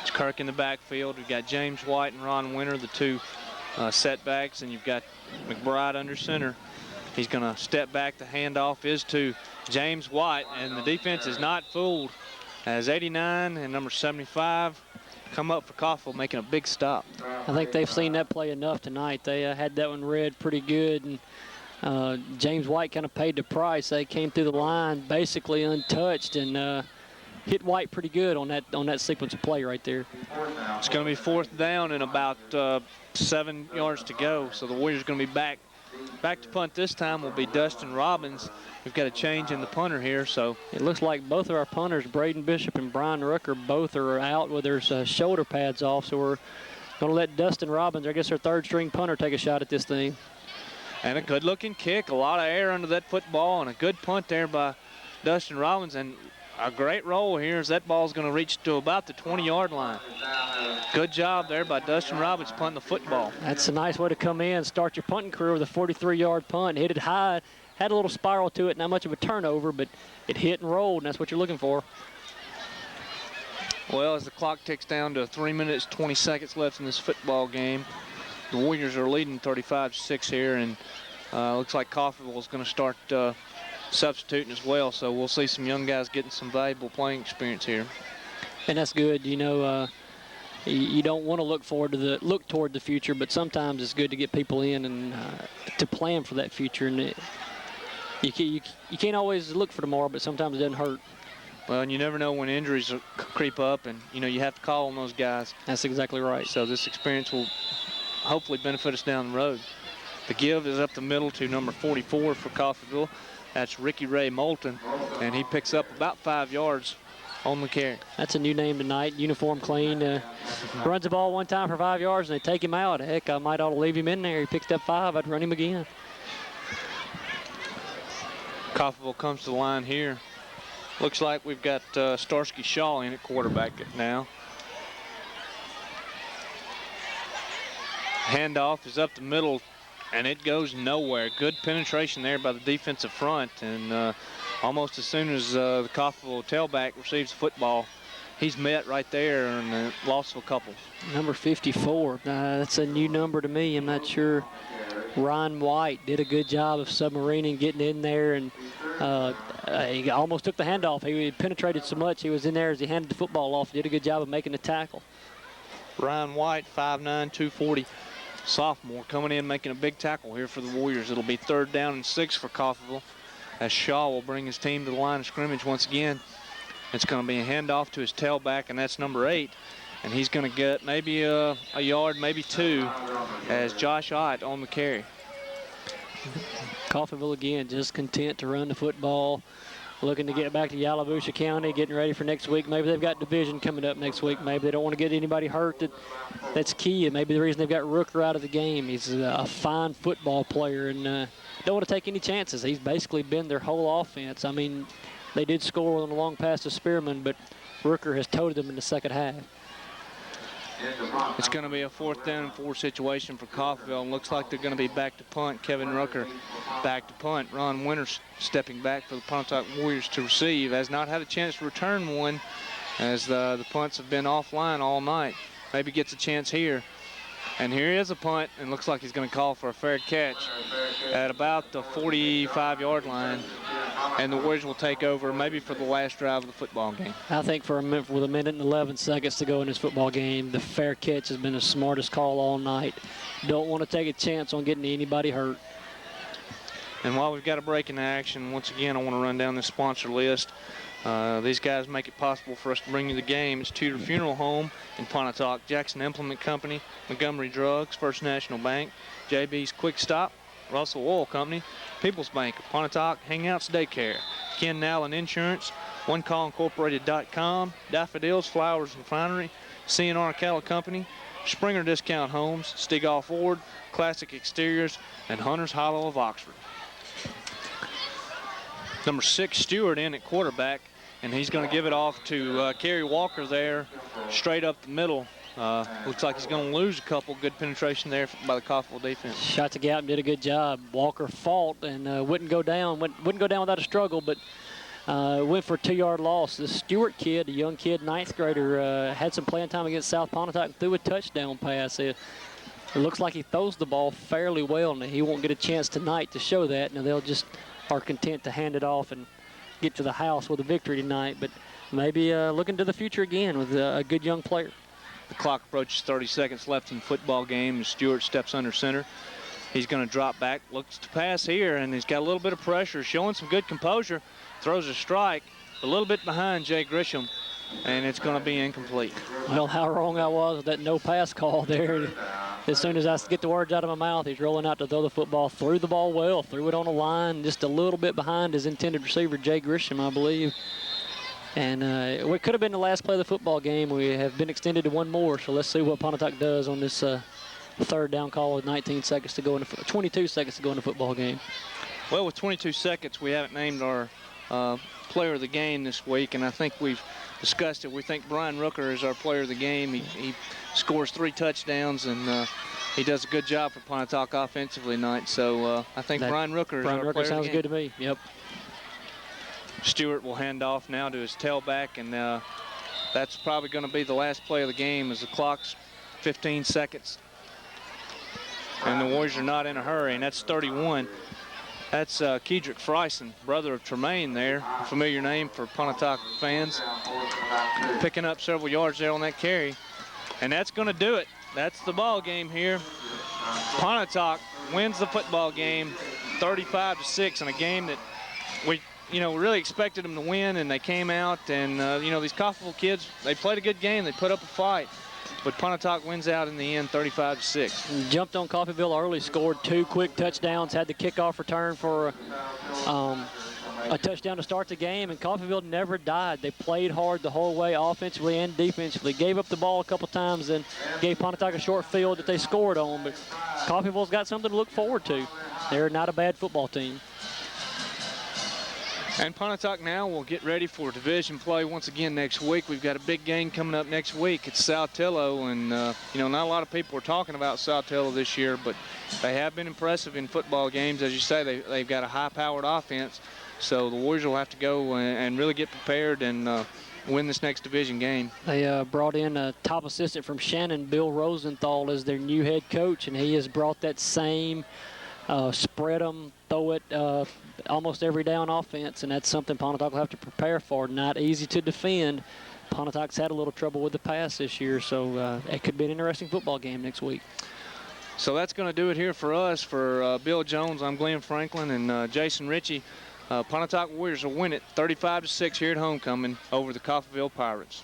it's Kirk in the backfield. We've got James White and Ron Winter, the 2 setbacks, and you've got McBride under center. He's going to step back. The handoff is to James White, and the defense is not fooled as 89 and number 75 come up for Coffeeville, making a big stop. I think they've seen that play enough tonight. They had that one read pretty good, and James White kind of paid the price. They came through the line basically untouched and hit White pretty good on that sequence of play right there. It's going to be 4th down and about 7 yards to go. So the Warriors are going to be back to punt. This time will be Dustin Robbins. We've got a change in the punter here. So it looks like both of our punters, Braden Bishop and Brian Rucker, both are out with their shoulder pads off. So we're going to let Dustin Robbins, I guess our 3rd-string punter, take a shot at this thing. And a good-looking kick, a lot of air under that football, and a good punt there by Dustin Robbins. And a great roll here as that ball's going to reach to about the 20-yard line. Good job there by Dustin Robbins punting the football. That's a nice way to come in, start your punting career with a 43-yard punt. Hit it high, had a little spiral to it, not much of a turnover, but it hit and rolled, and that's what you're looking for. Well, as the clock ticks down to 3 minutes, 20 seconds left in this football game, the Warriors are leading 35-6 here, and looks like Coffeeville is going to start substituting as well, so we'll see some young guys getting some valuable playing experience here. And that's good. You know, you don't want to look toward the future, but sometimes it's good to get people in and to plan for that future. And you can't always look for tomorrow, but sometimes it doesn't hurt. Well, and you never know when injuries creep up, and you know you have to call on those guys. That's exactly right. So this experience will hopefully benefit us down the road. The give is up the middle to number 44 for Coffeeville. That's Ricky Ray Moulton, and he picks up about 5 yards on the carry. That's a new name tonight, uniform clean. Runs the ball one time for 5 yards, and they take him out. Heck, I might ought to leave him in there. He picked up 5. I'd run him again. Coffeeville comes to the line here. Looks like we've got Starsky Shaw in at quarterback now. Handoff is up the middle, and it goes nowhere. Good penetration there by the defensive front, and almost as soon as the Coffeeville tailback receives the football, he's met right there and lost a couple. Number 54, that's a new number to me. I'm not sure. Ryan White did a good job of submarining, getting in there, and He almost took the handoff. He penetrated so much. He was in there as he handed the football off. Did a good job of making the tackle. Ryan White, 5'9", 240, sophomore, coming in making a big tackle here for the Warriors. It'll be 3rd down and 6 for Coffeeville, as Shaw will bring his team to the line of scrimmage once again. It's going to be a handoff to his tailback, and that's number 8. And he's going to get maybe a yard, maybe 2, as Josh Ott on the carry. Coffeeville again, just content to run the football, looking to get back to Yalobusha County, getting ready for next week. Maybe they've got division coming up next week. Maybe they don't want to get anybody hurt. That's key, and maybe the reason they've got Rooker out of the game. He's a fine football player, and don't want to take any chances. He's basically been their whole offense. I mean, they did score on a long pass to Spearman, but Rooker has toted them in the second half. It's going to be a 4th down and 4 situation for Coffeeville, and looks like they're going to be back to punt. Kevin Rooker back to punt. Ron Winters stepping back for the Pontotoc Warriors to receive. Has not had a chance to return one, as the punts have been offline all night. Maybe gets a chance here. And here is a punt, and looks like he's going to call for a fair catch at about the 45-yard line. And the Warriors will take over maybe for the last drive of the football game. I think with 1 minute and 11 seconds to go in this football game, the fair catch has been the smartest call all night. Don't want to take a chance on getting anybody hurt. And while we've got a break in action, once again, I want to run down this sponsor list. These guys make it possible for us to bring you the game. It's Tudor Funeral Home in Pontotoc, Jackson Implement Company, Montgomery Drugs, First National Bank, JB's Quick Stop, Russell Oil Company, People's Bank of Pontotoc, Hangouts Daycare, Ken Nallen Insurance, OneCallIncorporated.com, Daffodils Flowers Refinery, CNR Cattle Company, Springer Discount Homes, Stegall Ford, Classic Exteriors, and Hunter's Hollow of Oxford. Number 6, Stewart in at quarterback, and he's going to give it off to Kerry Walker there, straight up the middle. Looks like he's going to lose a couple. Good penetration there by the Coffeeville defense. Shot the gap and did a good job. Walker fought and wouldn't go down without a struggle, but went for a 2-yard loss. This Stewart kid, a young kid, 9th grader, had some playing time against South Pontotoc and threw a touchdown pass. It looks like he throws the ball fairly well, and he won't get a chance tonight to show that. Now they'll just are content to hand it off and get to the house with a victory tonight, but maybe looking to the future again with a good young player. The clock approaches 30 seconds left in the football game as Stewart steps under center. He's going to drop back, looks to pass here, and he's got a little bit of pressure, showing some good composure, throws a strike, a little bit behind Jay Grisham, and it's going to be incomplete. Well, how wrong I was with that no pass call there. As soon as I get the words out of my mouth, he's rolling out to throw the football, threw the ball well, threw it on a line, just a little bit behind his intended receiver, Jay Grisham, I believe. And it could have been the last play of the football game. We have been extended to one more, so let's see what Pontotoc does on this 3rd down call with 22 seconds to go in the football game. Well, with 22 seconds, we haven't named our player of the game this week, and I think we've discussed it. We think Brian Rooker is our player of the game. He scores 3 touchdowns, and he does a good job for Pontotoc offensively tonight. So I think Brian Rooker is our player of the game. Sounds good to me. Yep. Stewart will hand off now to his tailback, and that's probably going to be the last play of the game as the clock's 15 seconds. And the Warriors are not in a hurry, and that's 31. That's Kedrick Freisen, brother of Tremaine there, a familiar name for Pontotoc fans. Picking up several yards there on that carry. And that's going to do it. That's the ball game here. Pontotoc wins the football game 35-6 in a game that we really expected them to win, and they came out, and these Coffeeville kids, they played a good game. They put up a fight. But Pontotoc wins out in the end 35-6. Jumped on Coffeeville early, scored 2 quick touchdowns, had the kickoff return for a touchdown to start the game, and Coffeeville never died. They played hard the whole way, offensively and defensively. Gave up the ball a couple times and gave Pontotoc a short field that they scored on, but Coffeeville's got something to look forward to. They're not a bad football team. And Pontotoc now will get ready for division play once again next week. We've got a big game coming up next week. It's Saltillo, and not a lot of people are talking about Saltillo this year, but they have been impressive in football games. As you say, they've got a high-powered offense, so the Warriors will have to go and really get prepared and win this next division game. They brought in a top assistant from Shannon, Bill Rosenthal, as their new head coach, and he has brought that same spread them, throw it almost every down offense, and that's something Pontotoc will have to prepare for. Not easy to defend. Pontotoc's had a little trouble with the pass this year, so it could be an interesting football game next week. So that's going to do it here for us. For Bill Jones, I'm Glenn Franklin and Jason Ritchie. Pontotoc Warriors will win it 35-6 here at homecoming over the Coffeeville Pirates.